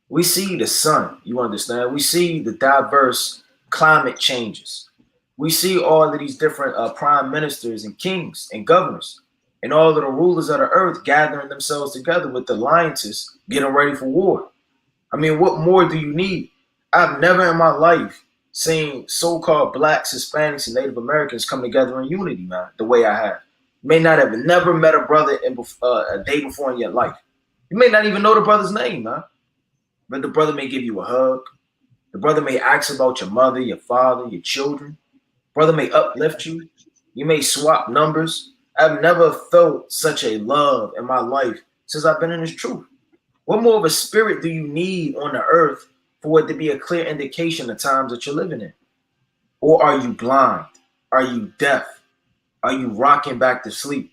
B: We see the sun, you understand? We see the diverse climate changes. We see all of these different prime ministers and kings and governors and all of the rulers of the earth gathering themselves together with alliances, getting ready for war. I mean, what more do you need? I've never in my life seen so-called blacks, Hispanics, and Native Americans come together in unity, man, the way I have. You may not have never met a brother a day before in your life. You may not even know the brother's name, man. But the brother may give you a hug. The brother may ask about your mother, your father, your children. Brother may uplift you. You may swap numbers. I've never felt such a love in my life since I've been in this truth. What more of a spirit do you need on the earth for it to be a clear indication of times that you're living in? Or are you blind? Are you deaf? Are you rocking back to sleep?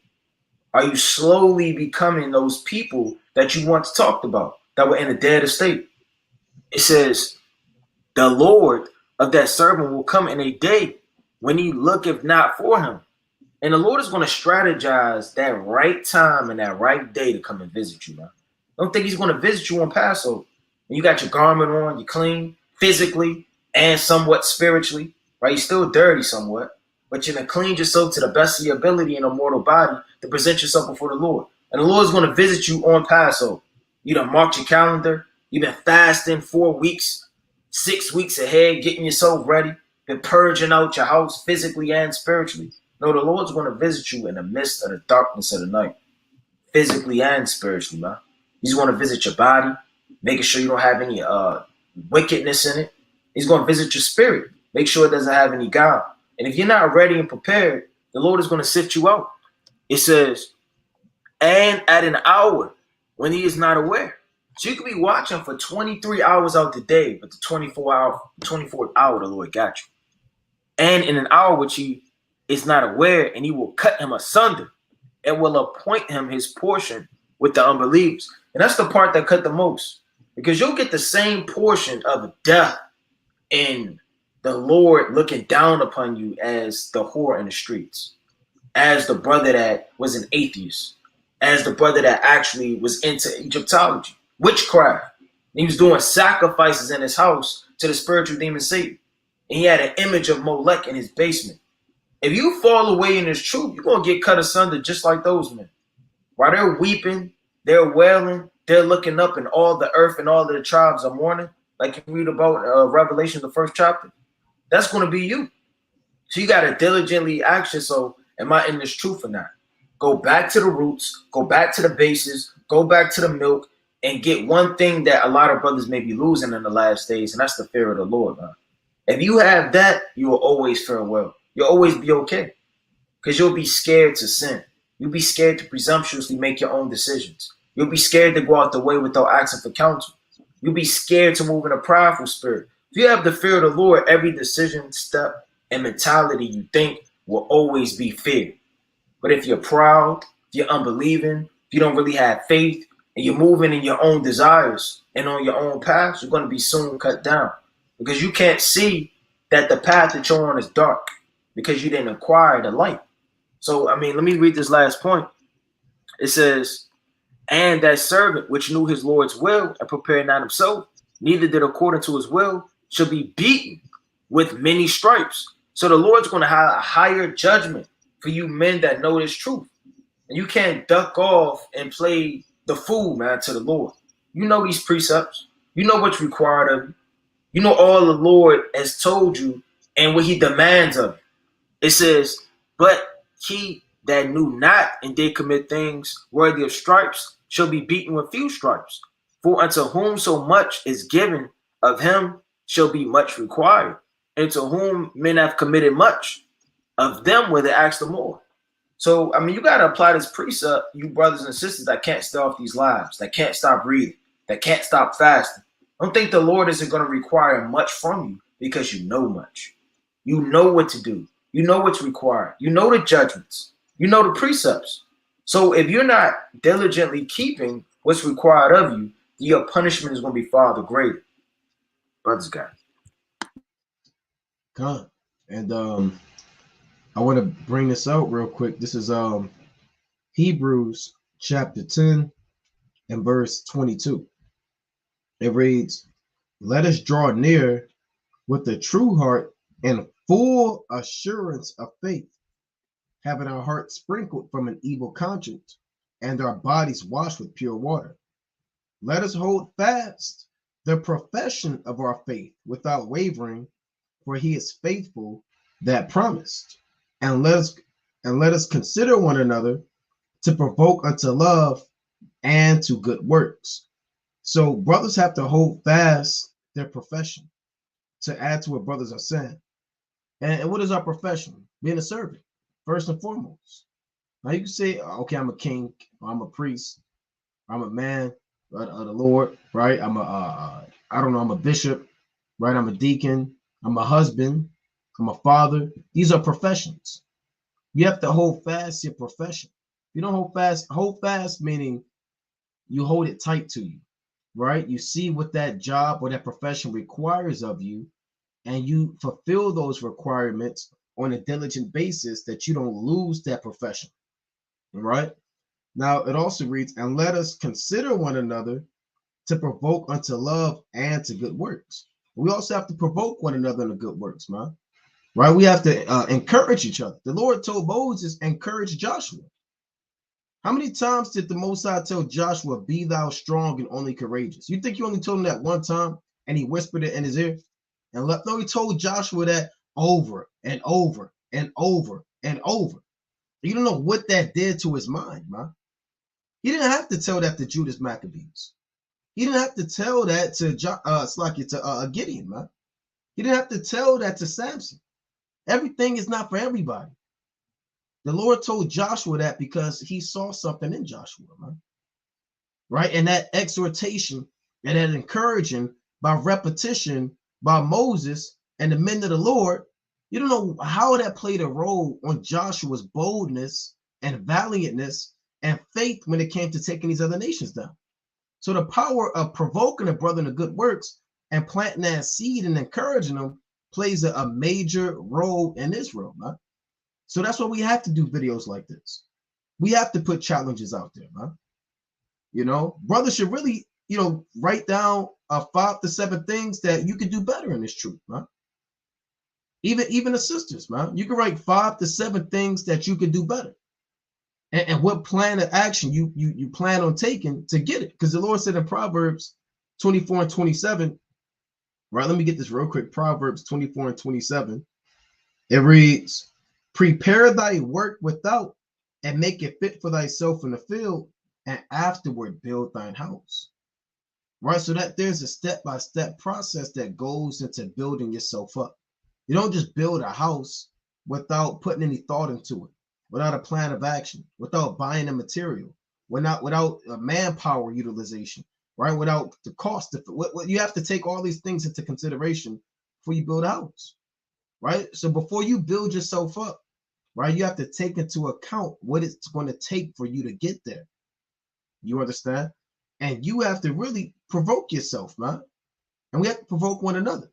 B: Are you slowly becoming those people that you once talked about that were in a dead estate? It says, the Lord of that servant will come in a day when he looketh not for him. And the Lord is going to strategize that right time and that right day to come and visit you, man. Don't think he's going to visit you on Passover. And you got your garment on, you're clean physically and somewhat spiritually, right? You're still dirty somewhat, but you're going to clean yourself to the best of your ability in a mortal body to present yourself before the Lord. And the Lord is going to visit you on Passover. You done marked your calendar. You've been fasting 4 weeks, 6 weeks ahead, getting yourself ready, been purging out your house physically and spiritually. No, the Lord's going to visit you in the midst of the darkness of the night, physically and spiritually, man. He's going to visit your body, making sure you don't have any wickedness in it. He's going to visit your spirit, make sure it doesn't have any guile. And if you're not ready and prepared, the Lord is going to sift you out. It says, and at an hour when he is not aware. So you could be watching for 23 hours out the day, but the 24th hour, the Lord got you. And in an hour which he is not aware, and he will cut him asunder and will appoint him his portion with the unbelievers. And that's the part that cut the most, because you'll get the same portion of death and the Lord looking down upon you as the whore in the streets, as the brother that was an atheist, as the brother that actually was into Egyptology, witchcraft. And he was doing sacrifices in his house to the spiritual demon Satan. And he had an image of Molech in his basement. If you fall away in this truth, you're going to get cut asunder just like those men. While they're weeping, they're wailing, they're looking up, and all the earth and all of the tribes are mourning, like you read about Revelation, the 1st chapter. That's going to be you. So you got to diligently ask yourself, am I in this truth or not? Go back to the roots, go back to the bases, go back to the milk, and get one thing that a lot of brothers may be losing in the last days, and that's the fear of the Lord, man. If you have that, you will always fare well. You'll always be okay, because you'll be scared to sin. You'll be scared to presumptuously make your own decisions. You'll be scared to go out the way without asking for counsel. You'll be scared to move in a prideful spirit. If you have the fear of the Lord, every decision, step, and mentality you think will always be fear. But if you're proud, if you're unbelieving, if you don't really have faith, and you're moving in your own desires and on your own path, you're going to be soon cut down, because you can't see that the path that you're on is dark because you didn't acquire the light. So, I mean, let me read this last point. It says, and that servant which knew his Lord's will and prepared not himself, neither did according to his will, shall be beaten with many stripes. So the Lord's going to have a higher judgment for you men that know this truth. And you can't duck off and play the fool, man, to the Lord. You know these precepts. You know what's required of you. You know all the Lord has told you and what he demands of you. It says, but he that knew not and did commit things worthy of stripes shall be beaten with few stripes. For unto whom so much is given, of him shall be much required. And to whom men have committed much, of them will they ask the more. So, I mean, you got to apply this precept, you brothers and sisters that can't stay off these lives, that can't stop reading, that can't stop fasting. Don't think the Lord isn't going to require much from you because you know much. You know what to do. You know what's required. You know the judgments. You know the precepts. So if you're not diligently keeping what's required of you, your punishment is going to be far the greater. Brothers, guys.
A: Come. And I want to bring this out real quick. This is Hebrews chapter 10 and verse 22. It reads, let us draw near with a true heart and full assurance of faith, having our hearts sprinkled from an evil conscience and our bodies washed with pure water. Let us hold fast the profession of our faith without wavering, for he is faithful that promised. And let us consider one another to provoke unto love and to good works. So brothers have to hold fast their profession, to add to what brothers are saying. And what is our profession? Being a servant, first and foremost. Now you can say, okay, I'm a king, I'm a priest, I'm a man of the Lord, right? I'm I don't know, I'm a bishop, right? I'm a deacon, I'm a husband, I'm a father. These are professions. You have to hold fast your profession. You don't hold fast meaning you hold it tight to you, right? You see what that job or that profession requires of you, and you fulfill those requirements on a diligent basis that you don't lose that profession, right? Now it also reads, and let us consider one another to provoke unto love and to good works. We also have to provoke one another into good works, man. Right? We have to encourage each other. The Lord told Moses, encourage Joshua. How many times did the Most High tell Joshua, be thou strong and only courageous? You think he only told him that one time and he whispered it in his ear? And left? No, he told Joshua that over and over and over and over. You don't know what that did to his mind, man. He didn't have to tell that to Judas Maccabees. He didn't have to tell that to Gideon, man. He didn't have to tell that to Samson. Everything is not for everybody. The Lord told Joshua that because he saw something in Joshua, man. Right? And that exhortation and that encouraging by repetition by Moses and the men of the Lord, you don't know how that played a role on Joshua's boldness and valiantness and faith when it came to taking these other nations down. So the power of provoking a brother into good works and planting that seed and encouraging them plays a major role in Israel, man. So that's why we have to do videos like this. We have to put challenges out there, man. You know, brothers should really, write down 5 to 7 things that you can do better in this truth, man. Even the sisters, man. You can write 5 to 7 things that you can do better. And what plan of action you plan on taking to get it. Because the Lord said in Proverbs 24 and 27, right? Let me get this real quick. Proverbs 24 and 27. It reads, prepare thy work without and make it fit for thyself in the field, and afterward build thine house. Right? So that there's a step-by-step process that goes into building yourself up. You don't just build a house without putting any thought into it, without a plan of action, without buying the material, without manpower utilization, right? Without the cost of what you have to take all these things into consideration before you build a house, right? So before you build yourself up, right, you have to take into account what it's going to take for you to get there. You understand? And you have to really provoke yourself, man. And we have to provoke one another,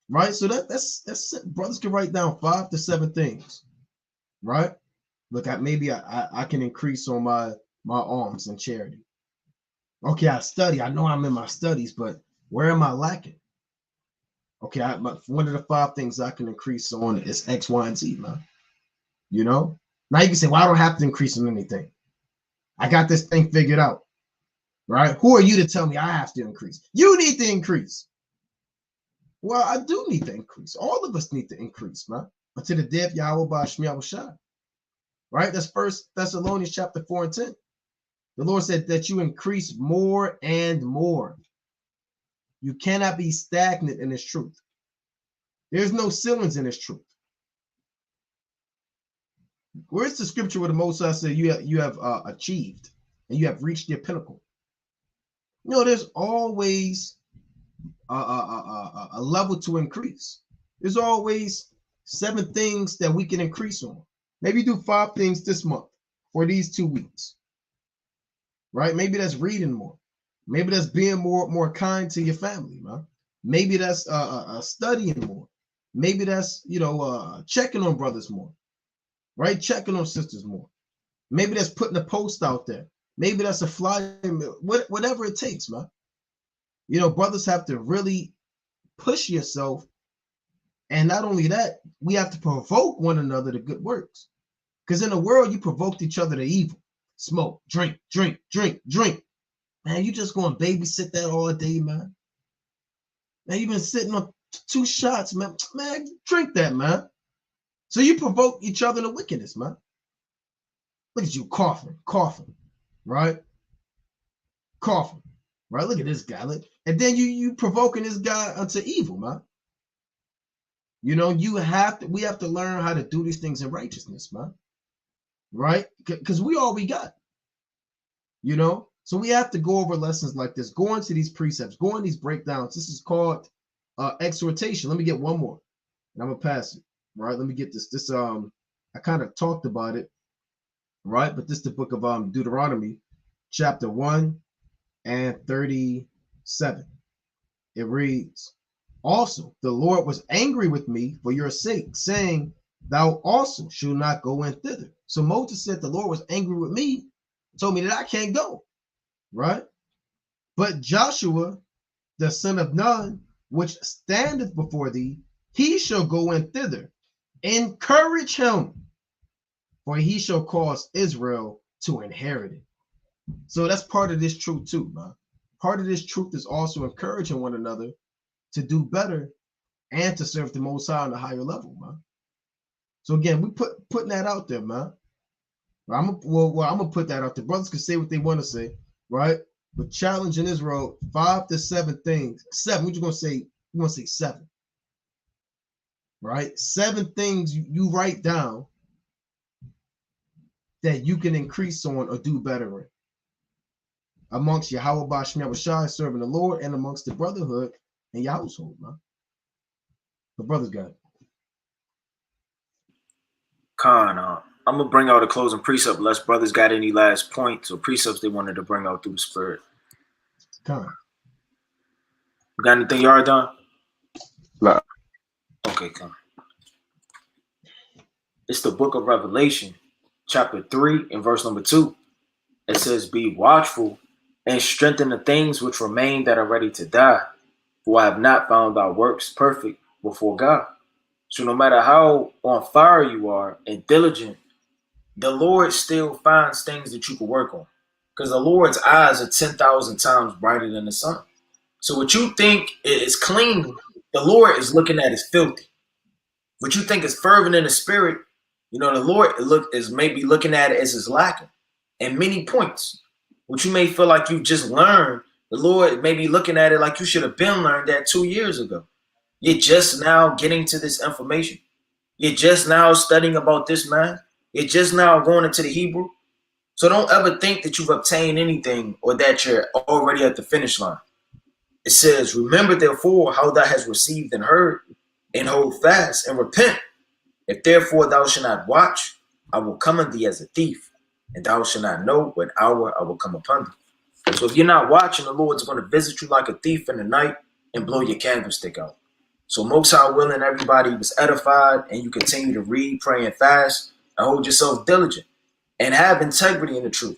A: right? So that's it. Brothers can write down 5 to 7 things, right? Look, maybe I can increase on my alms and charity. Okay, I study. I know I'm in my studies, but where am I lacking? Okay, one of the 5 things I can increase on is X, Y, and Z, man. You know? Now you can say, well, I don't have to increase on anything. I got this thing figured out, right? Who are you to tell me I have to increase? You need to increase. Well, I do need to increase. All of us need to increase, man. Until the day of Yahweh by Shemiah Shai. Right? That's 1 Thessalonians chapter 4 and 10. The Lord said that you increase more and more. You cannot be stagnant in this truth. There's no ceilings in this truth. Where's the scripture where the Most High said you have achieved and you have reached your pinnacle? There's always a level to increase. There's always 7 things that we can increase on. Maybe do 5 things this month or these 2 weeks. Right? Maybe that's reading more. Maybe that's being more kind to your family, man. Maybe that's studying more. Maybe that's checking on brothers more, right? Checking on sisters more. Maybe that's putting a post out there. Maybe that's a flyer, whatever it takes, man. Brothers have to really push yourself, and not only that, we have to provoke one another to good works. Because in the world, you provoked each other to evil. Smoke, drink. Man, you just going to babysit that all day, man. Man, you've been sitting on 2 shots, man. Man, drink that, man. So you provoke each other to wickedness, man. Look at you coughing, right? Coughing, right? Look at this guy. Look. And then you provoking this guy unto evil, man. You know, we have to learn how to do these things in righteousness, man. Right? Because we all we got. You know? So we have to go over lessons like this, go into these precepts, go in these breakdowns. This is called exhortation. Let me get one more, and I'm gonna pass it. Right? Let me get this. I kind of talked about it, right? But this is the book of Deuteronomy, chapter 1 and 37. It reads, also, the Lord was angry with me for your sake, saying, thou also shalt not go in thither. So Moses said, the Lord was angry with me, told me that I can't go, right? But Joshua, the son of Nun, which standeth before thee, he shall go in thither. Encourage him, for he shall cause Israel to inherit it. So that's part of this truth too, man. Part of this truth is also encouraging one another to do better and to serve the Most High on a higher level, man. So again, we putting that out there, man. I'm gonna put that out there. Brothers can say what they want to say, right? But challenging Israel 5 to 7 things. 7. What you gonna say? You gonna say 7, right? 7 things you write down that you can increase on or do better in amongst Yahweh Basham Shai, serving the Lord, and amongst the brotherhood and your household, man. The brothers got it.
B: Khan, I'm gonna bring out a closing precept unless brothers got any last points or precepts they wanted to bring out through the spirit.
A: Khan.
B: You got anything you already done?
C: La-
B: Okay, Khan. It's the book of Revelation, chapter 3 and verse number 2. It says, be watchful and strengthen the things which remain that are ready to die, for I have not found our works perfect before God. So no matter how on fire you are and diligent, the Lord still finds things that you can work on. Because the Lord's eyes are 10,000 times brighter than the sun. So what you think is clean, the Lord is looking at as filthy. What you think is fervent in the spirit, the Lord is maybe looking at it as is lacking in many points. What you may feel like you just learned, the Lord may be looking at it like you should have been learned that 2 years ago. You're just now getting to this information. You're just now studying about this man. You're just now going into the Hebrew. So don't ever think that you've obtained anything or that you're already at the finish line. It says, remember therefore how thou hast received and heard, and hold fast and repent. If therefore thou shalt not watch, I will come unto thee as a thief, and thou shalt not know what hour I will come upon thee. So if you're not watching, the Lord's going to visit you like a thief in the night and blow your candlestick out. So Most High willing, everybody was edified, and you continue to read, pray, and fast, and hold yourself diligent, and have integrity in the truth.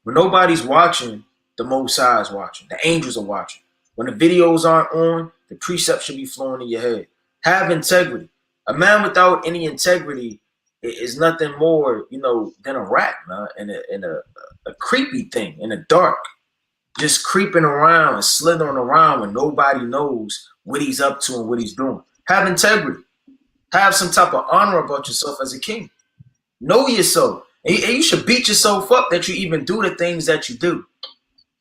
B: When nobody's watching, the Most High is watching. The angels are watching. When the videos aren't on, the precepts should be flowing in your head. Have integrity. A man without any integrity is nothing more, than a rat, man, and a creepy thing in the dark, just creeping around and slithering around when nobody knows what he's up to and what he's doing. Have integrity. Have some type of honor about yourself as a king. Know yourself. And you should beat yourself up that you even do the things that you do.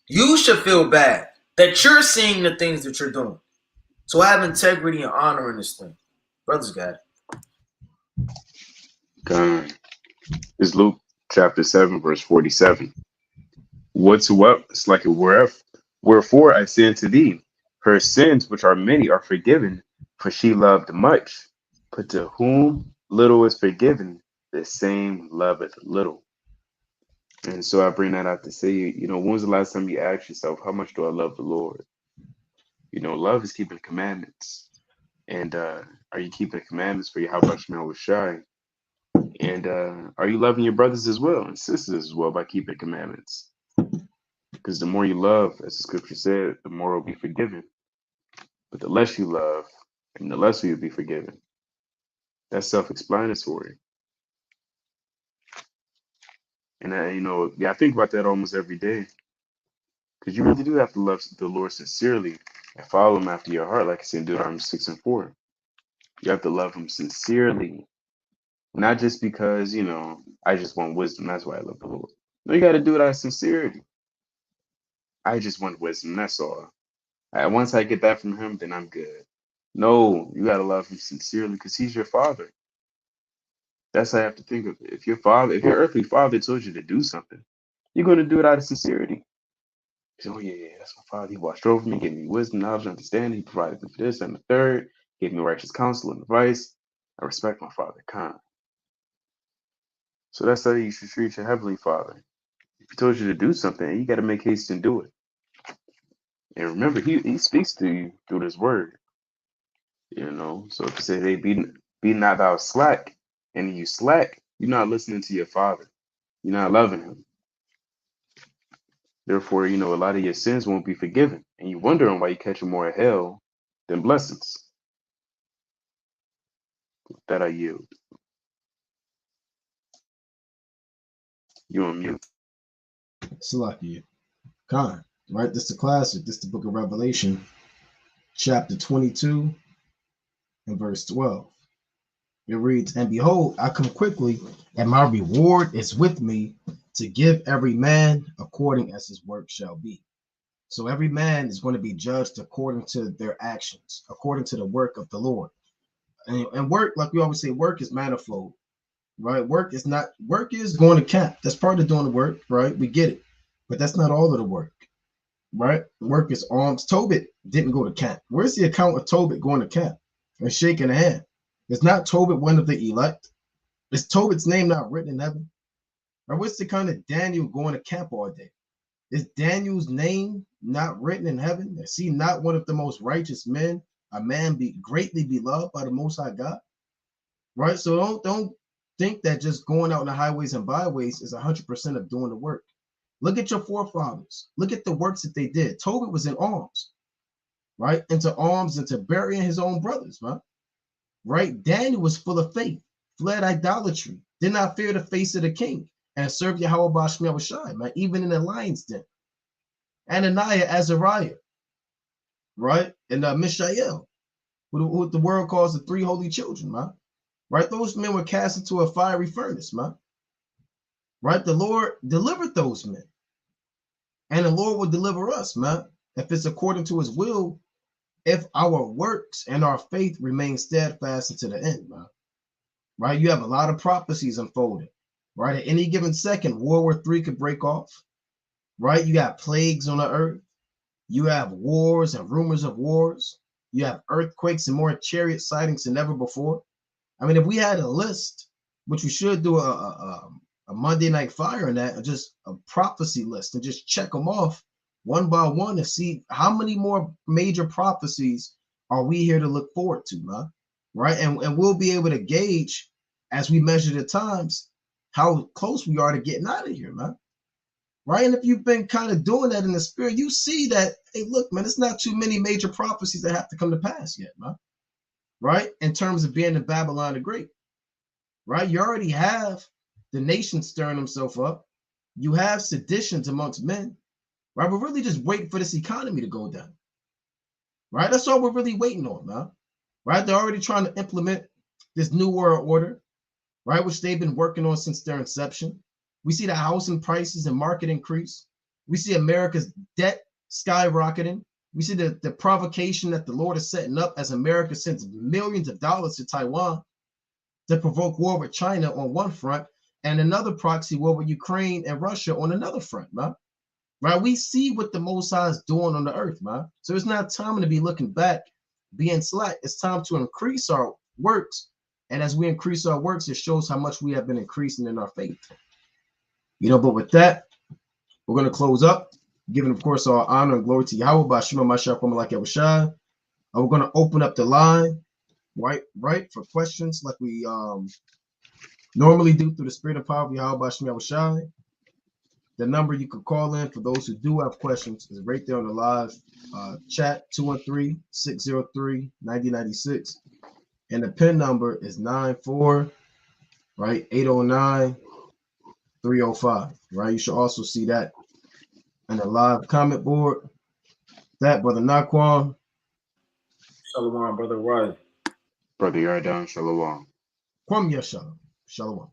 B: You should feel bad that you're seeing the things that you're doing. So have integrity and honor in this thing. Brothers got it.
C: God. It's Luke chapter 7, verse 47. Whatsoever, it's like a wherefore I say unto thee, her sins, which are many, are forgiven, for she loved much. But to whom little is forgiven, the same loveth little. And so I bring that out to say, when was the last time you asked yourself, how much do I love the Lord? Love is keeping commandments. And are you keeping the commandments for your how much man was shy? And are you loving your brothers as well and sisters as well by keeping commandments? Because the more you love, as the scripture said, the more will be forgiven. But the less you love, and the less you'll be forgiven. That's self-explanatory. And I think about that almost every day. Because you really do have to love the Lord sincerely and follow him after your heart, like I said in Deuteronomy 6:4. You have to love him sincerely, not just because, I just want wisdom. That's why I love the Lord. No, you got to do it out of sincerity. I just want wisdom. That's all. Once I get that from him, then I'm good. No, you got to love him sincerely because he's your father. That's how I have to think of it. If your earthly father told you to do something, you're going to do it out of sincerity. So, oh, yeah, that's my father. He watched over me, gave me wisdom, knowledge, understanding. He provided me for this and the third, gave me righteous counsel and advice. I respect my father, kind. So that's how you should treat your heavenly father. If he told you to do something, you got to make haste and do it. And remember, he speaks to you through this word. So if you say, hey, be not thou slack, and you slack, you're not listening to your father. You're not loving him. Therefore, a lot of your sins won't be forgiven. And you're wondering why you're catching more hell than blessings. That I yield. You on mute.
A: Salakia. Khan, right? This is the classic. This is the book of Revelation, chapter 22 and verse 12. It reads, and behold, I come quickly, and my reward is with me to give every man according as his work shall be. So every man is going to be judged according to their actions, according to the work of the Lord. And work, like we always say, work is manifold, right? Work is going to camp. That's part of doing the work, right? We get it. But that's not all of the work, right? Work is arms. Tobit didn't go to camp. Where's the account of Tobit going to camp and shaking a hand? It's not Tobit one of the elect. Is Tobit's name not written in heaven? Or what's the kind of Daniel going to camp all day? Is Daniel's name not written in heaven? Is he not one of the most righteous men? A man be greatly beloved by the Most High God, right? So don't think that just going out in the highways and byways is 100% of doing the work. Look at your forefathers. Look at the works that they did. Tobit was in arms, right? Into arms, into burying his own brothers, right? Daniel was full of faith, fled idolatry, did not fear the face of the king, and served Yahweh Bashmiel Shai, man, even in the lion's den. Ananiah, Azariah, right? And Mishael, who the world calls the three holy children, man. Right? Those men were cast into a fiery furnace, man. Right? The Lord delivered those men. And the Lord will deliver us, man, if it's according to his will, if our works and our faith remain steadfast unto the end, man. Right? You have a lot of prophecies unfolding. Right? At any given second, World War III could break off. Right? You got plagues on the earth. You have wars and rumors of wars. You have earthquakes and more chariot sightings than ever before. I mean, if we had a list, which we should do a Monday Night Fire on that, just a prophecy list, and just check them off one by one to see how many more major prophecies are we here to look forward to, man? Right? And we'll be able to gauge as we measure the times how close we are to getting out of here, man. Right? And if you've been kind of doing that in the spirit, you see that, hey, look, man, it's not too many major prophecies that have to come to pass yet, man. Right? In terms of being in Babylon the Great. Right? You already have the nation stirring themselves up. You have seditions amongst men. Right? We're really just waiting for this economy to go down. Right? That's all we're really waiting on, man. Right? They're already trying to implement this new world order, right? Which they've been working on since their inception. We see the housing prices and market increase. We see America's debt skyrocketing. We see the provocation that the Lord is setting up as America sends millions of dollars to Taiwan to provoke war with China on one front and another proxy war with Ukraine and Russia on another front, man. Right? We see what the Most High is doing on the earth, man. So it's not time to be looking back, being slack. It's time to increase our works. And as we increase our works, it shows how much we have been increasing in our faith. But with that, we're going to close up, giving, of course, our honor and glory to Yahweh by Shema Mashiach like Yahushua. We're going to open up the line, right, for questions like we normally do through the spirit and power of Yahweh by Shema Yahushua. The number you could call in for those who do have questions is right there on the live chat, 213-603-9096. And the PIN number is 94, right, 809-305, right? You should also see that in the live comment board. That, Brother Naquan,
B: Shalom, brother. Right.
C: Brother Yardan, Shalom.
A: Kwam Yashalom. Shalom.